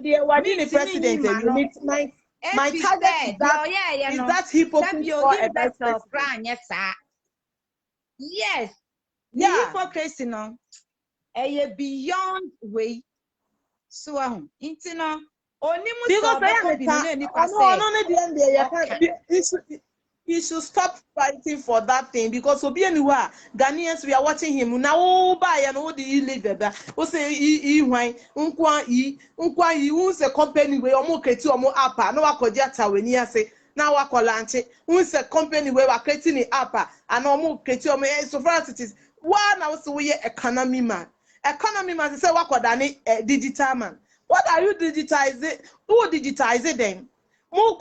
the president. My target is that hypocrite for a vice president. Yes. Yeah. Hypocrisy no. Beyond way. So intino he should stop fighting for that thing because Obianuwa Ghanaians we are watching him now. Buy and what do you live there? We say why unkwa who's a company where omo create omo app no akojata we ni say now wakolanche who's a company where we creating the app and omo create omo so far as it is one now so we economy man say wakodani digital man. What are you digitizing? Who digitize it then? More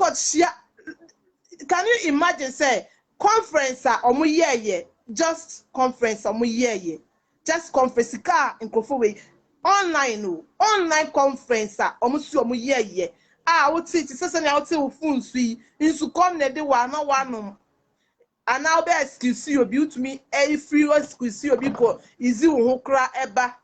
can you imagine say conference omo ye just conference omo ye just conference car in way online conference omo su omo ye what it say na what phone sui insu come na de wa na wanom and now be excuse you be to me free excuse you because easy wo kra eba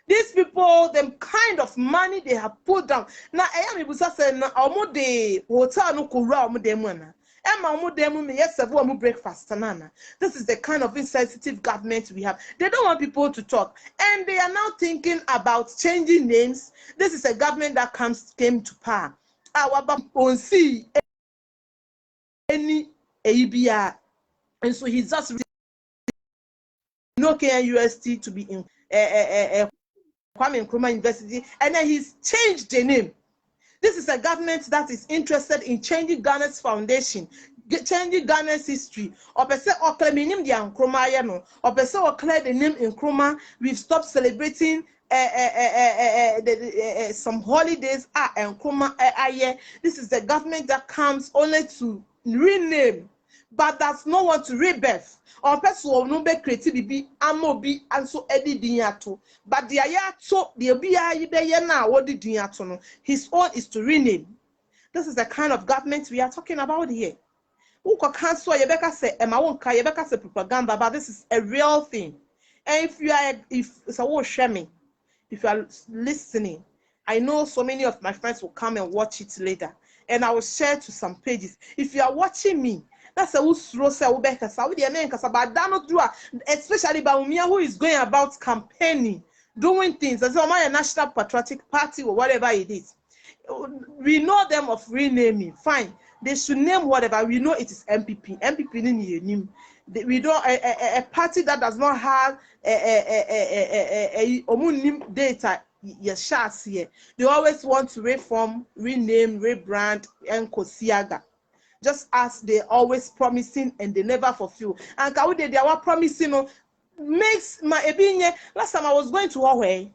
These people, the kind of money they have put down. Now, I am able to say, "Na omo de hotel no kura omo demu na." Emma omo demu me yes serve omo breakfast nana. This is the kind of insensitive government we have. They don't want people to talk, and they are now thinking about changing names. This is a government that came to power. Our on see any ABR, and so he's just no KNUST to be in Kwame Nkrumah University, and then he's changed the name. This is a government that is interested in changing Ghana's foundation, changing Ghana's history. Opese okle minim dia Nkrumah ye no. Opese okle the name Nkrumah. We've stopped celebrating some holidays. Nkrumah aye. This is the government that comes only to rename, but does not want to rebirth. Or person no be creative be amobi and so edi dinyato. But the ayato the obiya yibe na what the dinyato no. His own is to rename. This is the kind of government we are talking about here. Uko cancel yebeka say emawonka yebeka say propaganda, but this is a real thing. And if you are listening, I know so many of my friends will come and watch it later, and I will share to some pages. If you are watching me, that's a especially Baumia, who is going about campaigning, doing things as a national patriotic party or whatever it is. We know them of renaming. Fine, they should name whatever. We know it is MPP. MPP name. We don't a party that does not have a data. Yes, here. They always want to reform, rename, rebrand, and kosiaga. Just as they always promising and they never fulfill. And Kaude, they are promising makes my opinion. Last time I was going to Huawei.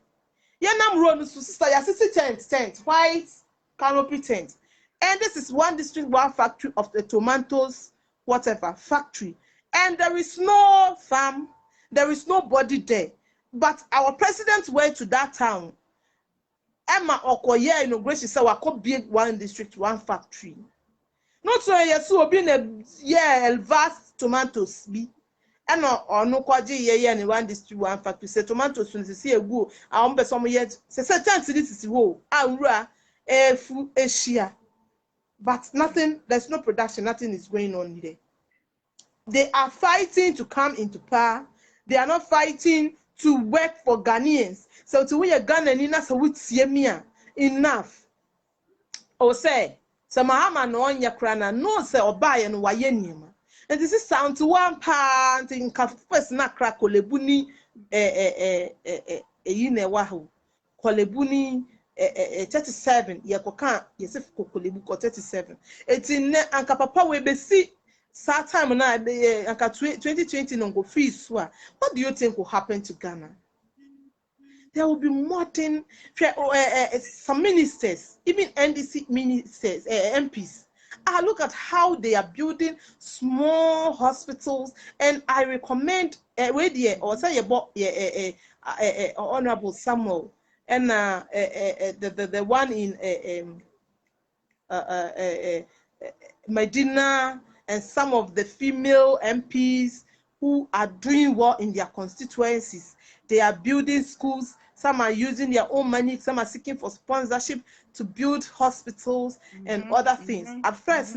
Yanam road to sister, your sister tent, white canopy tent. And this is one district, one factory of the tomatoes, whatever factory. And there is no farm, there is nobody there. But our president went to that town. Emma Okoye inauguration said, "I could be one district, one factory." Not so yes, so being a vast tomatoes be. And no kwaji ye in one district, one factory. Say tomatoes when see a go. I umbe some yet. Say certain to this is wo. Ura fu Asia. But nothing. There's no production. Nothing is going on there. They are fighting to come into power. They are not fighting to work for Ghanaians. So to we a Ghanaian, so we see enough. Or say. So Mahama no on yakrana no se obaye no waye niema. And this is sound to one part in first na crack kolebuni yine wahu. Kolebuni 37 yakoka yesef kolebu ko 37. Etine anka papa we besi sa time na anka 2020 no go free so. What do you think will happen to Ghana? There will be modern some ministers, even NDC ministers, MPs. Look at how they are building small hospitals, and I recommend or say about Honorable Samuel and the one in Medina and some of the female MPs who are doing well in their constituencies. They are building schools. Some are using their own money. Some are seeking for sponsorship to build hospitals and other things. At first,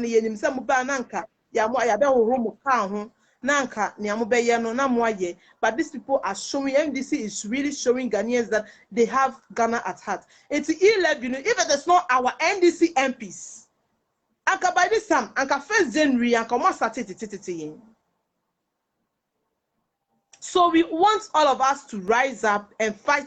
but these people are showing, MDC is really showing Ghanaians that they have Ghana at heart. It's 11, even there's not our NDC MPs. Anka by this time, anka 1st January, anka mo started. So we want all of us to rise up and fight.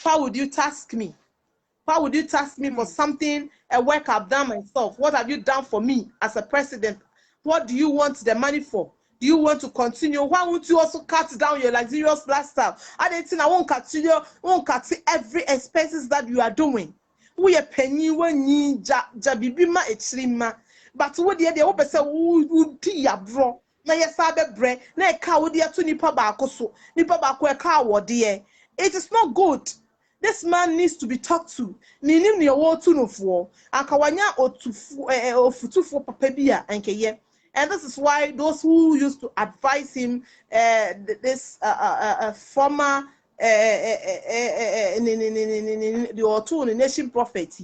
How would you task me? How would you task me for something, a work I've done myself? What have you done for me as a president? What do you want the money for? Do you want to continue? Why won't you also cut down your luxurious lifestyle? I don't think I won't cut every expenses that you are doing. We are penny when you jabibima extrema. But what the other person would be a bro. na yesa bebre na e ka wo de ato nipa baako so nipa baako e ka wo de it is not good. This man needs to be talked to. Ninim ne wo tu no fo anka wanya otufu ofutufo papa bia anke ye. And this is why those who used to advise him, this former the Otun nation prophet,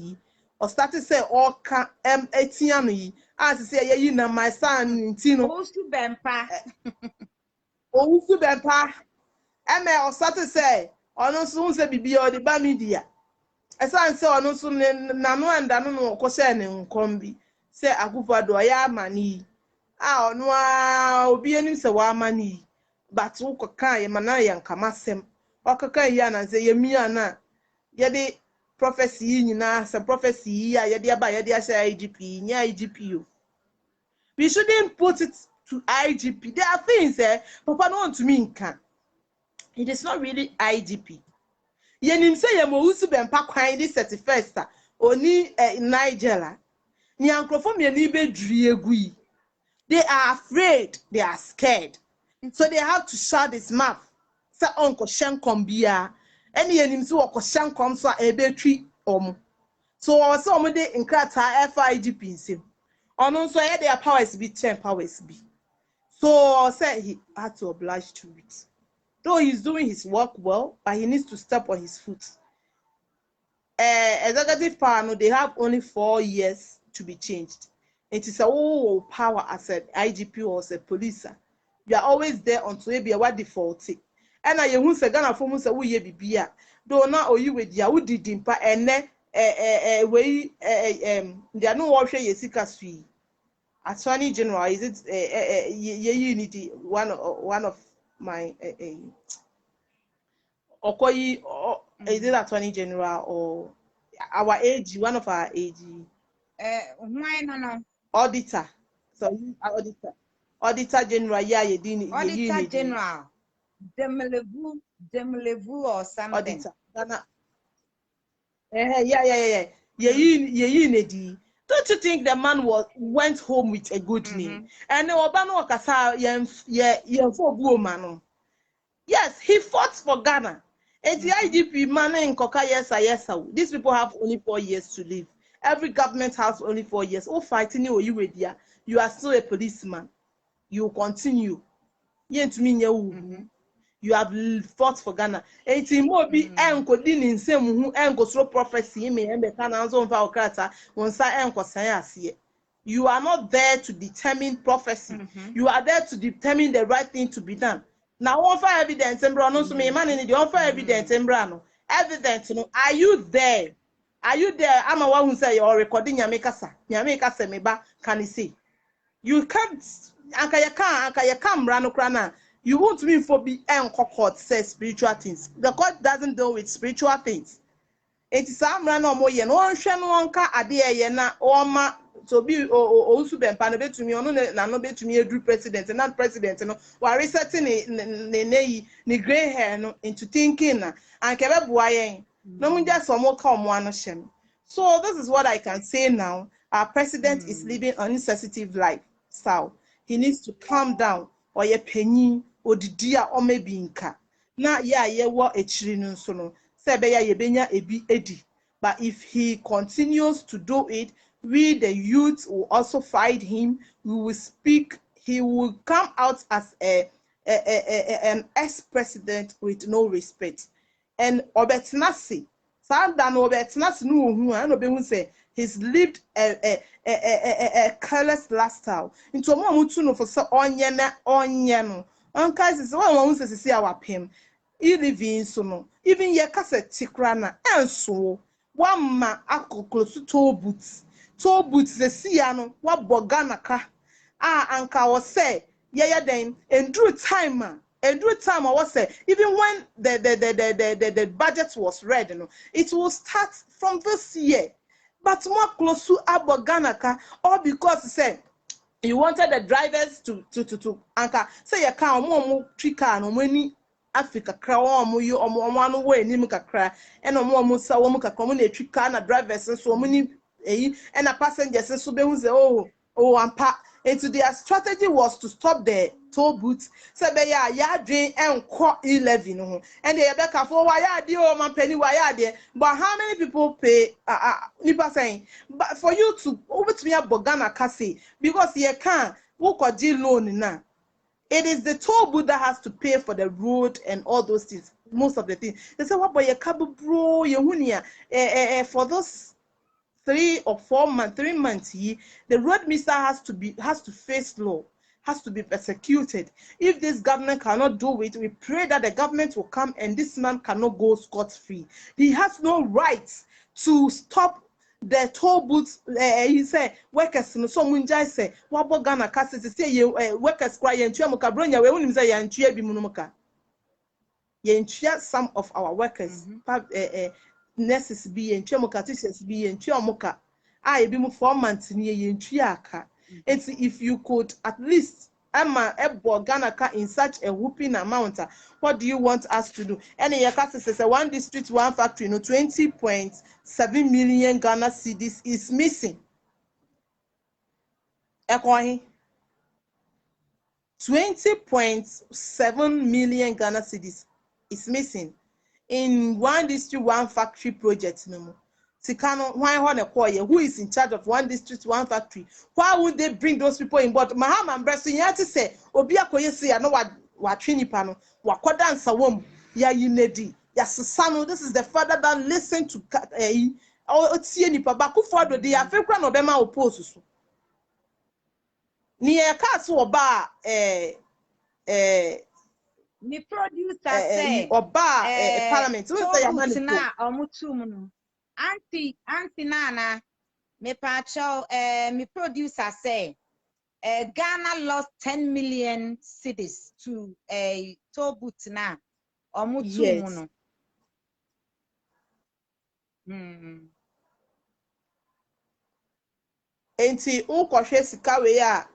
or started say all can etiano as say you know my son Tino Osu bempa. Osu bempa. Or started say ono so say bibi or the bamidia. Esa say ono so nanu and no ko say ne nkombi say Akufo-Addo ya mani. Ono obi anim se wa mani but ukoka ye mana ye nkamasem okaka ye na se ye mia na ye de prophecy nyina se prophecy ya ye de aba ye de asha IGP nya IGP. We shouldn't put it to IGP. There are things papa no want to me nka. It is not really IGP. Ye nim se ye mo usu bempa kwan di 31st oni Nigeria ni ankrofo me ni be duri egui. They are afraid, they are scared. So they have to shut his mouth. Say Uncle Shankom bia. Any enemies who Uncle Shankom so ebetri So also de in krata FIGP sim. Ono so their powers be 10 powers be. So say he had to oblige to it. Though he's doing his work well, but he needs to step on his foot. Executive power, no, they have only 4 years to be changed. It is a whole power as an IGP or as a police. You are always there until you be a defaulty. And I won't say Ghana for say we be though now or you with ya who did impa and way they are no warfare yesika sui. Attorney General, is it unity one of my Okoyi is it Attorney General or our AG, one of our AG? Why no? Auditor. So Auditor General, yeah, Auditor General. Demelevu or something. Auditor. Yeah. Don't you think the man went home with a good name? And Obano Kasa yes, he fought for Ghana. And the IGP man in Koka yes. These people have only 4 years to live. Every government has only 4 years. Oh, fighting you are still a policeman. You continue. You have fought for Ghana. And more be enko din in same who enko throw prophecy me and the canals on Valkrata when sa enko say. You are not there to determine prophecy. You are there to determine the right thing to be done. Now, offer evidence and brown also me man in the offer evidence and brown. Evidence, are you there? Are you there? I'm a one who say you're recording Yamekasa. Yamekasa meba can you see? You can't Anka Rano Krana. You won't mean for be court says spiritual things. The court doesn't deal with spiritual things. It is some rano mo yen one shen wonka ade yena oma to be also be panobe to me ono na no be to me edu president and not president no wa resetting ni gray hair no into thinking na and kebe bua yen no mun just some ka omo ano shem. So this is what I can say now. Our president is living an insensitive lifestyle. He needs to calm down or ye penny or didia or maybe nka na ye wa echiri no so no sebe ya yebenya ebi edi. But if he continues to do it, we the youth will also fight him. We will speak. He will come out as an ex-president with no respect. And Obetnasi, Sandan Obetnasi no who and Obe say he's lived a careless lifestyle. Into a moment no for so onyano. Uncas is one who says see our pim. Living so no. Even ye cassette tikrana and so. One man ako close to toe boots the siano what boganaka anka was say yeah then and drew time I was say even when the budget was read it will start from this year but more close to aboganaka all because say you wanted the drivers to anka say you can't more trika no many Africa crown you or one way nimukakra and no sa womuka common trika na drivers and so many and a passenger says so be oh ampa And so their strategy was to stop the toll booths. So they are yarding and core 11. And they are back for why are the man penny why there? But how many people pay? Nipa saying, but for you to over to me a Bogana Kasi because you can't walk or deal loan now. It is the toll booth that has to pay for the road and all those things. Most of the things. They say, what about your cabo bro, your hunia? For those 3 or 4 months, 3 months here, the road minister has to face law, has to be persecuted. If this government cannot do it, we pray that the government will come and this man cannot go scot-free. He has no right to stop the toll booths. He said workers no so munjai say wabo Ghana kasi say workers kwa yentua muka bronya we unim say yentua bi munumuka yentua some of our workers nurses bi yentua muka teachers bi yentua muka ebi mu 4 months ni yentua aka. And if you could at least ebo Ghana ka in such a whooping amount, what do you want us to do? And your case says one district, one factory, 20.7 million Ghana cedis is missing. 20.7 million Ghana cedis is missing in one district, one factory project. No more. Who is in charge of one district, one factory? Why would they bring those people in board? Mahama and Bresu, you have to say, Obia Koyesi, I know what Trinipano, what Kodan Sawom, Ya Unedi, Ya Susano. This is the father that listened to Otieni Pabaku Fado, the African Obema opposes. Near Castle Oba, me producer say, Oba, Parliament. So say, Omutumu. Auntie Naana, me pacho, me producer say, Ghana lost 10 million cedis to a toll booth now. Yes. Enti ukoshe sikawe ya.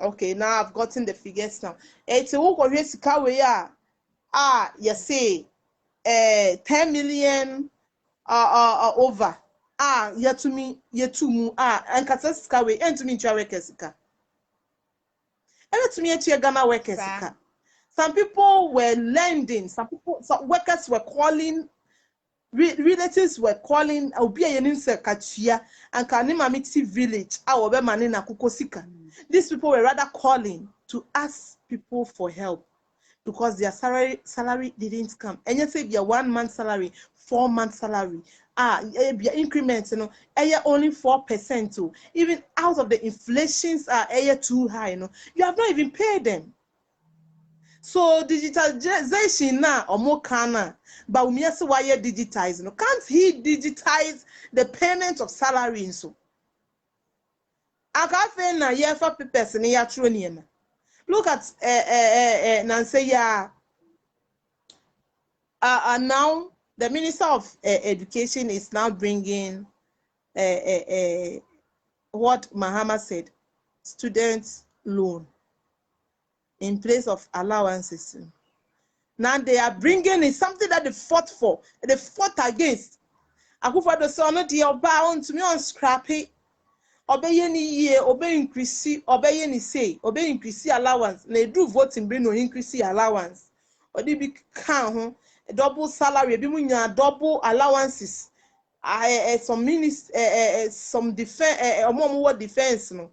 Okay, now I've gotten the figures now. Enti ukoshe sikawe ya. You say 10 million over. Yetumu and Kasaskawe and to me workers. And to me Ghana workers. Some people were lending, some workers were calling, relatives were calling Kachia and Kanimamiti village, our manina Kukosika. These people were rather calling to ask people for help because their salary didn't come. And you say your 1 month salary, 4 month salary, increments, only 4%. Too. Even out of the inflations are too high, you have not even paid them. So digitalization now or more kana, but we also why digitize. Can't he digitize the payment of salary in so? I can't say na for papers in ya tronium. Look at Nancy now the Minister of Education is now bringing what Mahama said, student loan in place of allowances. Now they are bringing in something that they fought for, they fought against. Akufo-Addo say no dey oba to me on scrappy. Obey ni year, obey increase allowance. They do voting bring no increase allowance. Or they be count double salary, be munya double allowances. Some some defense no.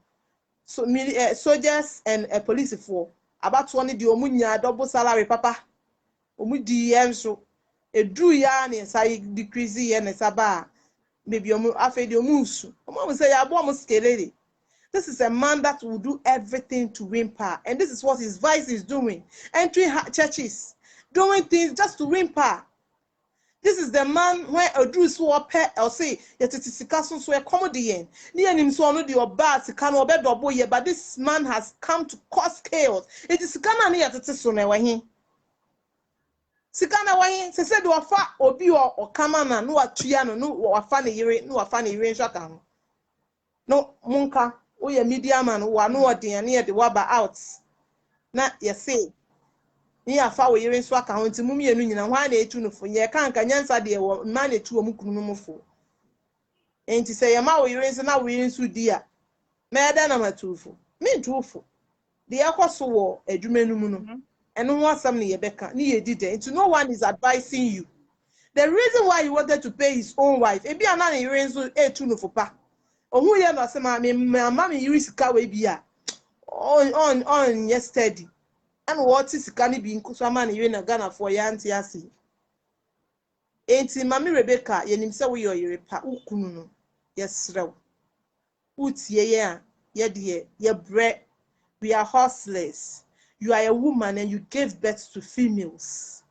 So soldiers and police for about 20 the omunya double salary papa. Omu di so edru ya ne say decrease ye ne saba. Maybe say this is a man that will do everything to win power, and this is what his vice is doing, entering churches, doing things just to win power. This is the man where a Drew so pay or say yet it is castle so a comedian. Near him so no the obas can obey double ye, but this man has come to cause chaos. It is Ghana near to Tissone. Sikana why se said wafa obi or kamana no atuano no wafa ne yire no wafa ne yire nhwaka ho no munka wo ye media man wo no odin ne de waba out na ye say ni afa wo yire nso aka ho nti mum ye no nyina hwa na etu no fo ye kan ka nyansa de wo ma na etu wo mukunu no mfo enti se ye ma wo yire nso na wo yire nso di a na eda na matufo me drofo the akoso wo adwuma no mu no and no one some ne yebeka ne yedide into no one is advising you. The reason why he wanted to pay his own wife ebi ana ne yere nso etu no fopa ohun ye no asema me mama me yiri sika we bia on yesterday and what is sika ne bi nkuso ama ne yere na Ghana for ya anti ase enti mama Rebecca yenim se we yere pa ukunu no yesrew utie ye a ye de ye bre. We are hustlers. You are a woman and you gave birth to females.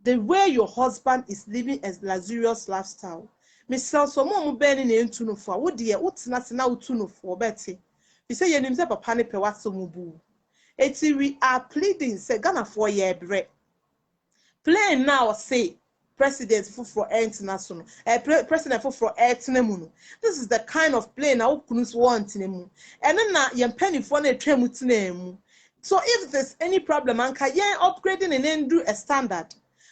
The way your husband is living a luxurious lifestyle. Mr. Somo Benny into no for what dear, what's not now to no for Betty. You say your name's a panic pewasomubu. Eti we are pleading, say Ghana for year bread. Playing now, say president for international, president for etnemuno. This is the kind of play now kunus want in mu. And then na yen penny for na tremutine. So if there's any problem, anka yen upgrading and then do a standard.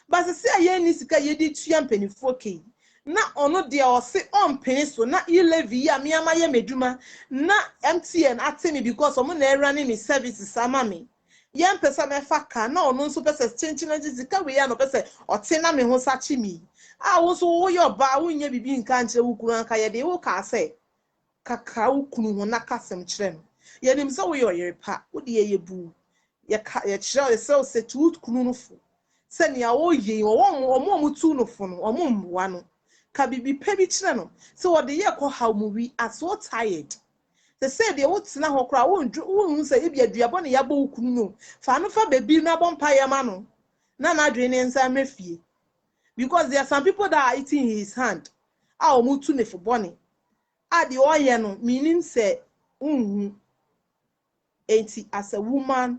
But the say yen nisika yedi tuyan penny 4K. Na ono dia or say on penny so na levy ya miyama ye meduma na MTN at me because I'm not running me services amami. Yan pesa me faka na ono nso pesa chenchina jizika we ya no pesa otena me ho sachi mi a wo so wo yo ba wo nya bibi nka nche wukuru anka ye de wo ka se kaka wukunu ho na kasem kire no ye nim se wo yo yere pa wo de ye bu ye ka ye kire ye se tu kunu no fo se ne a wo ye wo mo tu no fo no wo mo mwa no ka bibi pe bi kire no se wo de ye ko how mu wi as so tired. They say they would na hokra won say e bia duabo ne yabo ukunu no fa no fa baby na bompa yama no na na dwe ne nsa mafie because there are some people that are eating his hand a o mutu ne for boni a the oye no meaning say enti as a woman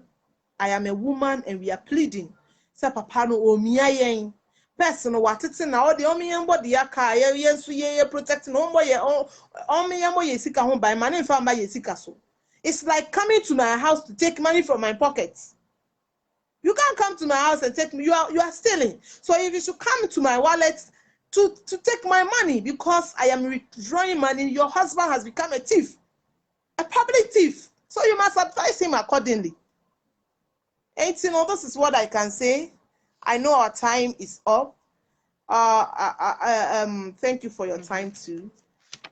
I am a woman and we are pleading say papa no o mia yen person watete na o de o mia body aka ye nso ye protect no mo ye o mia mo ye sika ho by money fa ma ye sika so. It's like coming to my house to take money from my pockets. You can't come to my house and take me. You are stealing. So if you should come to my wallet to take my money because I am withdrawing money, your husband has become a thief, a public thief. So you must advise him accordingly. And you know, this is what I can say. I know our time is up. Thank you for your time too.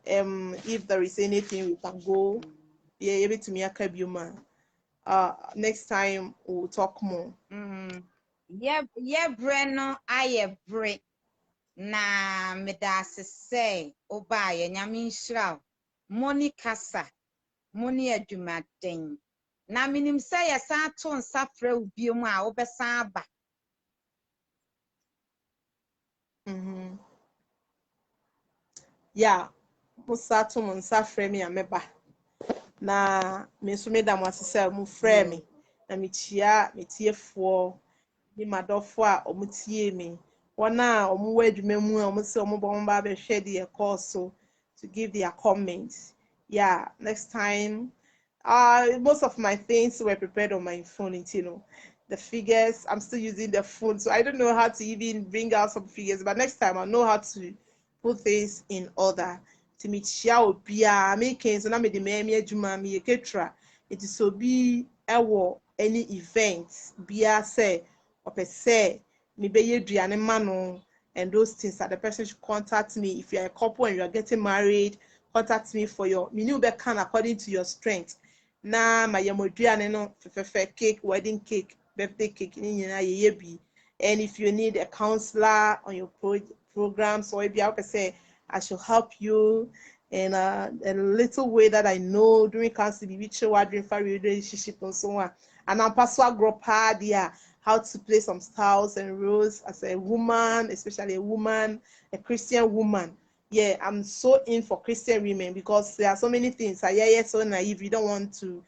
If there is anything we can go, yeah, able to me a next time we'll talk more. Yeah, Breno, I break. Na medase say oba ye nyame nhyira moni kasa moni adwumaden na minim say ya san to nsa fra ubie mu a obesan aba Yeah, musa to nsa fra me ameba na me so me da mo asese mu fra me na me chia me tiefo ni madofo a omutie me wana omuwa adwuma mu a omuse ombo ba be hwe de course to give their comments. Yeah, next time most of my things were prepared on my phone, you know. The figures, I'm still using the phone, so I don't know how to even bring out some figures, but next time I'll know how to put things in order. To meet Xiao Bia, making so now me the me juma me ketra. It is so be any events, Bia say, or per se, me be ye driane mano, and those things that the person should contact me. If you're a couple and you're getting married, contact me for your menu can according to your strength. Na my yamodriane no cake, wedding cake, birthday cake, and if you need a counselor on your programs, or maybe I can say I shall help you in a little way that I know during counseling, which relationship and so on. And I'm paswa gropa dia how to play some styles and roles as a woman, especially a woman, a Christian woman. Yeah, I'm so in for Christian women because there are so many things. Yeah, so naive. You don't want to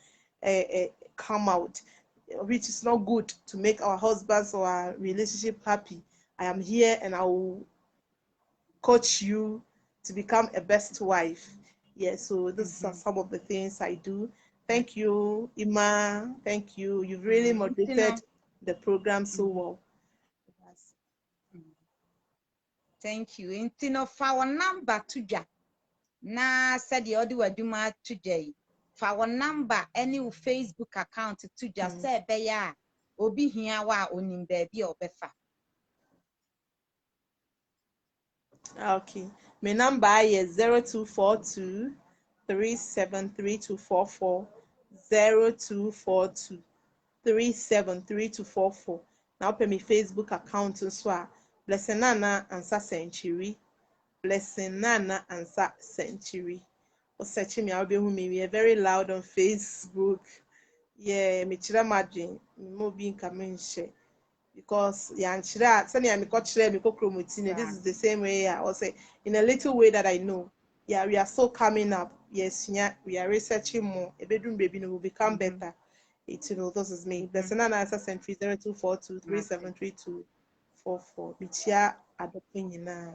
come out, which is not good to make our husbands or our relationship happy. I am here and I will coach you to become a best wife. Yeah, so these are some of the things I do. Thank you, Imma. Thank you. You've really moderated the program so well. Thank you. Intino fa wa number to ja. Na said the odi waduma to jay. fa wo number any wo Facebook account to just say be ya obi hia wa onim baabi obefa. Okay. My number is 0242 373244 0242 373244. Now pay me Facebook account so a Blessing Naana Ansah-Senkyire. Blessing Naana Ansah-Senkyire. Or search me, I'll be who me. We are very loud on Facebook. Yeah, me chira madwin, me mo bi nka me nhye. Because yanchira sani me ko chire me ko kromotine. This is the same way I was say in a little way that I know. Yeah, we are so coming up. Yes, yeah, we are researching more. A bedroom baby will become better. It, you know, this is me. There's another Ansah-Senkyire 0242 373244. Bichia adopting na.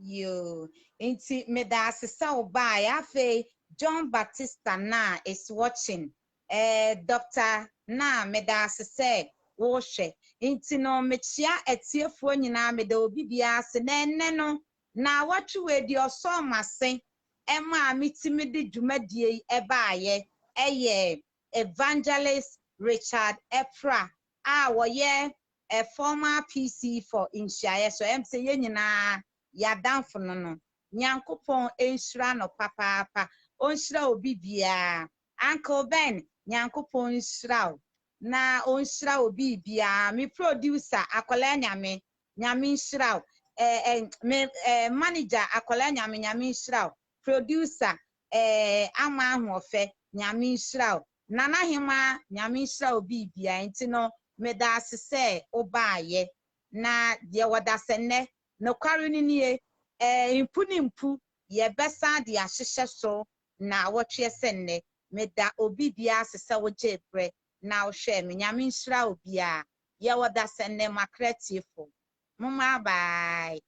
Yo, inti me da asesa oba ya fe John Batista na is watching. Dr. na me da asese wo hwe. Inti no me chia etiefuo nyina me da obi bia se na enne no na watwe di oso mase ema mitimi de dwumadie ebaaye eye evangelist Richard Efra a woye a former PC for Inshaye so em say ye nyina yadamfo no nyankopon enhyira no papaapa onhyira obi bia Uncle Ben nyankopon nhyira na onhyira obi bia me producer akola nyame nhyira me manager akola nyame nhyira producer ama ahofe nyame nhyira nana hema nyame nhyira obi bia ntino me da asese obaaye na de wadasenne Nokware nie impu ye besa de ahyehye so na wotwe senne meda obi bia sese wo jebre na wo hwe me nyame nhyira obi a ye woda senne makretiefo mama bye.